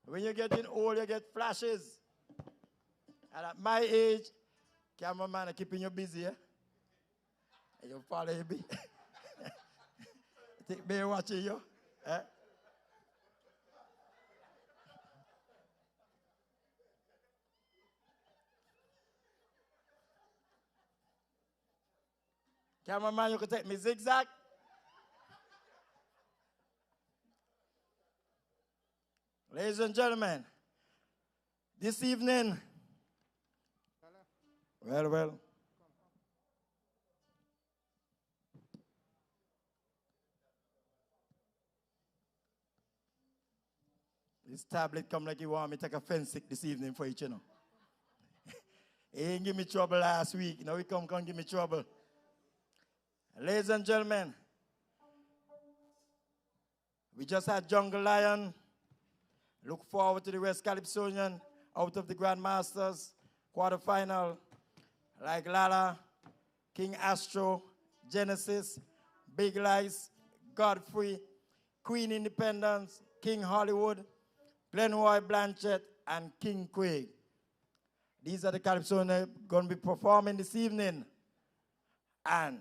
When you're getting old, you get flashes. And at my age, cameraman are keeping you busy, eh? And you follow me. Take me watching you. Eh? Cameraman, you can take me zigzag. Ladies and gentlemen, this evening, well, this tablet come like you want me to take a fence stick this evening for each, you know. He ain't give me trouble last week. Now he come give me trouble. Ladies and gentlemen, we just had Jungle Lion. Look forward to the West Calypsonian out of the Grandmasters quarterfinal, like Lala, King Astro, Genesis, Big Lice, Godfrey, Queen Independence, King Hollywood, Glenroy Blanchett, and King Craig. These are the Calypsonians going to be performing this evening. And,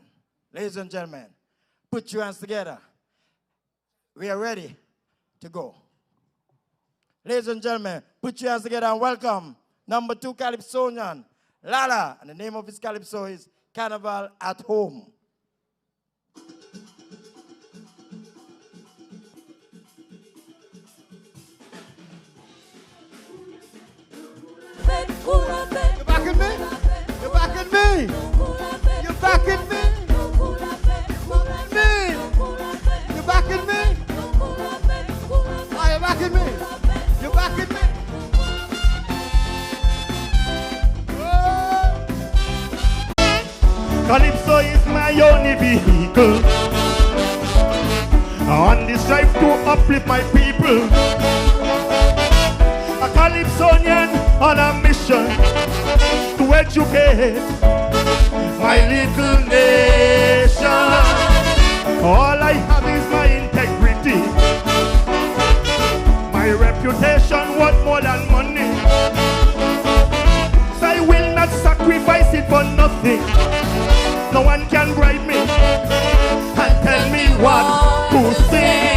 ladies and gentlemen, put your hands together. We are ready to go. Ladies and gentlemen, put your hands together and welcome #2 Calypsonian, Lala, and the name of his Calypso is Carnival at Home. You backing me? You backing me? You backing me? You backing me? Are you backing me? You backing me? Calypso is my only vehicle on this drive to uplift my people. A Calypsonian on a mission to educate my little nation. All I have is my integrity, my reputation. reputation worth more than money. So I will not sacrifice it for nothing. No one can bribe me and tell me what to say.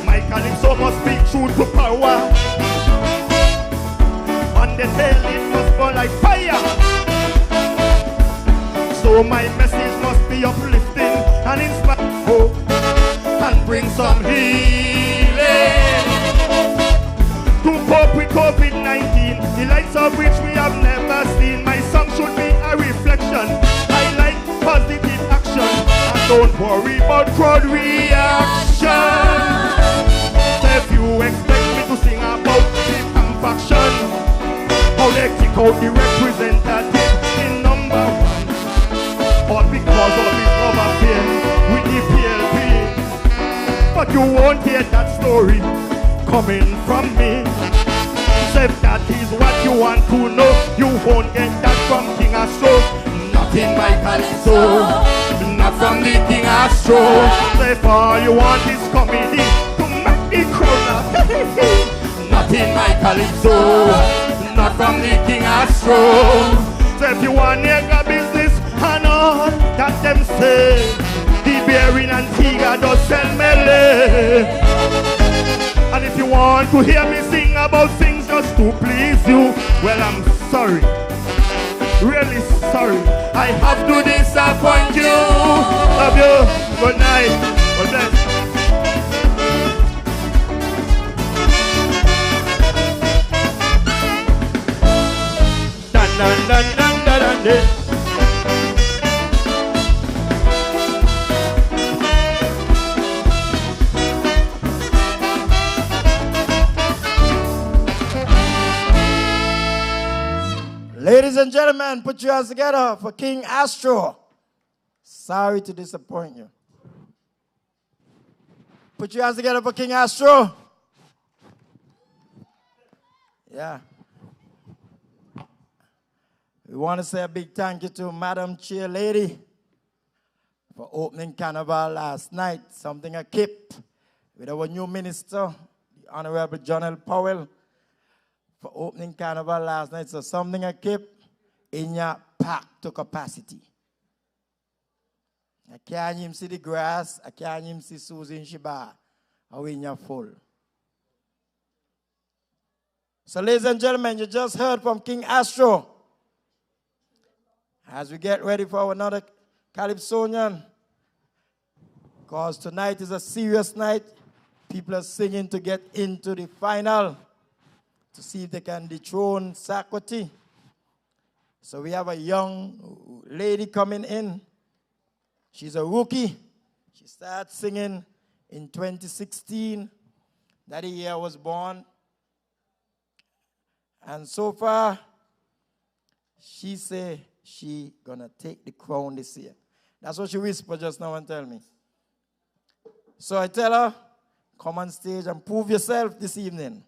My Calypso must be true to power. On the tail it must burn like fire. So my message must be uplifting and inspire hope and bring some healing to cope with COVID-19, the likes of which we have never seen. My song should be a reflection. I like positive action and don't worry about crowd reaction. If you expect me to sing about the faction, how they kick out the representative in number one, all because of his love affair with the PLP. But you won't hear that story coming from me. So if that is what you want to know, you won't get that from King Astro. Not in my Calypso, not from the King Astro. So if all you want is comedy to make the crowd laugh, not in my Calypso, not from the King Astro. So if you want nigga business and all that them say, the bear in Antigua does sell melee. And if you want to hear me sing about things just to please you, well, I'm sorry, really sorry, I have to disappoint you. Love you, good night, God bless. Dun dun dun dun dun dun dun. Ladies and gentlemen, put your hands together for King Astro. Sorry to disappoint you. Put your hands together for King Astro. Yeah. We want to say a big thank you to Madam Chair Lady for opening Carnival last night. Something I keep with our new minister, the Honorable John L. Powell, for opening Carnival last night. So something I keep in your pack to capacity. I can't even see the grass. I can't even see Susan Shiba. How in your full. So ladies and gentlemen, you just heard from King Astro. As we get ready for another Calypsonian, because tonight is a serious night. People are singing to get into the final, to see if they can dethrone Sakoti. So we have a young lady coming in. She's a rookie. She started singing in 2016. That year I was born. And so far, she say she gonna take the crown this year. That's what she whispered just now and tell me. So I tell her, come on stage and prove yourself this evening.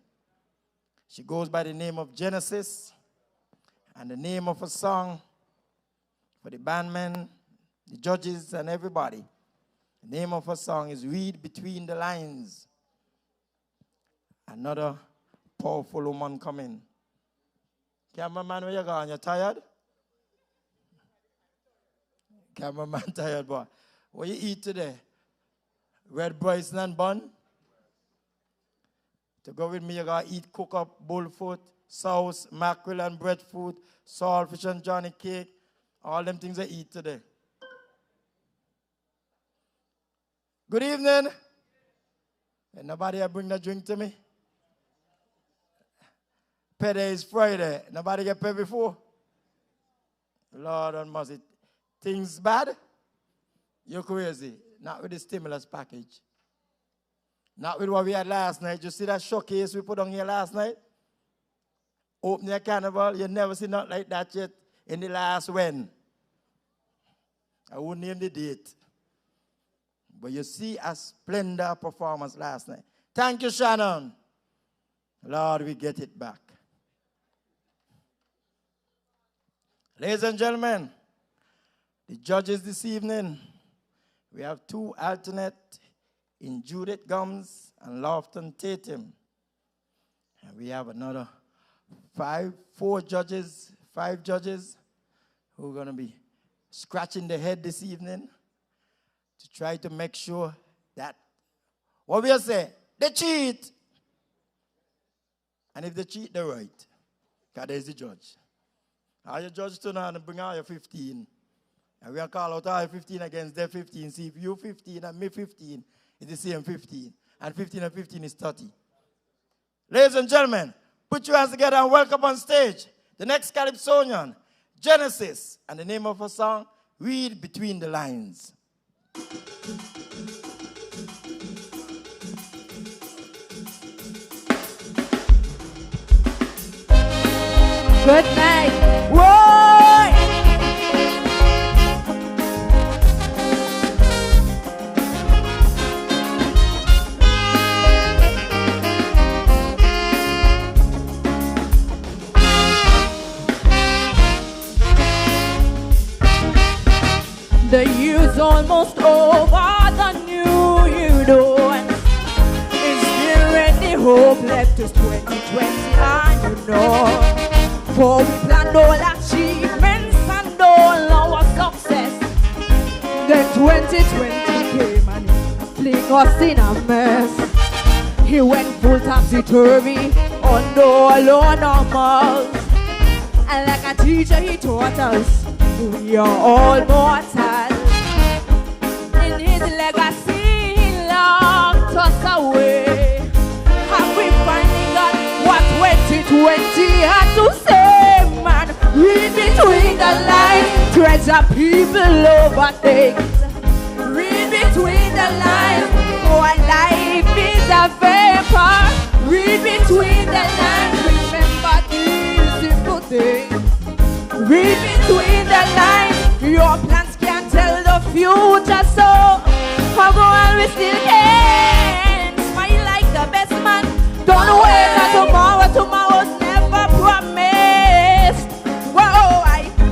She goes by the name of Genesis, and the name of a song for the bandmen, the judges, and everybody. The name of her song is Read Between the Lines. Another powerful woman coming. Cameraman, where you going? You tired? Cameraman tired, boy. What you eat today? Red bison and bun? To go with me, you gotta eat cook up bullfoot, sauce, mackerel and breadfruit, saltfish and johnny cake. All them things I eat today. Good evening. And nobody bring the drink to me? Payday is Friday. Nobody get paid before? Lord and mercy. Things bad? You're crazy. Not with the stimulus package. Not with what we had last night. You see that showcase we put on here last night? Open your Carnival. You never see nothing like that yet in the last when. I wouldn't name the date. But you see a splendor performance last night. Thank you, Shannon. Lord, we get it back. Ladies and gentlemen, the judges this evening, we have two alternate in Judith Gums and Lofton Tatum. And we have another five judges who are going to be scratching their head this evening to try to make sure that what we'll say, they cheat. And if they cheat, they're right. Because there's the judge. All your judge turn on and bring out your 15. And we'll call out all your 15 against their 15. See if you 15 and me 15 is the same 15. And 15 and 15 is 30. Ladies and gentlemen, put your hands together and welcome on stage the next Calypsonian, Genesis. And the name of her song, Read Between the Lines. Good night. Whoa! The year's almost over, the new year dawns. Is there any hope left? It's 2020 and you know. For we planned all achievements and all our success. Then 2020 came and fling us in a mess. He went full topsy-turvy on all our normals. And like a teacher he taught us, we are all mortal. In his legacy he locked us away. Have we finally got what 2020 had to say? Man, read between the lines, treasure people over things. Read between the lines, for life is a vapor. Read between the lines, remember these simple things. Read between the lines, your plans can't tell the future, so how go on we still can smile like the best man. Don't wait until tomorrow, tomorrow's never promised. Whoa,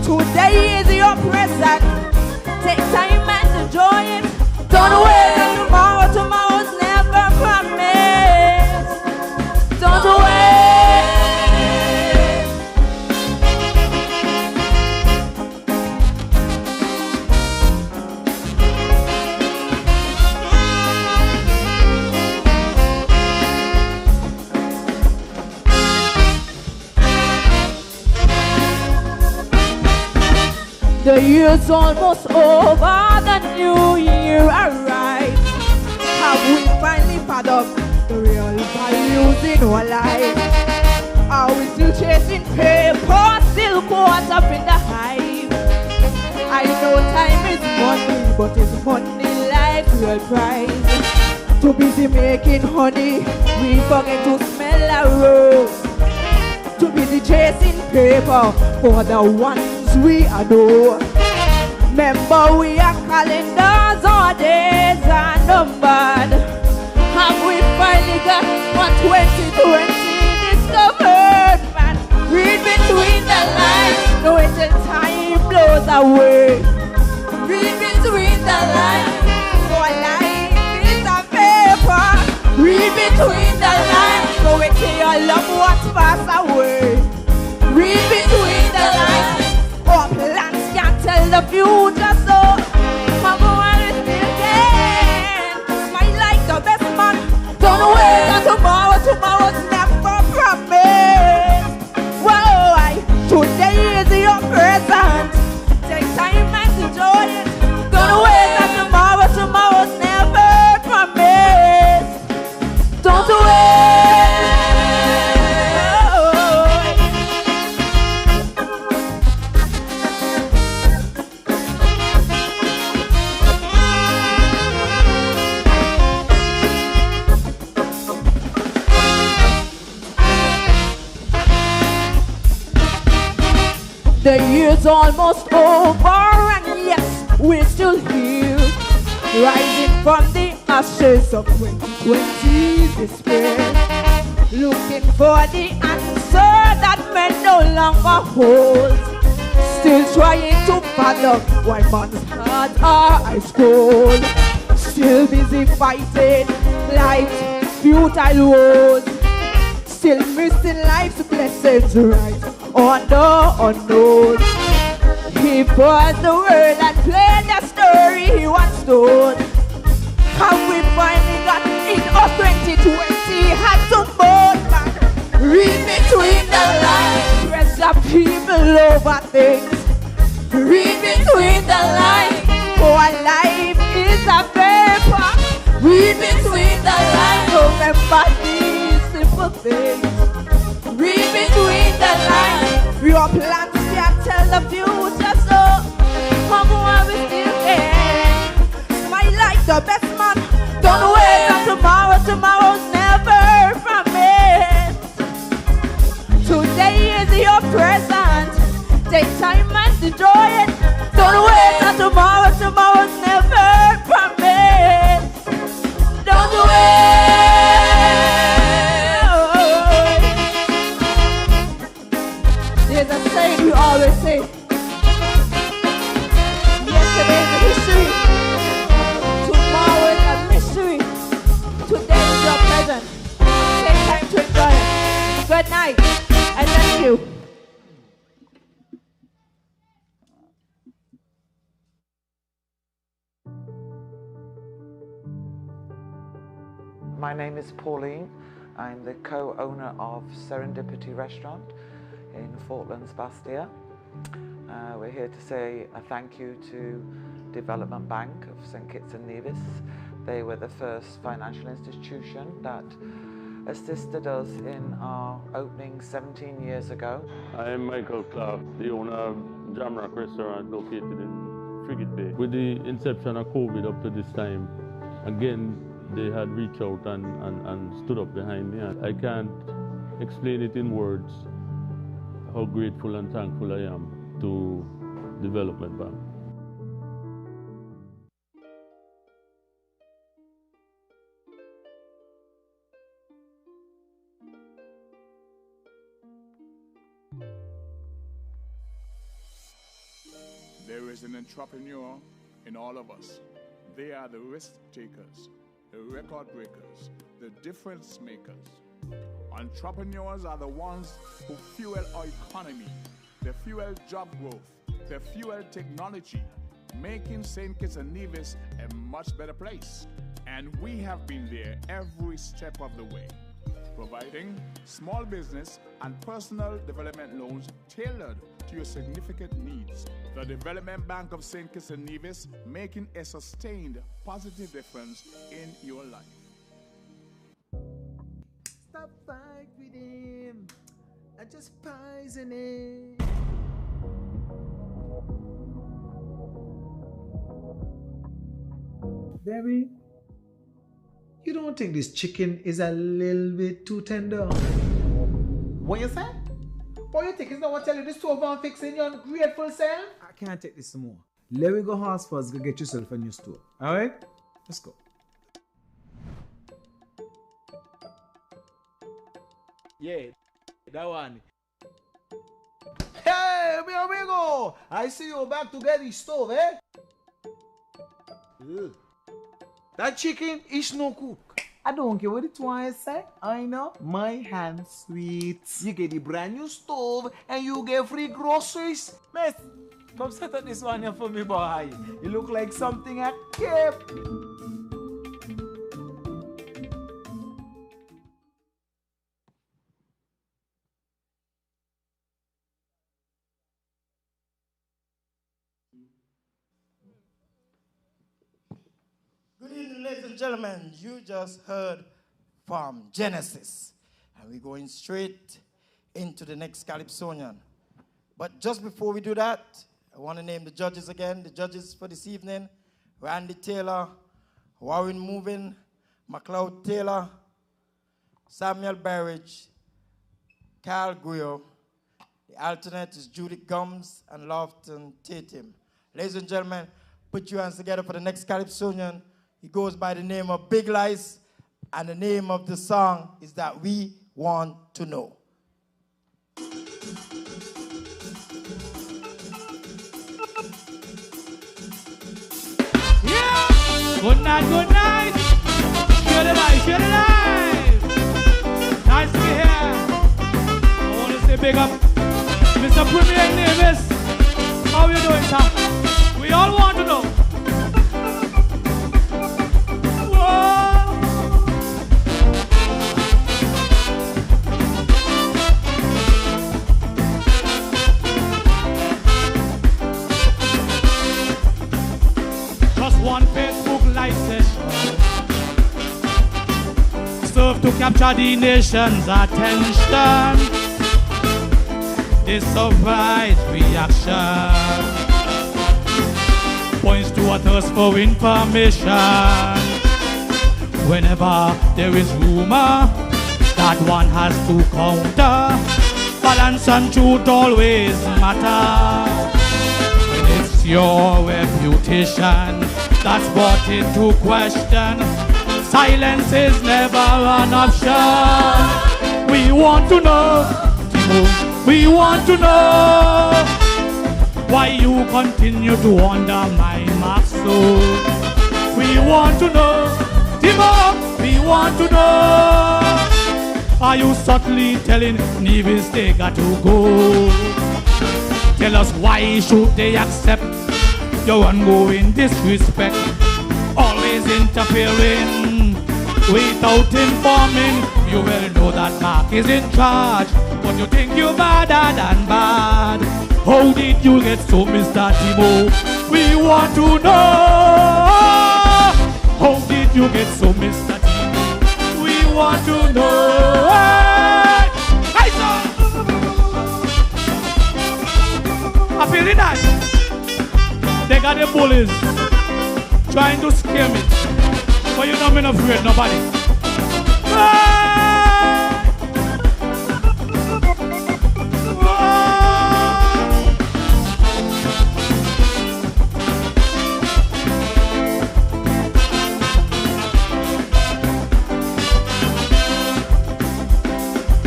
today is your present. Take time and enjoy it. Don't wait until tomorrow, tomorrow's never promised. Don't wait. The year's almost over, the new year arrives. Have we finally fathomed the real values in our life? Are we still chasing paper, still caught up in the hype? I know time is money, but is money like real price? Too busy making honey, we forget to smell a rose. Too busy chasing paper for the ones we adore. Remember we are calendars, our days are numbered. Have we finally got what 2020 discovered, man? Read between the lines, no until time blows away. Read between the lines, for life is a vapor. Read between the lines, no until your loved ones pass away. Read between the lines, our plans can't tell the future, so come on with me again. Smile like the best man. Don't wait until tomorrow, tomorrow's never promised. Whoa, today is your present. Take time and enjoy it. Don't wait until tomorrow, tomorrow's never promised. Don't wait. The year's almost over and yes, we're still here, rising from the ashes of 2020 despair, looking for the answer that men no longer hold, still trying to fathom why man's hearts are ice cold, still busy fighting life's futile wars, still missing life's blessings, right? Unknown. He bought the world and played the story he once told. How we finally got in 2020 had to both back. Read between the lines, pressure people over things. Read between the lines, for life is a paper. Read between the lines, remember these simple things. Read between the lines, your plans can't tell the future, so come on, we still can. Smile like the best man, don't wait until tomorrow, tomorrow's never promised. Today is your present, take time and enjoy it. Don't wait until tomorrow, tomorrow's never promised. Don't wait. There's a saying we always say. Yesterday is a history. Tomorrow is a mystery. Today is your present. Take time to enjoy it. Good night. And thank you. My name is Pauline. I'm the co-owner of Serendipity Restaurant in Falklands, Bastia. We're here to say a thank you to Development Bank of St Kitts and Nevis. They were the first financial institution that assisted us in our opening 17 years ago. I am Michael Clark, the owner of Jamrock Restaurant located in Frigate Bay. With the inception of COVID up to this time, again, they had reached out and stood up behind me. I can't explain it in words how grateful and thankful I am to Development Bank. There is an entrepreneur in all of us. They are the risk takers, the record breakers, the difference makers. Entrepreneurs are the ones who fuel our economy. They fuel job growth. They fuel technology, making St. Kitts and Nevis a much better place. And we have been there every step of the way, providing small business and personal development loans tailored to your significant needs. The Development Bank of St. Kitts and Nevis, making a sustained positive difference in your life. Stop fight with him. I just poison him. Baby, you don't think this chicken is a little bit too tender? What you say? What you think is not what tell you this stove on fixing your ungrateful self? I can't take this more. Let me go house first, go get yourself a new stove. Alright? Let's go. Yeah, that one. Hey, mi amigo! I see you back to get the stove, eh? Ugh. That chicken is no cook. I don't care what it wants to say. I know my hands sweet. You get the brand new stove and you get free groceries. Miss, come set up this one here for me, boy. You look like something I kept. Good evening, ladies and gentlemen. You just heard from Genesis. And we're going straight into the next Calypsonian. But just before we do that, I want to name the judges again. The judges for this evening: Randy Taylor, Warren Movin, McLeod Taylor, Samuel Barridge, Carl Guyo. The alternate is Judy Gums and Lofton Tatum. Ladies and gentlemen, put your hands together for the next Calypsonian. He goes by the name of Big Lice, and the name of the song is That We Want to Know. Yeah! Good night, good night! Share the light, share the light! Nice to be here! big up. Mr. Premier Davis, how you doing, sir? We all want to know. Just one Facebook live session served to capture the nation's attention. This surprise reaction points to a thirst for information. Whenever there is rumor that one has to counter, balance and truth always matter. When it's your reputation that's brought into question, silence is never an option. We want to know, Timo, we want to know why you continue to undermine my soul. We want to know, Timo, we want to know, are you subtly telling Nevis they got to go? Tell us why should they accept your ongoing disrespect? Always interfering without informing. You will know that Mark is in charge, but you think you're badder than bad. How did you get so, Mr. Timo? We want to know. How did you get so, Mr. Timo? We want to know. Hey, sir! I feel it nice. They got the bullies trying to scare me, but you know I'm not afraid of nobody.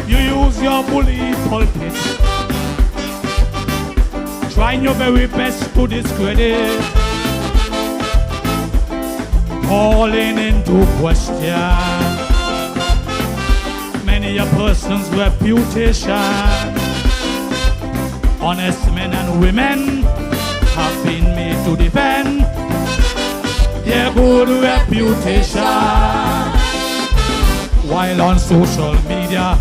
You use your bully pulpit, trying your very best to discredit, calling into question many a person's reputation. Honest men and women have been made to defend their good reputation, while on social media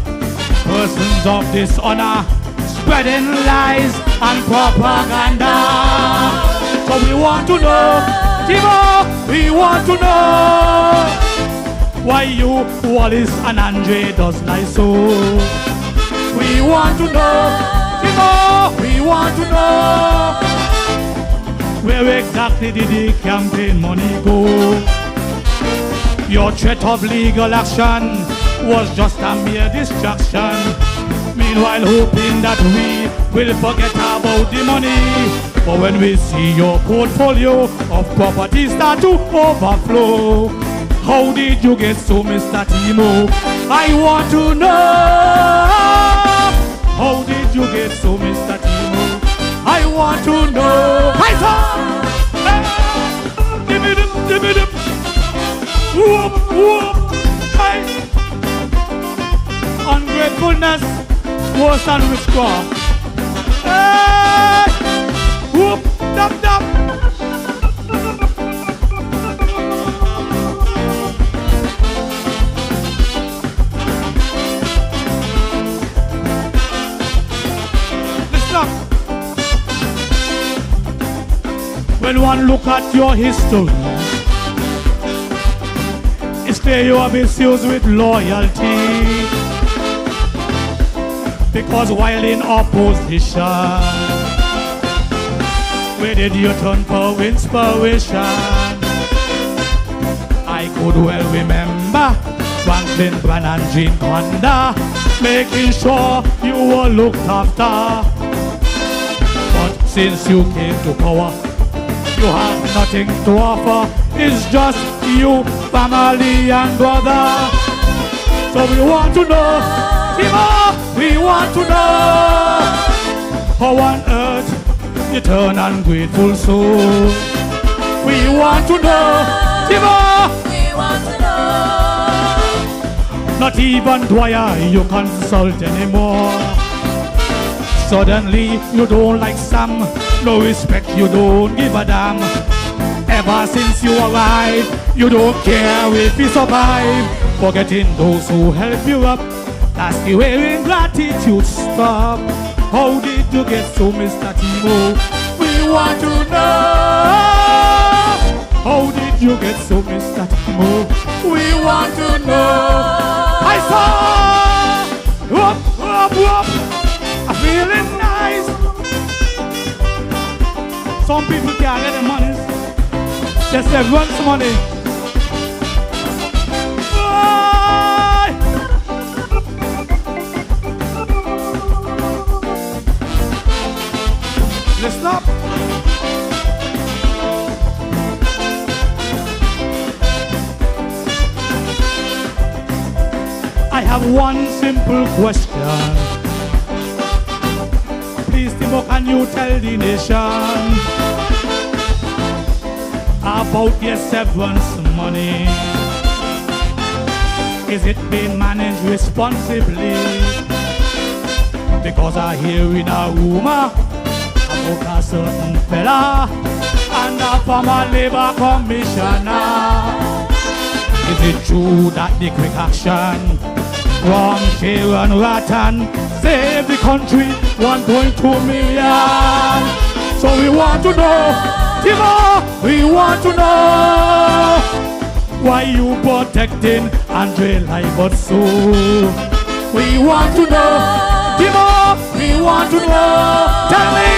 persons of dishonor spreading lies and propaganda. So we want to know, Timo, we want to know why you, Wallace and Andre does lie so. We want to know, Timo, we want to know where exactly did the campaign money go? Your threat of legal action was just a mere distraction, meanwhile hoping that we will forget about the money. But when we see your portfolio of property start to overflow, how did you get so, Mr. Timo? I want to know. How did you get so, Mr. Timo? I want to know. Hi, sir! Give it up, give it up. Whoop, whoop. Hi. Ungratefulness, worse than witchcraft. Hey! Whoop, dap, dap. Listen up. When one look at your history, it's clear you are misused with loyalty. Because while in opposition, where did you turn for inspiration? I could well remember Franklin Brand and Jean Conda making sure you were looked after. But since you came to power, you have nothing to offer. It's just you, family and brother. So we want to know, Timo, we want to know how on earth you turn ungrateful soul. We want to know, Timo, we want to know. Not even Dwyer you consult anymore. Suddenly you don't like Sam, no respect, you don't give a damn. Ever since you arrived, you don't care if you survive. Forgetting those who help you up, that's the way ingratitude stop. How did you get so, Mr. Timo? We want to know. How did you get so, Mr. Timo? We want to know. I saw, whoop, whoop, whoop. I'm feeling nice. Some people can't get the money. Just everyone's money. Bye. Listen up. I have one simple question. Please, Timo, can you tell the nation about your severance money? Is it being managed responsibly? Because I hear in a rumor about a certain fella and a former labor commissioner. Is it true that the quick action from Sharon Cannon saved the country 1.2 million? So we want to know, Timo, we want to know why you protecting Andre Live so. We want to know, Timo, we want to know. Tell me,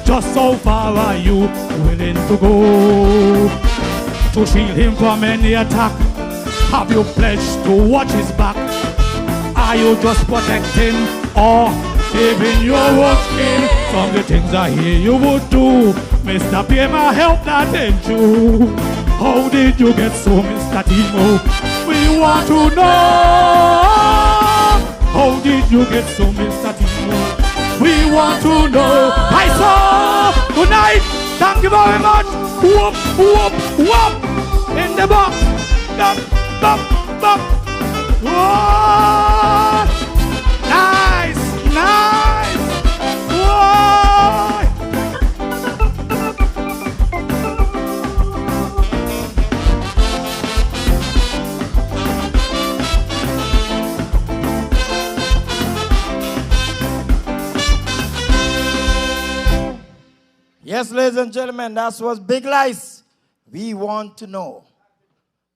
just how far are you willing to go to shield him from any attack? Have you pledged to watch his back? Are you just protecting or saving your own skin? Some of the things I hear you would do, Mr. Payne, help that ain't you. How did you get so, Mr. Timo? We want to know. How did you get so, Mr. Timo? We want to know. I saw. Good night. Thank you very much. Whoop, whoop, whoop. In the box. Bop, bop, bop. Whoa. Nice, nice. Whoa. Yes, ladies and gentlemen, that was Big Lice. We want to know.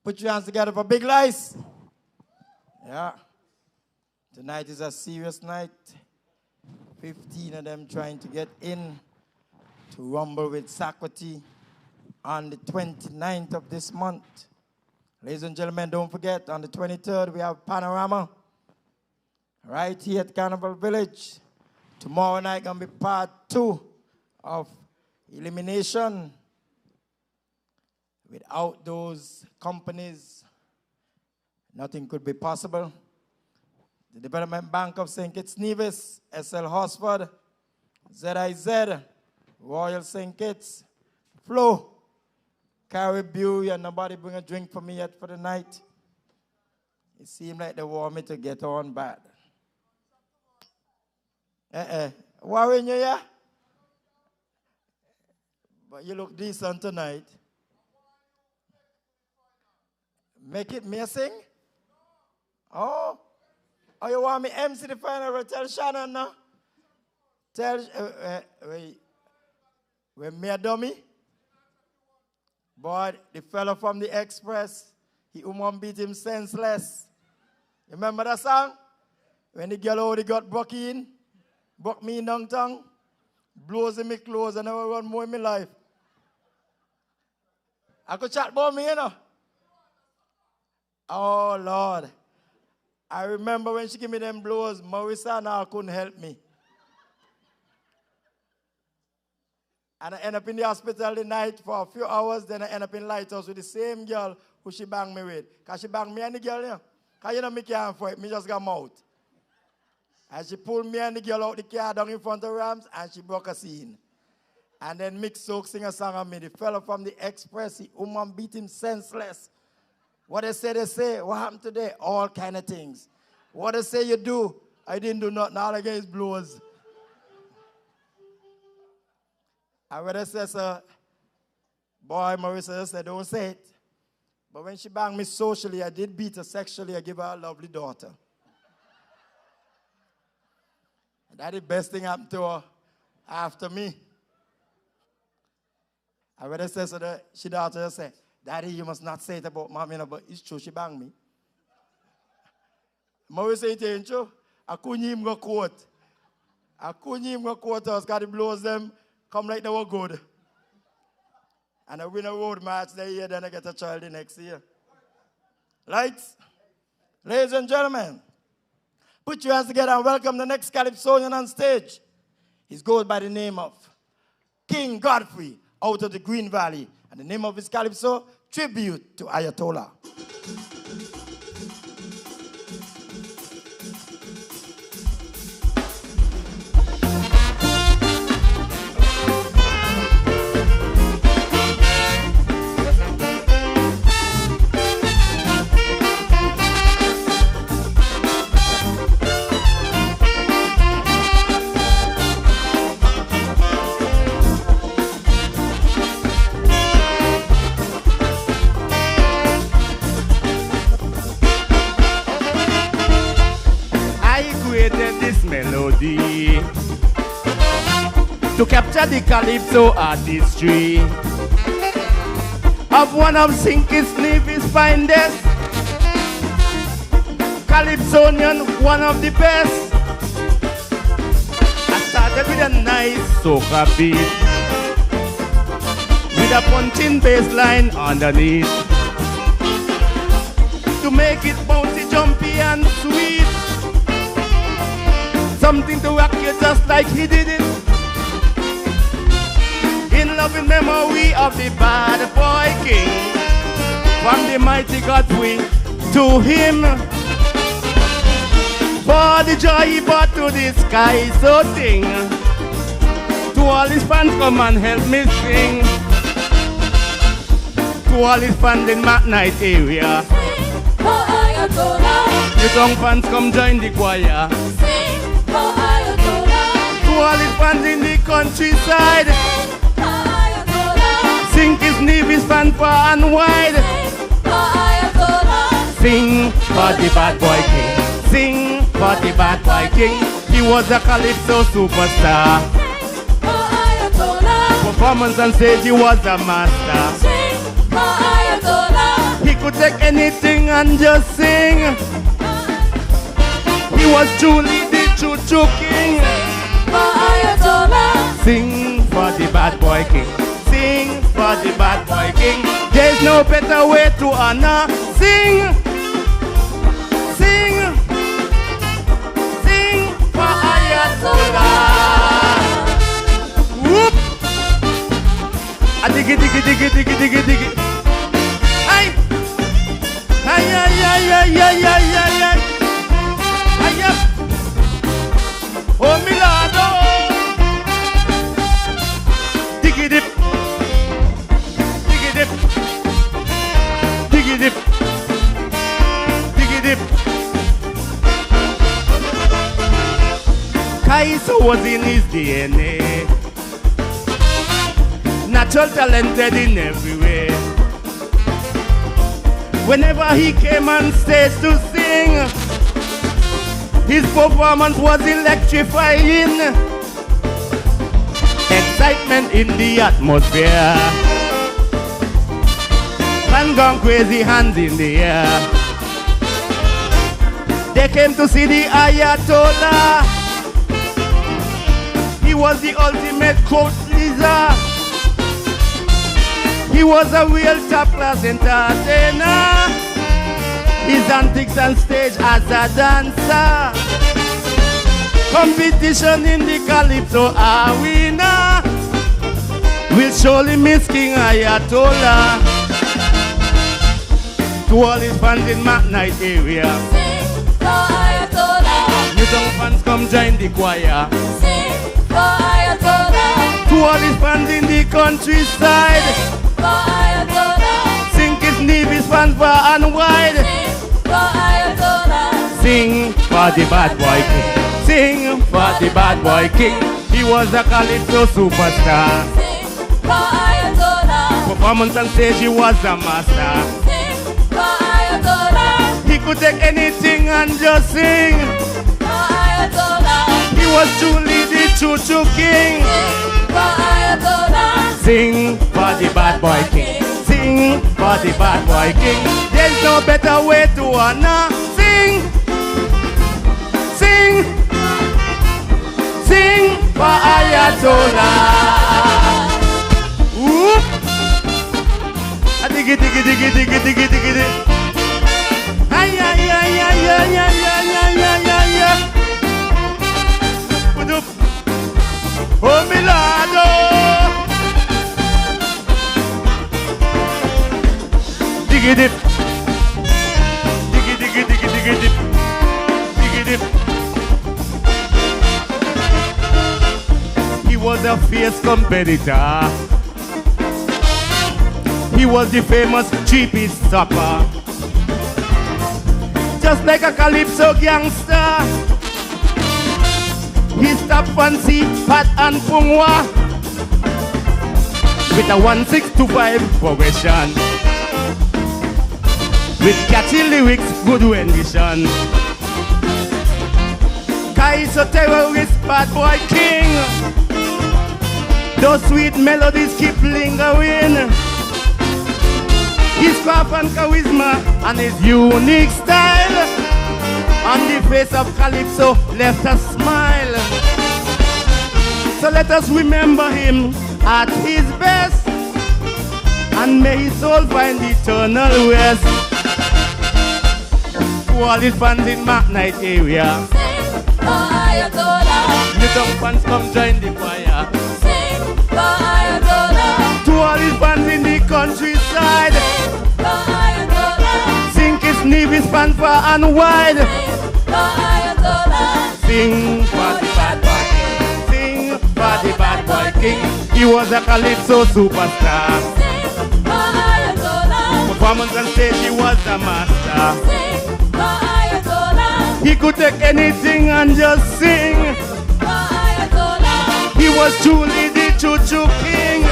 Put your hands together for Big Lice. Yeah. Tonight is a serious night. 15 of them trying to get in to rumble with Sakwati on the 29th of this month. Ladies and gentlemen, don't forget, on the 23rd, we have Panorama right here at Carnival Village. Tomorrow night going to be part 2 of Elimination. Without those companies, nothing could be possible. The Development Bank of St. Kitts Nevis, SL Horsford, ZIZ, Royal St. Kitts, Flo, Caribbean, and nobody bring a drink for me yet for the night. It seemed like they want me to get on bad. Worrying you, yeah? But you look decent tonight. Make it me sing? Oh, you want me MC the final? Tell Shannon now. Tell, when me a dummy. Boy, the fellow from the Express, he almost beat him senseless. You remember that song? When the girl already got buck me in downtown, blows in my clothes, and I never run more in my life. I could chat about me, you know. Oh, Lord. I remember when she gave me them blows, Marissa and I couldn't help me. And I end up in the hospital the night for a few hours, then I end up in Lighthouse with the same girl who she banged me with. Because she banged me and the girl, you know. Because you know me can't fight, me just got mouth. And she pulled me and the girl out the car down in front of Rams, and she broke a scene. And then Mick Soak sing a song on me. The fellow from the Express, he beat him senseless. What they say. What happened today? All kind of things. What they say you do, I didn't do nothing. All I get is blows. I would have said, boy, Marissa said, don't say it. But when she banged me socially, I did beat her sexually. I give her a lovely daughter. And that's the best thing happened to her after me. I would have said, so she daughter said, Daddy, you must not say it about Mommy, but it's true, she banged me. Marissa, it ain't true. I couldn't even go quote. I couldn't even go quote us because the blows them come like they were good. And I win a road match that year, then I get a child the next year. Lights? Ladies and gentlemen, put your hands together and welcome the next Calypsonian on stage. He goes by the name of King Godfrey out of the Green Valley. And the name of his Calypso, Tribute to Ayatollah. Melody to capture the Calypso artistry of one of Sinky's Levy's finest, Calypsonian, one of the best. I started with a nice soca beat with a punching bass line underneath to make it bouncy, jumpy and sweet. Something to rock you just like he did it. In loving memory of the bad boy king, from the mighty Godfrey to him, for the joy he brought to the sky so sing. To all his fans, come and help me sing. To all his fans in McKnight area, the young fans come join the choir. To all his fans in the countryside, sing his Nevis fan far and wide. Sing for the bad boy king, sing for the bad boy king. He was a Calypso superstar. Performance on stage, he was a master. He could take anything and just sing. He was truly the choo-choo king. Sing for the bad boy king, sing for the bad boy king. There's no better way to honor. Sing, sing, sing for Ayatollah. Whoop! A diggy, diggy, diggy, diggy, diggy, diggy. Ay, ay, ay, ay, ay, ay, ay, ay, ay. Oh, Milano! Diggy dip, diggy dip, diggy dip, diggy dip. Calypso was in his DNA, natural talented in every way. Whenever he came on stage to sing, his performance was electrifying. Excitement in the atmosphere. Man gone crazy, hands in the air. They came to see the Ayatollah. He was the ultimate crowd pleaser. He was a real top-class entertainer. His antics on stage as a dancer. Competition in the Calypso arena. We'll surely miss King Ayatollah. To all his fans in McKnight area, sing for Ayatollah. New young fans come join the choir. Sing for Ayatollah. To all his fans in the countryside, sing for Ayatollah. Sing his Nevis fans far and wide. Sing for the bad boy king, sing for the bad boy king. He was a Calypso superstar. Sing for Ayatollah. Performance on stage, he was a master. Sing for Ayatollah. He could take anything and just sing. For Ayatollah. He was truly the choo-choo king. Sing for Ayatollah. Sing for the bad boy king. Sing for the bad boy king. There's no better way to honor. Sing, sing, sing for Ayatollah. Whoop. Diggy, diggy, diggy, diggy, diggy, diggy, diggy. Ay, ay, ay, ay, ay, ay, ay, ay, ay, ay, ay. Put up. Oh, Milado. Diggy dip. Diggy, diggy, diggy, diggy dip. Diggy dip. He was a fierce competitor. He was the famous cheapest stopper. Just like a Calypso gangster, he stopped fancy, Pat and Pungwa with a 1-6-2-5 progression. With catchy lyrics, good rendition. Kaiso terrorist, bad boy king. Those sweet melodies keep lingering. His craft and charisma and his unique style on the face of Calypso left a smile. So let us remember him at his best, and may his soul find eternal rest. To all his fans in McKnight area, Sing for Ayatollah. little fans come join the choir. Sing for Ayatollah. To all his fans in the countryside, sing his Nevis fan far and wide. Sing for the bad boy king. Sing for the bad boy king. He was a Calypso superstar. Performance on stage, he was a master. He could take anything and just sing. He was truly the choo-choo king.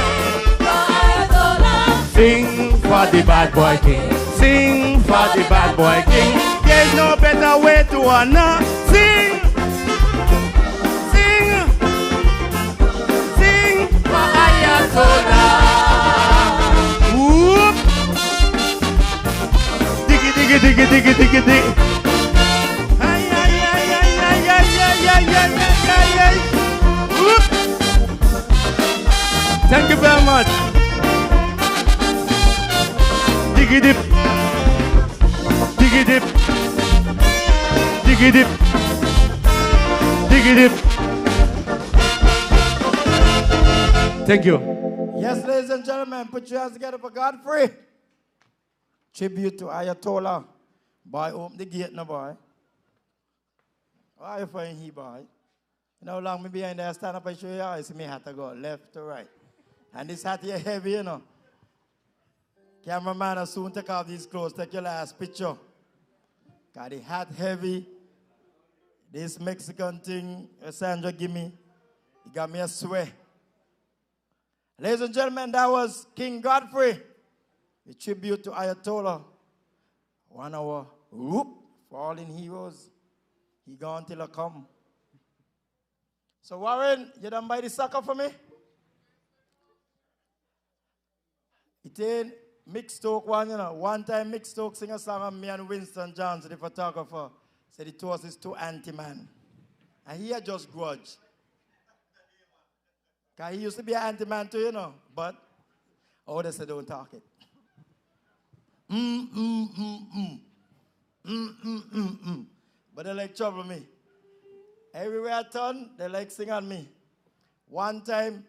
Sing for the bad boy king. Sing for the bad boy king. There's no better way to honor. Sing, sing, sing for Ayatollah. Whoop. Diggy, diggy, diggy, diggy, diggy, diggy. Ay, ay, ay, ay, ay, ay, ay, ay, ay, ay, ay. Whoop. Thank you very much. Diggy dip, diggy dip, diggy dip, diggy dip. Thank you. Yes, ladies and gentlemen, put your hands together for Godfrey. Tribute to Ayatollah. Boy, open the gate now, boy. Why are you find here, boy? You know how long me behind there, stand up and show you how I see me hat to go left to right. And this hat here heavy, you know. Cameraman will soon take off these clothes, take your last picture. Got the hat heavy. This Mexican thing, Sandra give me, he got me a sweat. Ladies and gentlemen, that was King Godfrey. A tribute to Ayatollah. 1 hour, whoop, fallen heroes. He gone till I come. So Warren, you done buy the sucker for me? It ain't Mick Stoke one, you know. One time Mick Stoke sing a song on me and Winston Johnson, the photographer, said it was his too anti-man. And he had just grudge. Because he used to be an anti-man too, you know. But, oh, they said don't talk it. But they like trouble me. Everywhere I turn, they like sing on me. One time,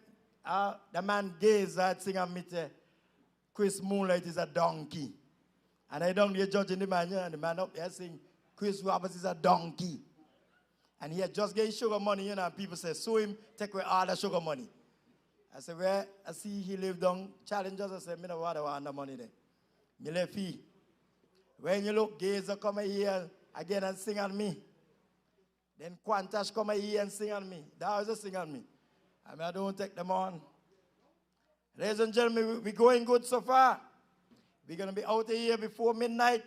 the man Gaze had sing on me to Chris Moonlight is a donkey. And I don't get judging the man, and the man up there saying, Chris Roberts is a donkey. And he had just getting sugar money, you know, and people say, sue him, take away all the sugar money. I said, where I see he live down Challengers, I said, me no want the money there. Me left fee. When you look, Gazer come here again and sing on me. Then Quantash come here and sing on me. They always sing on me. I mean, I don't take them on. Ladies and gentlemen, we're going good so far. We're going to be out of here before midnight.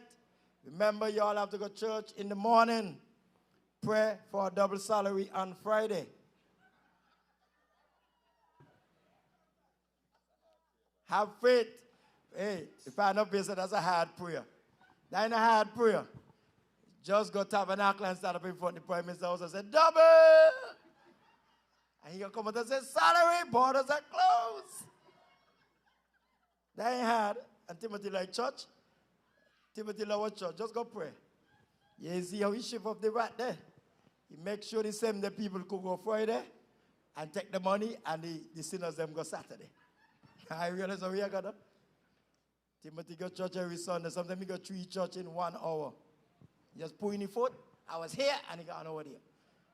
Remember, you all have to go to church in the morning. Pray for a double salary on Friday. Have faith. Hey, if I know person, that's a hard prayer. That ain't a hard prayer. Just go tabernacle and stand up in front of the Prime Minister's house and say, double! And he'll come out and say, salary, borders are closed. That ain't hard. And Timothy like church. Timothy love church. Just go pray. You see how he shift up the rat there? He make sure the same day people could go Friday and take the money and the sinners them go Saturday. I realize how we are gonna. Timothy go church every Sunday. Sometimes he go 3 church in 1 hour. Just put in the foot. I was here and he got over there.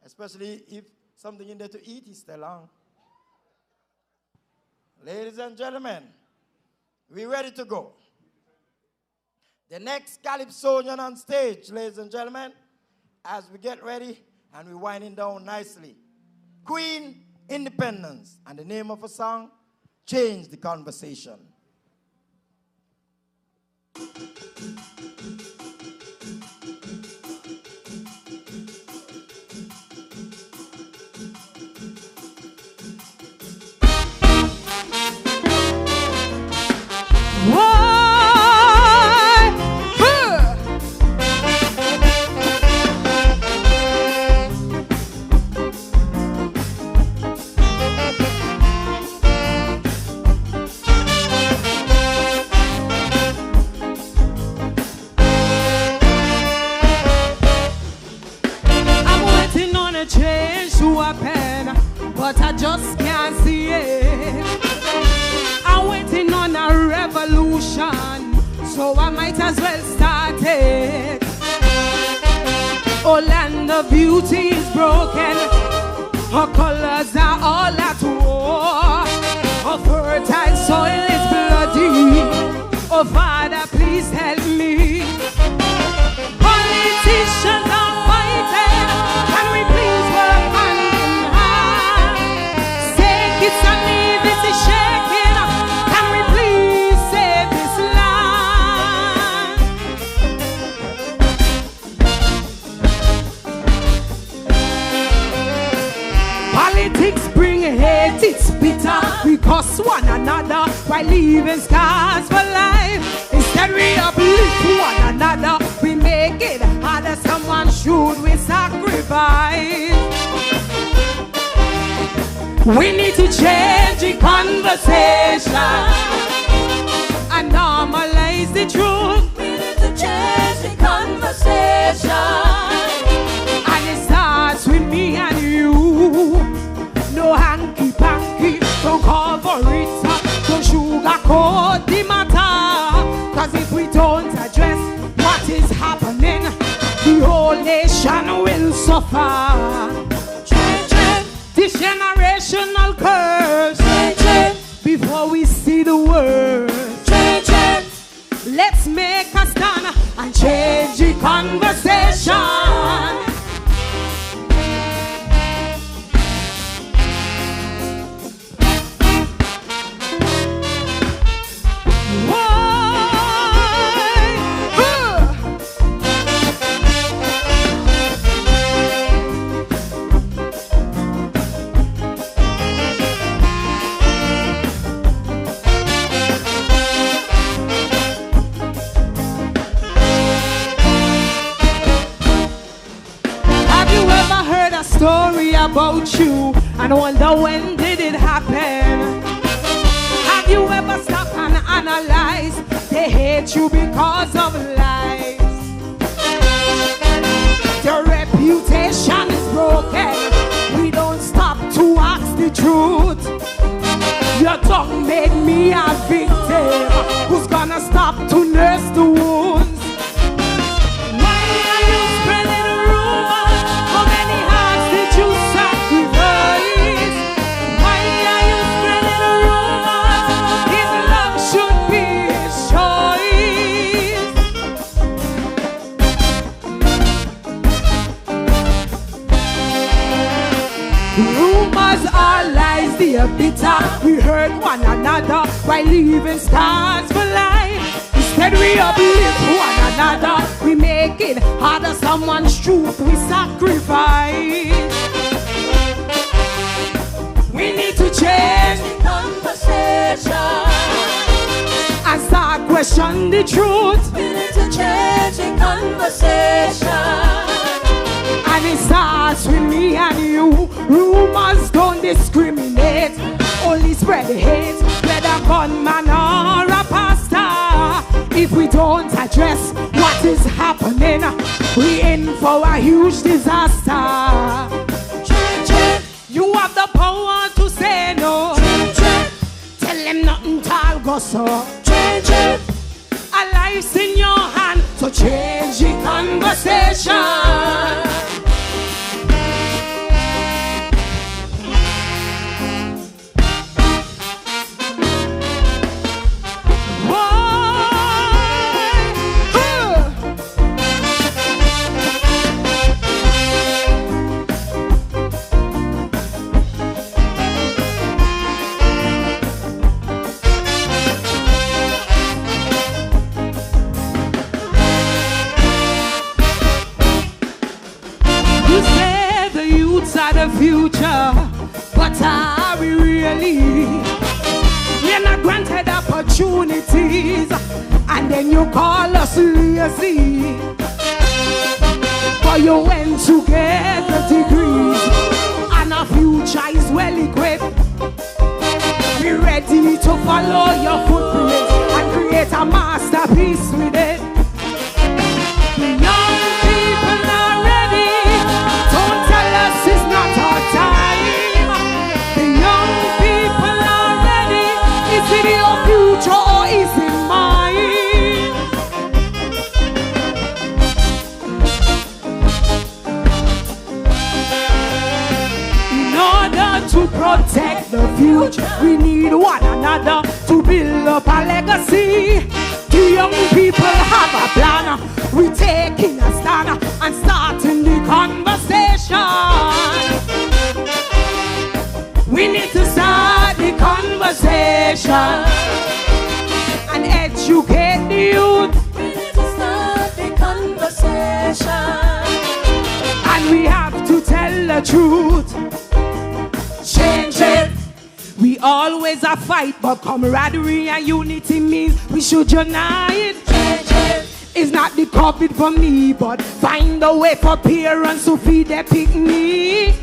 Especially if something in there to eat, he's still on. Ladies and gentlemen, we ready to go. The next Calypsonian on stage, ladies and gentlemen, as we get ready and we're winding down nicely. Queen Independence, and the name of a song, Change the Conversation. But I just can't see it. I'm waiting on a revolution, so I might as well start it. Oh, land of beauty is broken. Her colors are all at war. Her fertile soil is bloody. Oh, Father, please help me. Politicians are fighting. Can we please work hand in hand? It's a need, this is shaking. Can we please save this land? Politics bring hate, it's bitter. We curse one another by leaving scars for life. Instead we uplift one another. We make it harder, someone should we sacrifice. We need to change the conversation and normalize the truth. We need to change the conversation, and it starts with me and you. No hanky-panky, don't cover it up, don't sugarcoat the matter. Cause if we don't address what is happening, the whole nation will suffer. This generational curse, before we see the worst. Let's make a stand and change the conversation. Story about you and wonder when did it happen? Have you ever stopped and analyzed they hate you because of lies? Their reputation is broken. We don't stop to ask the truth. Your tongue made me a victim. Who's gonna stop to nurse the wounds? Why are you spreading rumors? How many hearts did you sacrifice? Why are you spreading rumors? His love should be his choice. Rumors are lies, the are bitter. We hurt one another by leaving scars for life. Instead we uplift one another. We make it harder, someone's truth we sacrifice. We need to change the conversation and start question the truth. We need to change the conversation. And it starts with me and you. Rumors don't discriminate, only spread hate, whether a gunman or a pastor. If we don't address what is happening, we in for a huge disaster. You have the power to say no. Tell them nothing, tall go so. A life's in your hand, so change the conversation. The future, but are we really? We're not granted opportunities, and then you call us lazy. But you went to get the degrees, and our future is well equipped. We're ready to follow your footprints and create a masterpiece with it. The young people are ready. Don't tell us it's not our time. The young people are ready. Is it your future or is it mine? In order to protect the future, we need one another to build up a legacy. The young people have a plan. We're taking a stand and starting the conversation. We need to start the conversation and educate the youth. We need to start the conversation. And we have to tell the truth. Change it. We always a fight, but camaraderie and unity means we should unite. It's not the COVID for me, but find a way for parents to feed their picnic.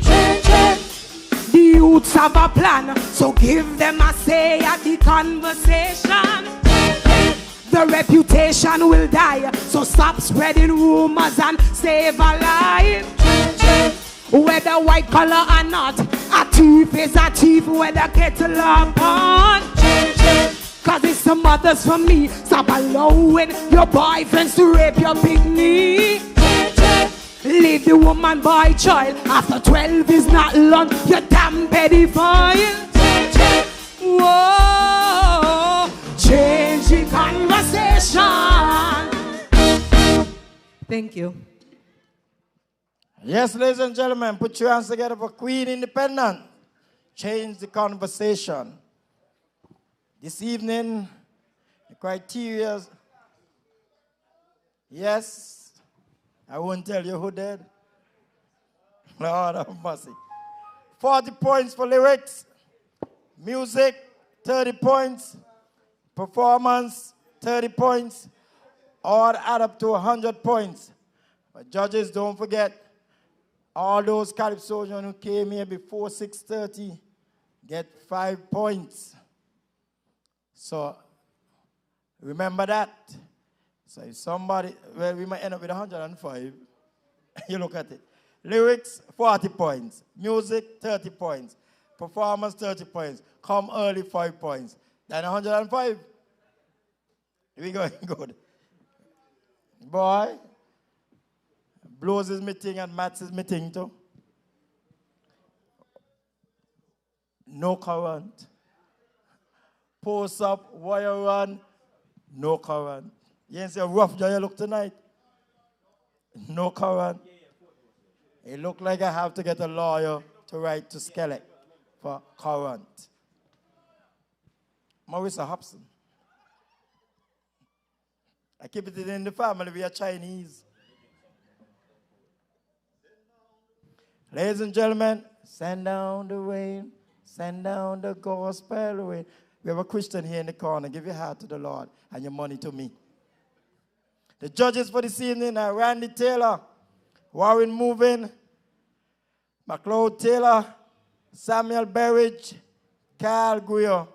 The youths have a plan, so give them a say at the conversation. The reputation will die, so stop spreading rumors and save a life. Whether white collar or not, a thief is a thief, whether kettle or pot. Cause it's the mothers for me. Stop allowing your boyfriends to rape your picnic. Leave the woman, boy, child. After 12 is not long, you're damn pedophile. Whoa, change the conversation. Thank you. Yes, ladies and gentlemen, put your hands together for Queen Independent. Change the conversation. This evening, the criteria, yes, I won't tell you who did. Lord have mercy. 40 points for lyrics, music, 30 points, performance, 30 points, all add up to 100 points. But judges, don't forget, all those Calypsonians who came here before 6:30 get 5 points. So remember that. So if somebody, well, we might end up with 105. You look at it. Lyrics, 40 points. Music, 30 points. Performance, 30 points. Come early, 5 points. Then 105. We going good. Boy, Blues is meeting and Maths is meeting too. No current. Post up, wire run, no current. You ain't see a rough job you look tonight? No current. It look like I have to get a lawyer to write to Skellig for current. Marissa Hobson. I keep it in the family, we are Chinese. Ladies and gentlemen, send down the rain, send down the gospel rain. We have a Christian here in the corner. Give your heart to the Lord and your money to me. The judges for this evening are Randy Taylor, Warren Moving, McLeod Taylor, Samuel Berridge, Carl Guyer.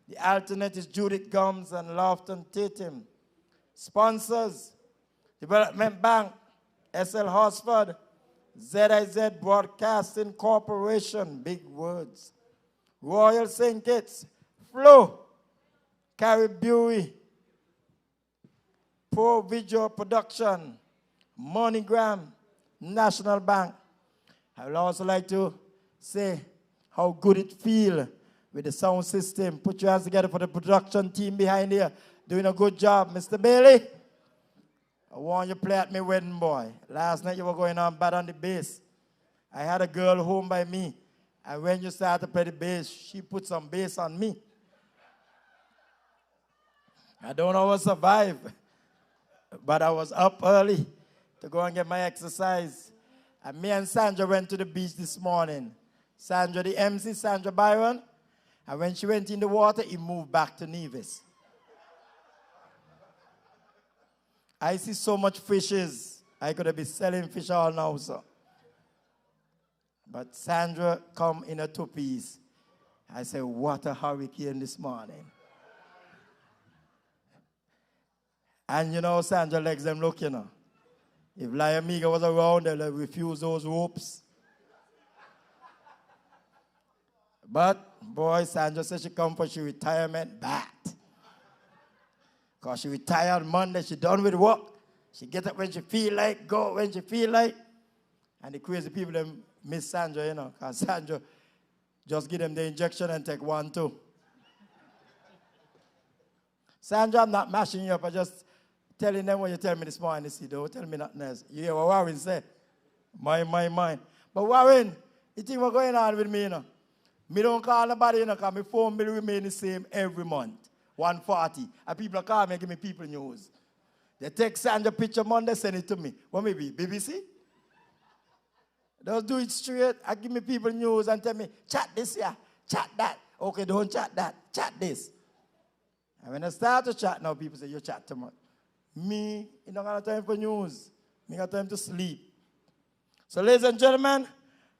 The alternate is Judith Gums and Lofton Tatum. Sponsors, Development Bank, SL Horsford, ZIZ Broadcasting Corporation, big words. Royal St. Kitts, Flo, Caribbean, Pro Video Production, MoneyGram, National Bank. I would also like to say how good it feels with the sound system. Put your hands together for the production team behind here. Doing a good job, Mr. Bailey. I want you to play at my wedding, boy. Last night you were going on bad on the bass. I had a girl home by me, and when you start to play the bass, she put some bass on me. I don't know how to survive, but I was up early to go and get my exercise. And me and Sandra went to the beach this morning. Sandra, the MC, Sandra Byron. And when she went in the water, he moved back to Nevis. I see so much fishes. I could have been selling fish all now, sir. But Sandra come in a two-piece. I said, what a hurricane this morning. And you know, Sandra legs them look, you know. If Liamiga was around, they'll refuse those ropes. But, boy, Sandra said she come for she retirement bat. Because she retired Monday, she done with work. She get up when she feel like, go when she feel like. And the crazy people, them miss Sandra, you know. Because Sandra just give them the injection and take 1, 2. Sandra, I'm not mashing you up. I just telling them what you tell me this morning. See, don't tell me nothing else. You hear what Warren said? Mine. But Warren, you think what's going on with me, you know? Me don't call nobody, you know, because my phone bill remain the same every month. 140. And people call me and give me people news. They take Sandra picture Monday, send it to me. What maybe? BBC? Don't do it straight. I give me people news and tell me, chat this here, chat that. Okay, don't chat that, chat this. And when I start to chat now, people say, you chat too much. Me, you don't got time for news. Me got time to sleep. So ladies and gentlemen,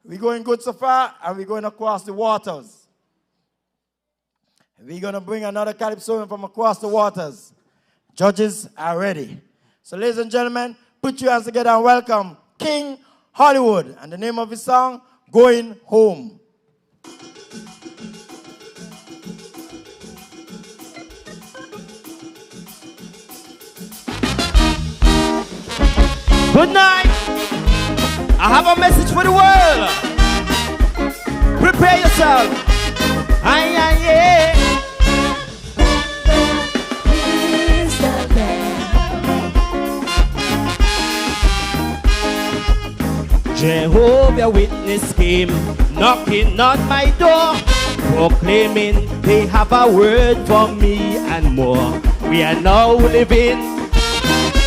we're going good so far, and we're going across the waters. We're going to bring another Calypso from across the waters. Judges are ready. So ladies and gentlemen, put your hands together and welcome King Hollywood. And the name of his song, Going Home. Good night. I have a message for the world. Prepare yourself. Aye, aye, yeah. Jehovah Witness came knocking on my door, proclaiming they have a word for me and more. We are now living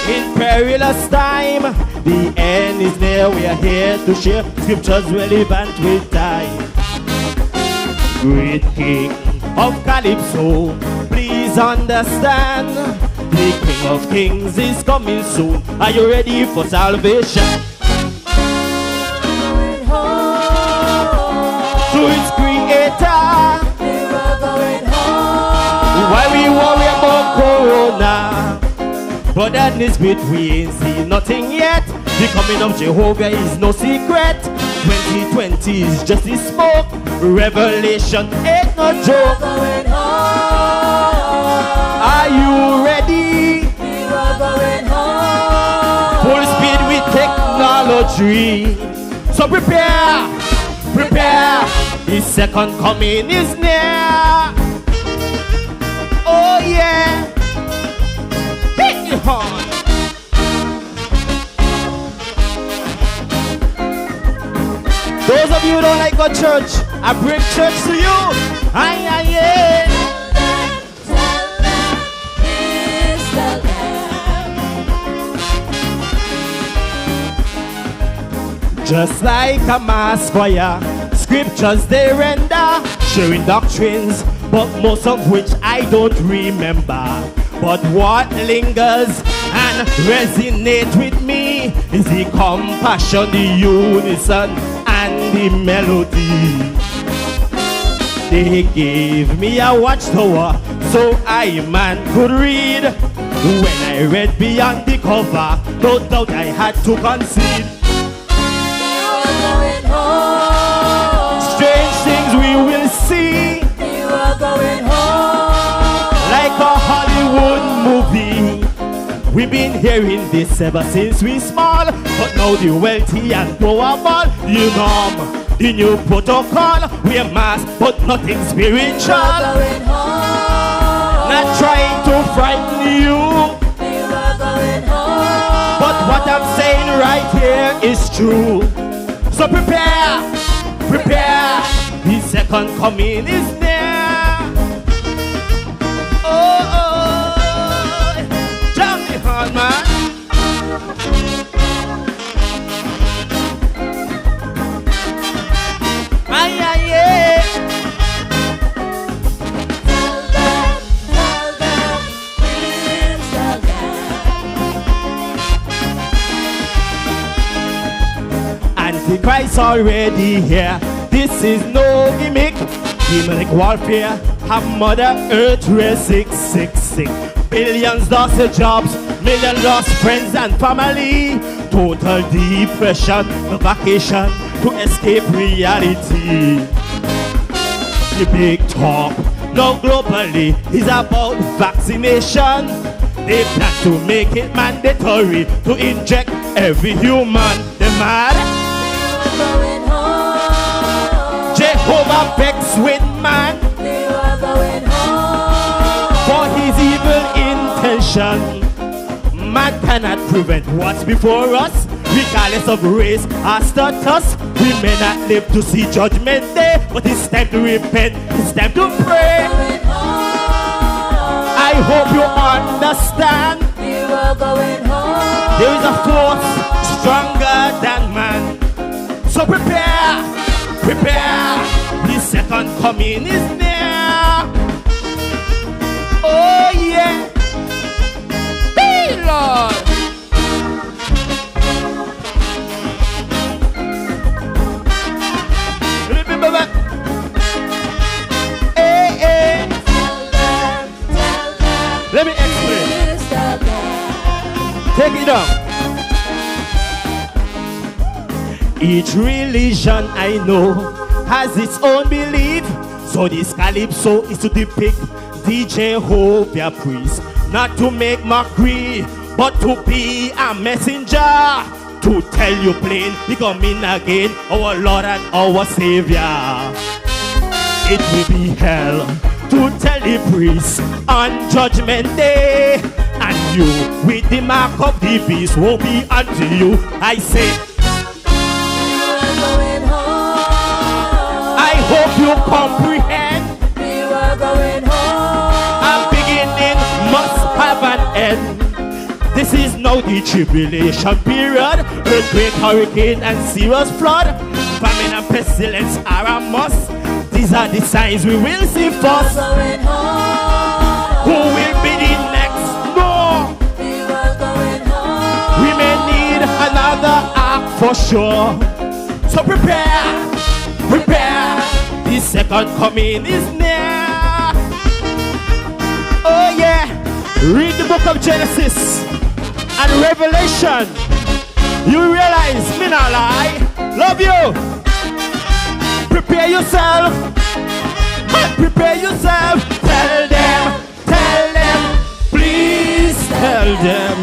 in perilous time. The end is near. We are here to share scriptures relevant with time. Great King of Calypso, please understand, the King of Kings is coming soon. Are you ready for salvation? To its creator. Why we worry about Corona? But that is bit we ain't seen nothing yet. The coming of Jehovah is no secret. 2020 is just the smoke. Revelation ain't no joke. Are you ready? Full speed with technology. So prepare, prepare. His second coming is near. Oh yeah. Hit your horn. Those those of you who don't like go church, I bring church to you. Aye, aye, yeah. Just like a mass fire, scriptures they render, sharing doctrines, but most of which I don't remember. But what lingers and resonates with me is the compassion, the unison, and the melody. They gave me a watchtower so I man could read. When I read beyond the cover, no doubt I had to concede. Strange things we will see. You are going home. Like a Hollywood movie. We've been hearing this ever since we small, but now the wealthy and powerful, you know, the new protocol, we're mass, but nothing spiritual. You are going home. Not trying to frighten you. You are going home. But what I'm saying right here is true. So prepare, prepare, the second coming is near. Oh, oh, jam the horn, man. Aye, aye, yeah. Tell them, please tell them. Antichrist already here. This is no gimmick. Demonic warfare have Mother Earth race 666. Billions lost their jobs, millions lost friends and family. Total depression, no vacation to escape reality. The big talk now globally is about vaccination. They plan to make it mandatory to inject every human. They're mad. Going home. Jehovah vexed with man You are going home. for his evil intention. Man cannot prevent what's before us, regardless of race or status. We may not live to see judgment day, but it's time to repent, it's time to pray. I hope you understand. You are going home. There is a force stronger than man. So prepare, prepare. The second coming is near. Oh yeah. Hey Lord. Remember. Hey, hey. Let me explain. Take it down. Each religion I know has its own belief. So this Calypso is to depict the Jehovah priest, not to make mockery, but to be a messenger, to tell you plain, he coming again, our Lord and our Savior. It will be hell to tell the priest on Judgment Day, and you with the mark of the beast will be unto you. I say, I hope you comprehend. You are going home. A beginning must have an end. This is now the tribulation period. Earthquake, hurricane, and serious flood. Famine and pestilence are a must. These are the signs we will see first. Who will be the next? No. We may need another ark for sure. So prepare, prepare. The second coming is near. Oh yeah. Read the book of Genesis and Revelation. You realize me not lie. Love you. Prepare yourself. Prepare yourself. Tell them, please tell them.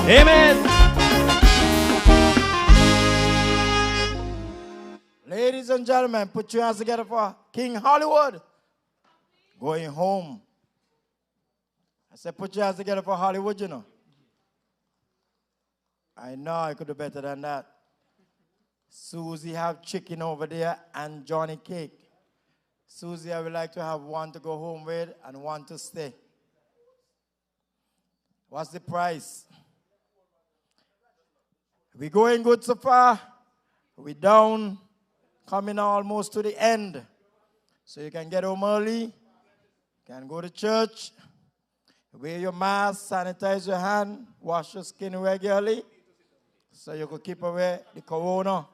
Amen. Ladies and gentlemen, put your hands together for King Hollywood. Going home. I said, put your hands together for Hollywood, you know. I know I could do better than that. Susie have chicken over there and Johnny cake. Susie, I would like to have one to go home with and one to stay. What's the price? We going good so far. We down, coming almost to the end. So you can get home early, can go to church, wear your mask, sanitize your hand, wash your skin regularly, so you could keep away the corona.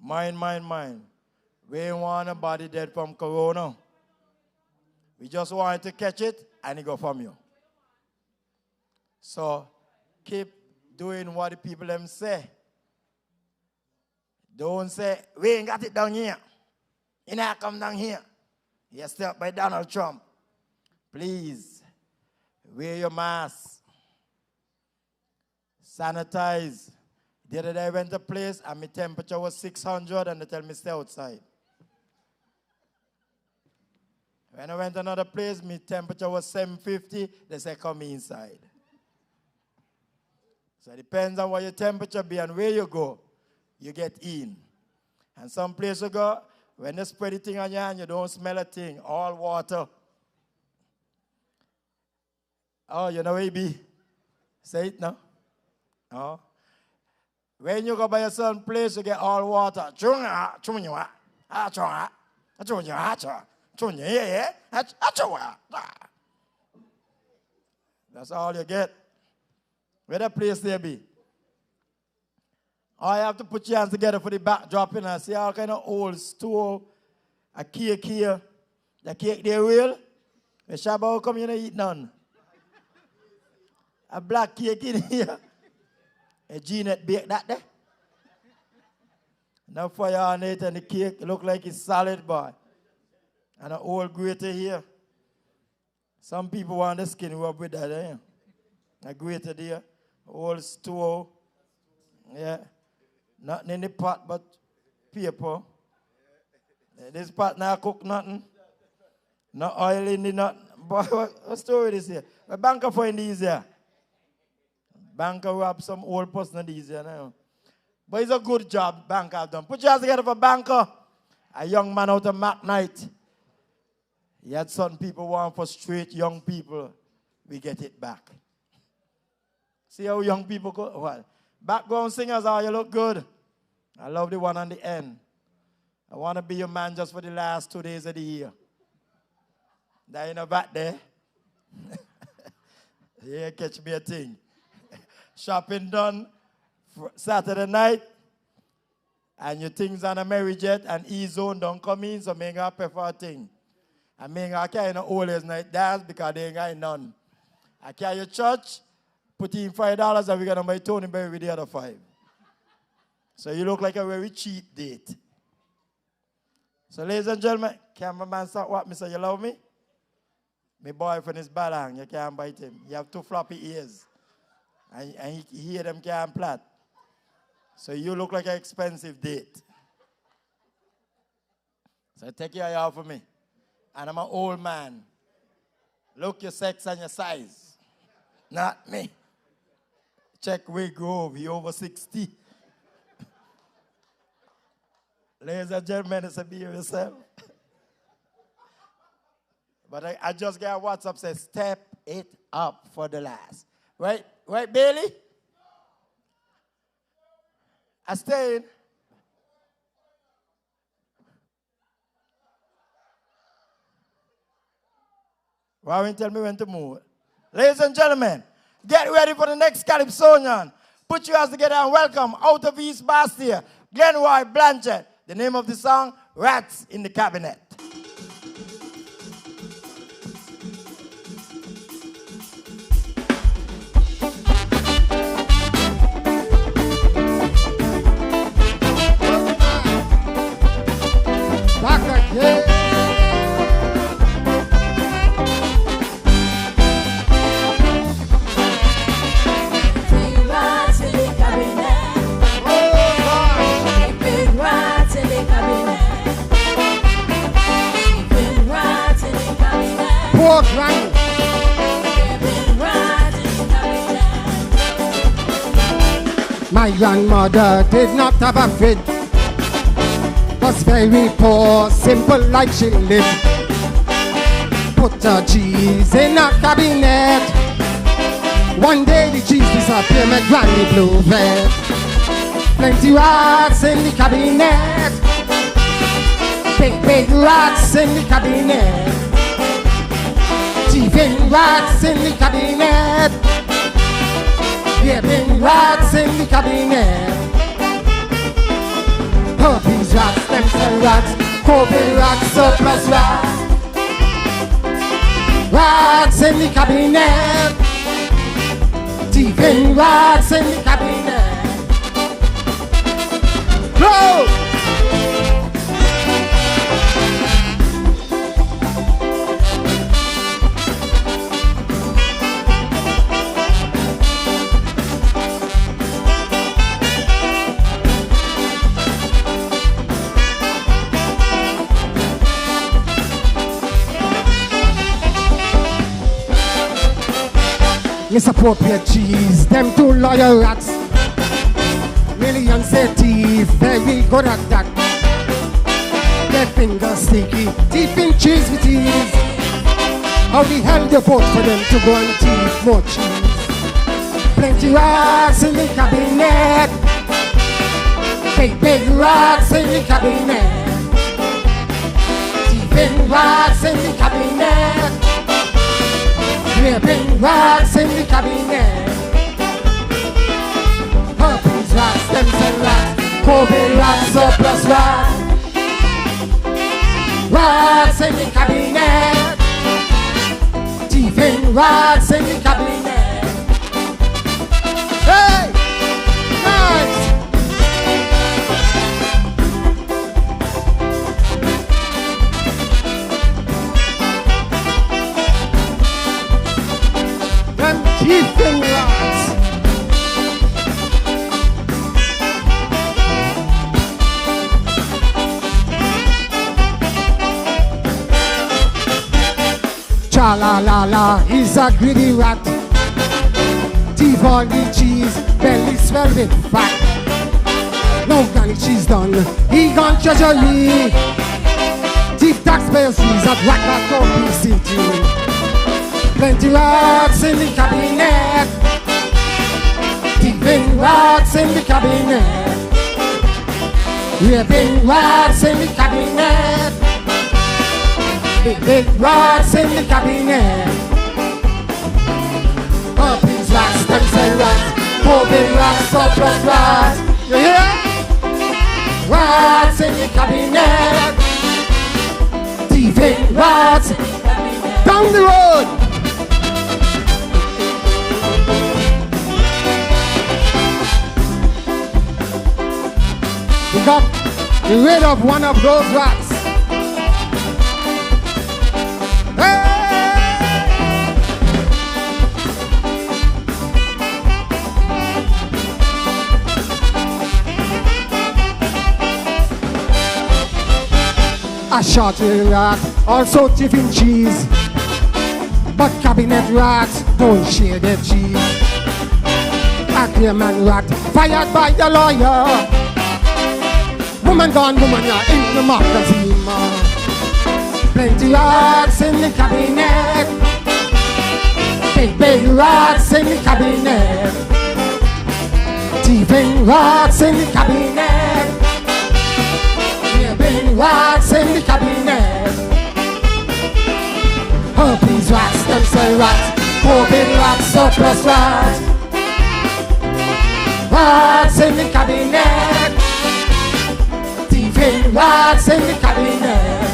Mind. We ain't want nobody dead from corona. We just want to catch it and it go from you. So keep doing what the people them say. Don't say, we ain't got it down here. You not come down here. You stay up by Donald Trump. Please, wear your mask. Sanitize. The other day I went to a place and my temperature was 600 and they tell me stay outside. When I went to another place, my temperature was 750, they say come inside. So it depends on what your temperature be and where you go, you get in. And some place you go, when they spread the thing on your hand, you don't smell a thing, all water. Oh, you know where you be? Say it now. Oh. When you go by a certain place, you get all water. That's all you get. Where the place there be? All you have to put your hands together for the backdrop and see all kind of old store, a cake here. The cake there real. The Shabbat come you don't eat none. A black cake in here. A Jeanette baked that there. No fire on it and the cake look like it's solid, boy. And an old grater here. Some people want the skin rub with that, eh? A grater there. Old stove. Yeah. Nothing in the pot but paper. This pot now cook nothing. No oil in the nothing. Boy, what story is here? A banker find these here. Banker rob some old person these here now. But it's a good job banker have done. Put your hands together for banker. A young man out of McKnight. He had some people want for straight young people. We get it back. See how young people go? Well, background singers, you look good. I love the one on the end. I want to be your man just for the last 2 days of the year. That you know back there. Yeah, catch me a thing. Shopping done Saturday night. And your things on a merry jet and E-zone don't come in, so me ain't gonna pay for a thing. I me ain't gonna carry no old night dance because they ain't got none. I carry your church, put in $5 and we're gonna buy Tony Berry with the other $5. So you look like a very cheap date. So ladies and gentlemen, cameraman start what me say, you love me? My boyfriend is balang, you can't bite him. You have 2 floppy ears. And he hear them can't plait. So you look like an expensive date. So take your eye out for me. And I'm an old man. Look your sex and your size. Not me. Check Wig Grove, he over 60. Ladies and gentlemen, it's a be yourself. But I just got WhatsApp says, step it up for the last. Right, Bailey? I stayed. Warren tell me when to move. Ladies and gentlemen, get ready for the next Calypsonian. Put your hands together and welcome out of East Bastia, Glenroy Blanchett. The name of the song, Rats in the Cabinet. Back again. My grandmother did not have a fridge, was very poor, simple like she lived. Put her cheese in a cabinet. One day the cheese disappeared, my granny blew red. Plenty rats in the cabinet. Big rats in the cabinet. Thieving rats in the cabinet. Yeah, big rats in the cabinet. Herpes rats, stem cell rats, COVID rats, surplus rats. Rats in the cabinet. Thieving rats in the cabinet. Go! Misappropriate cheese, them two loyal rats. Millions say thief, very good at that. Their fingers sticky, deep in cheese with ease. How the hell they vote for them to go and thief more cheese? Plenty rats in the cabinet. Big rats in the cabinet. Thieving rats in the cabinet. Big rats in the cabinet. Herpes rats, stem cell rats, COVID rats, surplus rats. Rats in the cabinet. Thieving rats in the cabinet. Hey! Nice! Thieving rats. Cha la la la, he's a greedy rat. Thief all the cheese, belly swell with fat. No granny cheese done, he gone treasury. Thief taxpayers fees at Rakato City. Plenty rats in the cabinet. Thieving rats in the cabinet. Raping rats in the cabinet. Big rats in the cabinet. Herpes rats, stem cell rats, COVID rats, surplus rats. You hear? Rats in the cabinet. Thieving rats. Down the road. We got rid of one of those rats. Hey! A shorty rat, also thieving cheese. But cabinet rats don't share their cheese. A clearman rat, fired by the lawyer. Woman gone, woman, you're in the magazine, man. Plenty rats in the cabinet. Big rats in the cabinet. Thieving rats in the cabinet. Big rats in the cabinet. Herpes rats, stem cell rats, COVID rats, surplus rats. Rats in the cabinet. Thieving rats in the cabinet.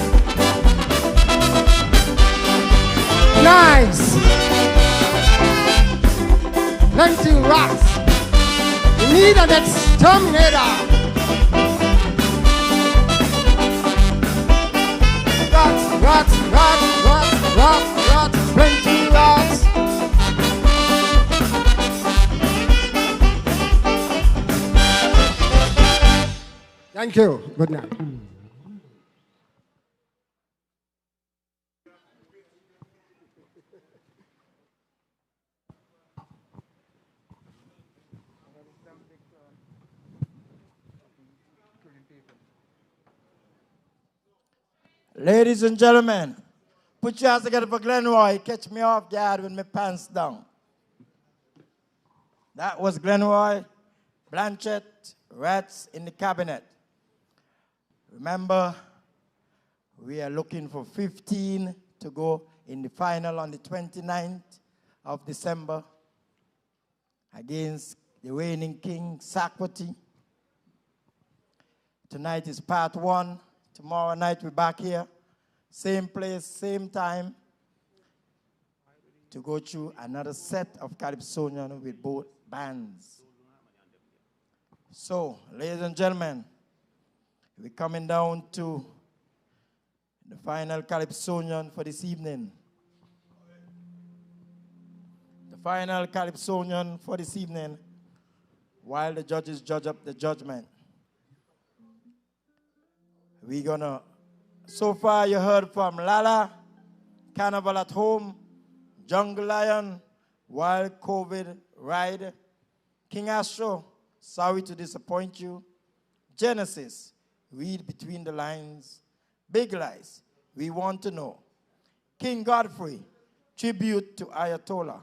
Nice. Plenty rats. We need an exterminator. Rats, plenty rats. Thank you. Good night. Ladies and gentlemen, put your hands together for Glenroy. Catch me off guard with my pants down. That was Glenroy Blanchett, Rats in the Cabinet. Remember, we are looking for 15 to go in the final on the 29th of December against the reigning king, Sakwati. Tonight is part 1. Tomorrow night we're back here. Same place, same time, to go through another set of Calypsonian with both bands. So, ladies and gentlemen, we're coming down to the final Calypsonian for this evening. The final Calypsonian for this evening, while the judges judge up the judgment. We're gonna, so far you heard from Lala, Carnival at Home, Jungle Lion, Wild COVID Ride, King Astro, Sorry to Disappoint You, Genesis, Read Between the Lines, Big Lies, We Want to Know, King Godfrey, Tribute to Ayatollah,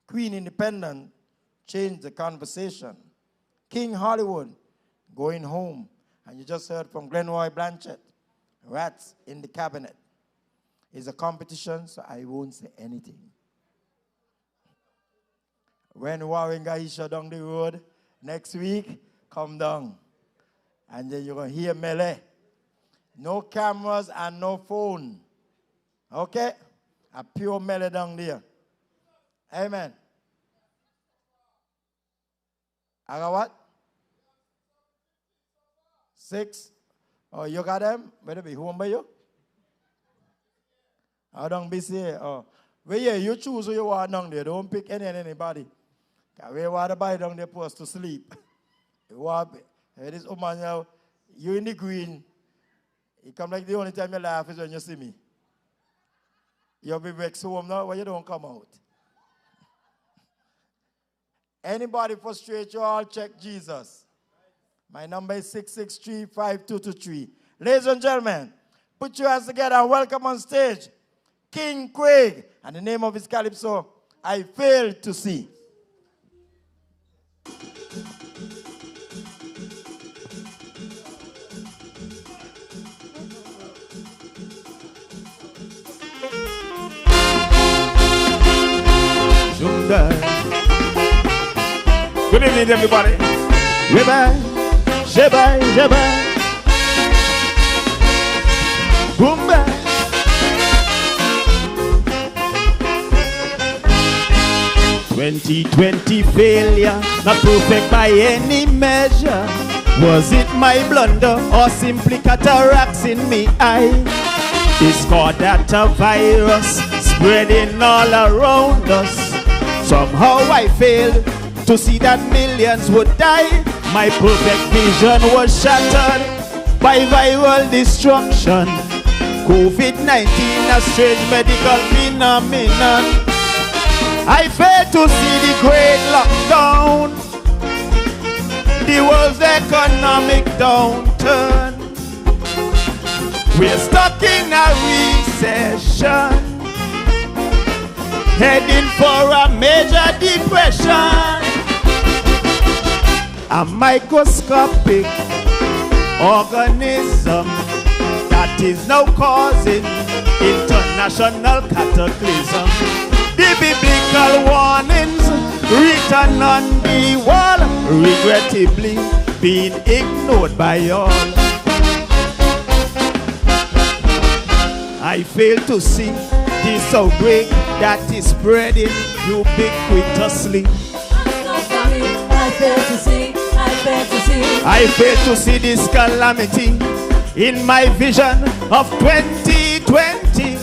Queen Independent, Change the Conversation, King Hollywood, Going Home, and you just heard from Glenroy Blanchett, Rats in the Cabinet. It's a competition, so I won't say anything. When Warren Gaisha down the road next week, come down. And then you're going to hear melee. No cameras and no phone. Okay? A pure melee down there. Amen. I got what? 6. Oh, you got them? Better be home by you. I don't be say, oh. Well, yeah, you choose who you want down there. Don't pick anybody. Because we want to buy down there post to sleep. You want, this woman now, you in the green. It come like the only time you laugh is when you see me. You'll be vexed home now when you don't come out. Anybody frustrate you, all check Jesus. My number is 663-5223. Ladies and gentlemen, put your hands together and welcome on stage King Craig. And the name of his Calypso, I Fail to See. Good evening, everybody. Sheba, Boomba. 2020 failure, not perfect by any measure. Was it my blunder or simply cataracts in me eye? Discord that a virus spreading all around us. Somehow I failed to see that millions would die. My perfect vision was shattered by viral destruction. COVID-19, a strange medical phenomenon. I failed to see the great lockdown, the world's economic downturn. We're stuck in a recession, heading for a major depression. A microscopic organism that is now causing international cataclysm. The biblical warnings written on the wall, regrettably being ignored by all. I fail to see this outbreak that is spreading ubiquitously. I fail to see this calamity in my vision of 2020.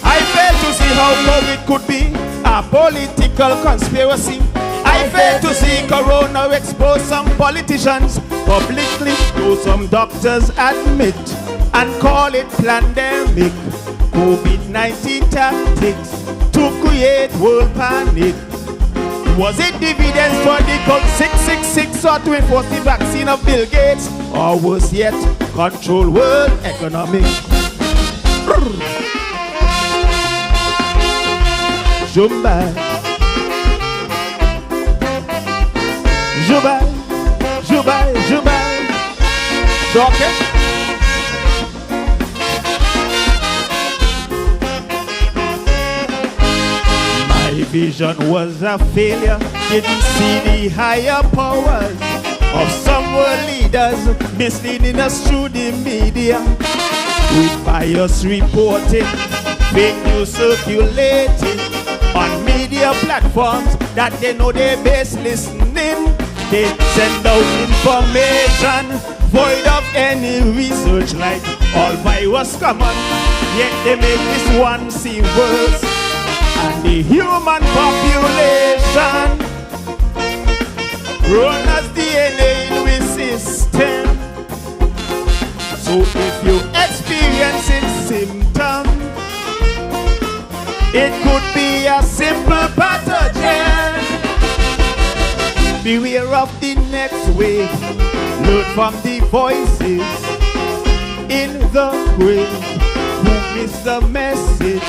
I fail to see how COVID could be a political conspiracy. I fail to see Corona expose some politicians publicly, though some doctors admit and call it pandemic. COVID-19 tactics to create world panic. Was it dividends for the cult 666 or to enforce the vaccine of Bill Gates? or worse yet, control world economic. Jumba, Juba, Juba, Juba. Chocolate. My vision was a failure. Didn't see the higher powers of some world leaders misleading us through the media with bias reporting, fake news circulating on media platforms that they know they're best listening. They send out information void of any research, like all virus common, yet they make this one seem worse. And the human population run as DNA in the system. So if you experiencing symptoms, it could be a simple pathogen. Beware of the next wave. Learn from the voices in the grave who miss the message.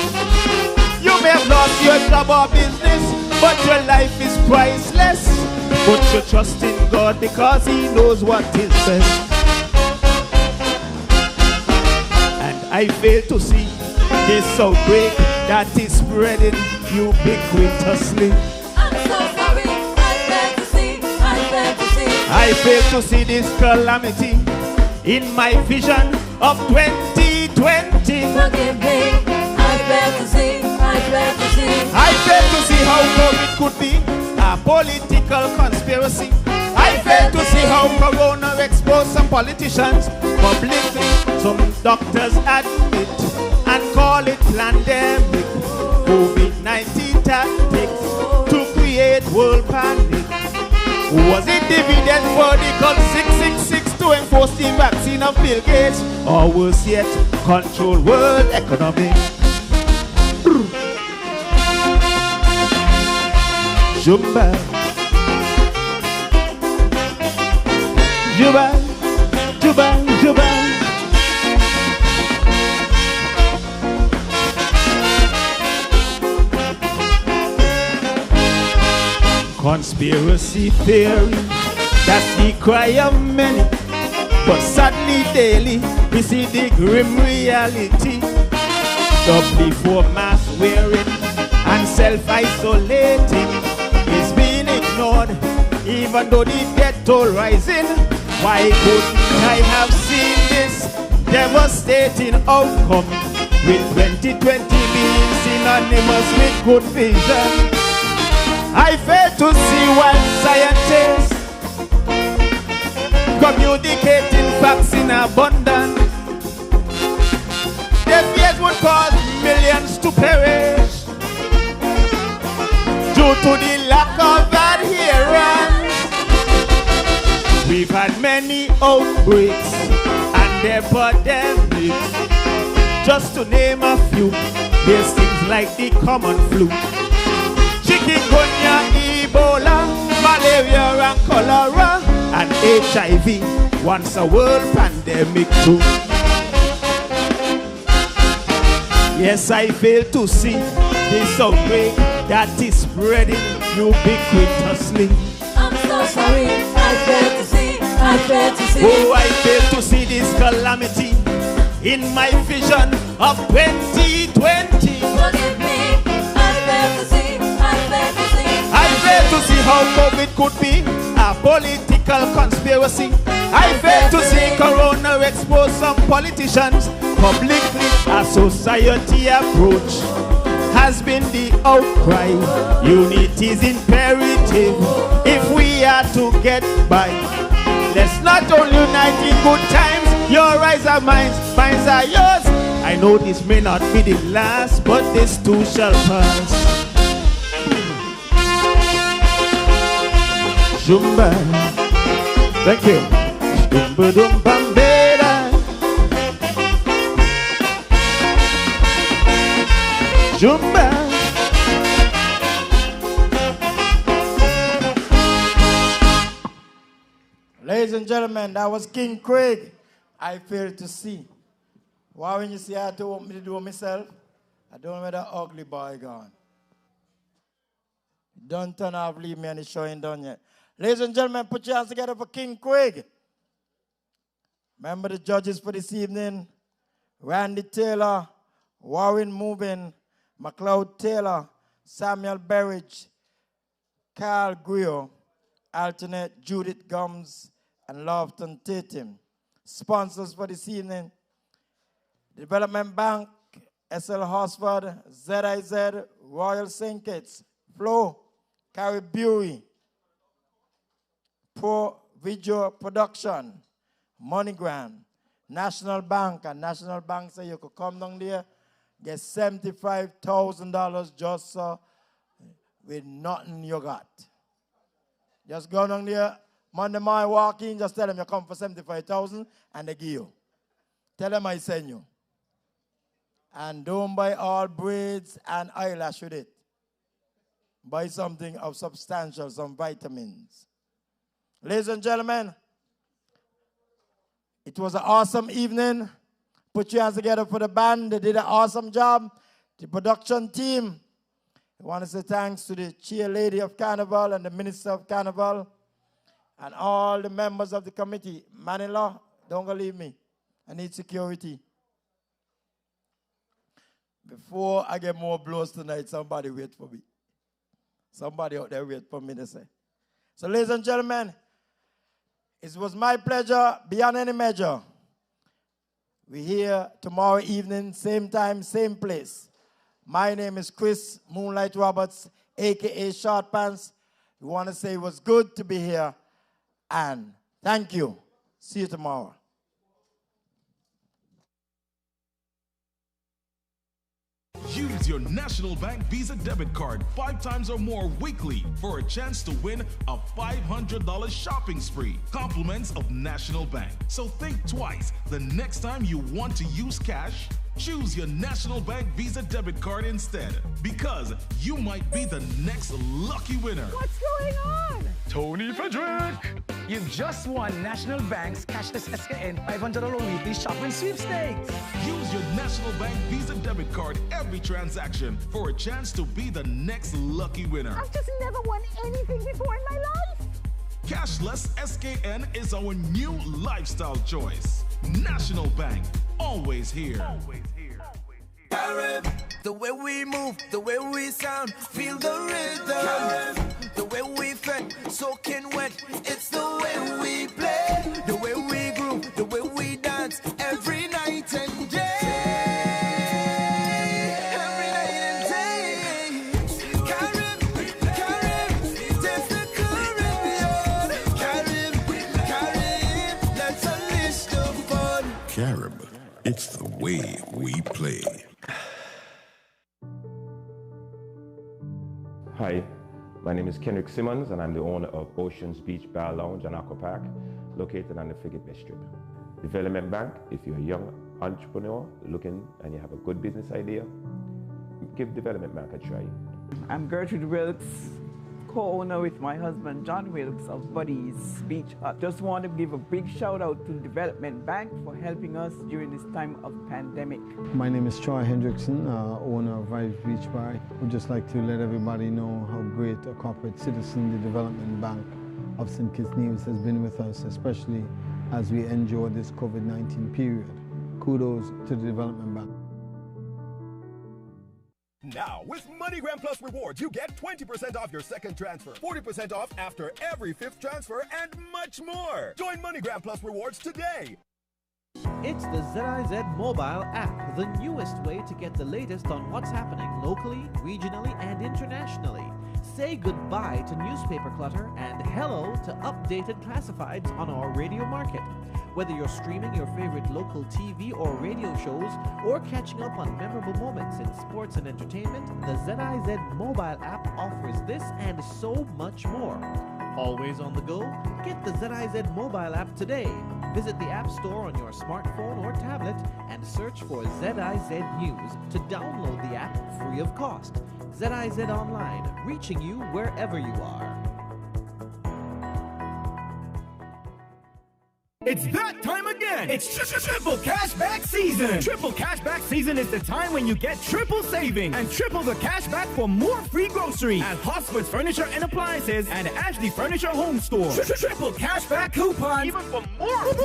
You may have lost your job or business, but your life is priceless. Put your trust in God because He knows what is best. And I fail to see this outbreak that is spreading ubiquitously. I fail to see this calamity in my vision of 2020. Forgive me, I fail to see, I fail to see. I fail to see how COVID could be a political conspiracy. I fail to see how Corona exposed some politicians publicly. Some doctors admit and call it pandemic. COVID-19 tactics to create world panic. Was it dividend for the cult 666 to enforce the vaccine of Bill Gates? Or worse yet, control world economy? Jumba, Juba, Juba, Juba. Conspiracy theory, that's the cry of many. But sadly daily, we see the grim reality. W4 mask wearing and self-isolating is being ignored, even though the death toll rising. Why couldn't I have seen this devastating outcome with 2020 being synonymous with good vision? I fail to see why scientists communicating facts in abundance. Their fears would cause millions to perish due to the lack of adherence. We've had many outbreaks and epidemics. Just to name a few, there's things like the common flu, chikungunya, Ebola, malaria and cholera, and HIV, once a world pandemic too. Yes, I fail to see this outbreak that is spreading ubiquitously. I'm so sorry, I fail to see, I fail to see. Oh, I fail to see this calamity in my vision of 2020. Forgive me, I fail to see, I fail to see. I fail to see how COVID could be a political conspiracy. I fail to see Corona expose some politicians publicly. A society approach has been the outcry. Unity is imperative if we are to get by. Let's not only unite in good times. Your eyes are mine, mine are yours. I know this may not be the last, but this too shall pass. Jumba, thank you. Jumba dum bambera. Jumba. Ladies and gentlemen, that was King Craig. I fail to see. Why when you see I had to want me to do it myself? I don't know where that ugly boy gone. Don't turn off, leave me, and the show ain't done yet. Ladies and gentlemen, put your hands together for King Craig. Remember the judges for this evening? Randy Taylor, Warren Movin, McLeod Taylor, Samuel Berridge, Carl Griot, alternate Judith Gums, and Lofton Tatum. Sponsors for this evening, Development Bank, SL Horsford, ZIZ, Royal St. Kitts, Flo, Caribbean, Pro Video Production, MoneyGram, National Bank, and National Bank say you could come down there, get $75,000 just with nothing you got. Just go down there, Monday morning walk in, just tell them you come for $75,000 and they give you. Tell them I send you. And don't buy all braids and eyelash with it. Buy something of substantial, some vitamins. Ladies and gentlemen, it was an awesome evening. Put your hands together for the band. They did an awesome job. The production team. I want to say thanks to the chair lady of Carnival and the minister of Carnival and all the members of the committee. Man-in-law, don't go leave me. I need security. Before I get more blows tonight, somebody wait for me. Somebody out there wait for me to say. So ladies and gentlemen, it was my pleasure beyond any measure. We're here tomorrow evening, same time, same place. My name is Chris Moonlight Roberts, a.k.a. Short Pants. We want to say it was good to be here, and thank you. See you tomorrow. Use your National Bank Visa debit card 5 times or more weekly for a chance to win a $500 shopping spree. Compliments of National Bank. So think twice the next time you want to use cash. Choose your National Bank Visa debit card instead, because you might be the next lucky winner. What's going on? Tony Frederick! You've just won National Bank's cashless SKN $500 weekly shopping sweepstakes. Use your National Bank Visa debit card every transaction for a chance to be the next lucky winner. I've just never won anything before in my life. Cashless SKN is our new lifestyle choice. National Bank, always here. Carib, the way we move, the way we sound, feel the rhythm. The way we fed, soaking wet, it's the way we play. The way we groove, the way we dance, every night and day. Every night and day. Carib, there's the Caribbean. Carib, let's unleash the fun. Carib, it's the way we play. Hi, my name is Kendrick Simmons, and I'm the owner of Oceans Beach Bar Lounge and Aqua Park, located on the Frigate Bay Strip. Development Bank, if you're a young entrepreneur looking and you have a good business idea, give Development Bank a try. I'm Gertrude Wilkes, co-owner with my husband John Wilkes of Buddy's Beach Hut. Just want to give a big shout out to Development Bank for helping us during this time of pandemic. My name is Troy Hendrickson, owner of Vibes Beach Bar. We'd just like to let everybody know how great a corporate citizen the Development Bank of St. Kitts Nevis has been with us, especially as we endure this COVID-19 period. Kudos to the Development Bank. Now, with MoneyGram Plus Rewards, you get 20% off your second transfer, 40% off after every 5th transfer, and much more. Join MoneyGram Plus Rewards today. It's the ZIZ mobile app, the newest way to get the latest on what's happening locally, regionally, and internationally. Say goodbye to newspaper clutter and hello to updated classifieds on our radio market. Whether you're streaming your favorite local TV or radio shows or catching up on memorable moments in sports and entertainment, the ZIZ mobile app offers this and so much more. Always on the go? Get the ZIZ mobile app today. Visit the App Store on your smartphone or tablet and search for ZIZ News to download the app free of cost. ZIZ Online, reaching you wherever you are. It's that time again. It's triple cashback season. Triple cashback season is the time when you get triple savings and triple the cashback for more free groceries at Hosford's Furniture and Appliances and Ashley Furniture Home Store. Triple cashback coupons, even for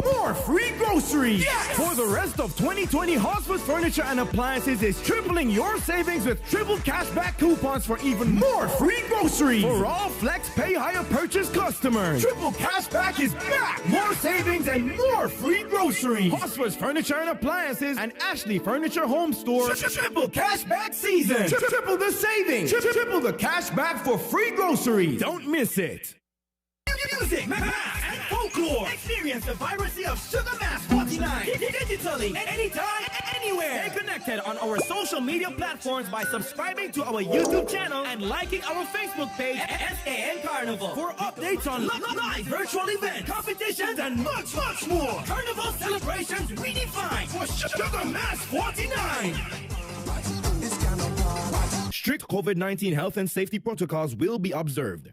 more free groceries. Yes! For the rest of 2020, Hosford's Furniture and Appliances is tripling your savings with triple cashback coupons for even more free groceries for all Flex Pay Higher purchase customers. Triple cashback is back. More savings and more free groceries. Hosford's Furniture and Appliances and Ashley Furniture Home Store. Triple cashback season. Triple the savings. Triple the cashback for free groceries. Don't miss it. Music, math, and folklore. Experience the vibrancy of Sugar Mass 49 digitally, anytime, anywhere. Stay connected on our social media platforms by subscribing to our YouTube channel and liking our Facebook page, SAN Carnival, for updates on live virtual events, competitions, and much more. Carnival celebrations redefined for Sugar Mass 49. Strict COVID-19 health and safety protocols will be observed.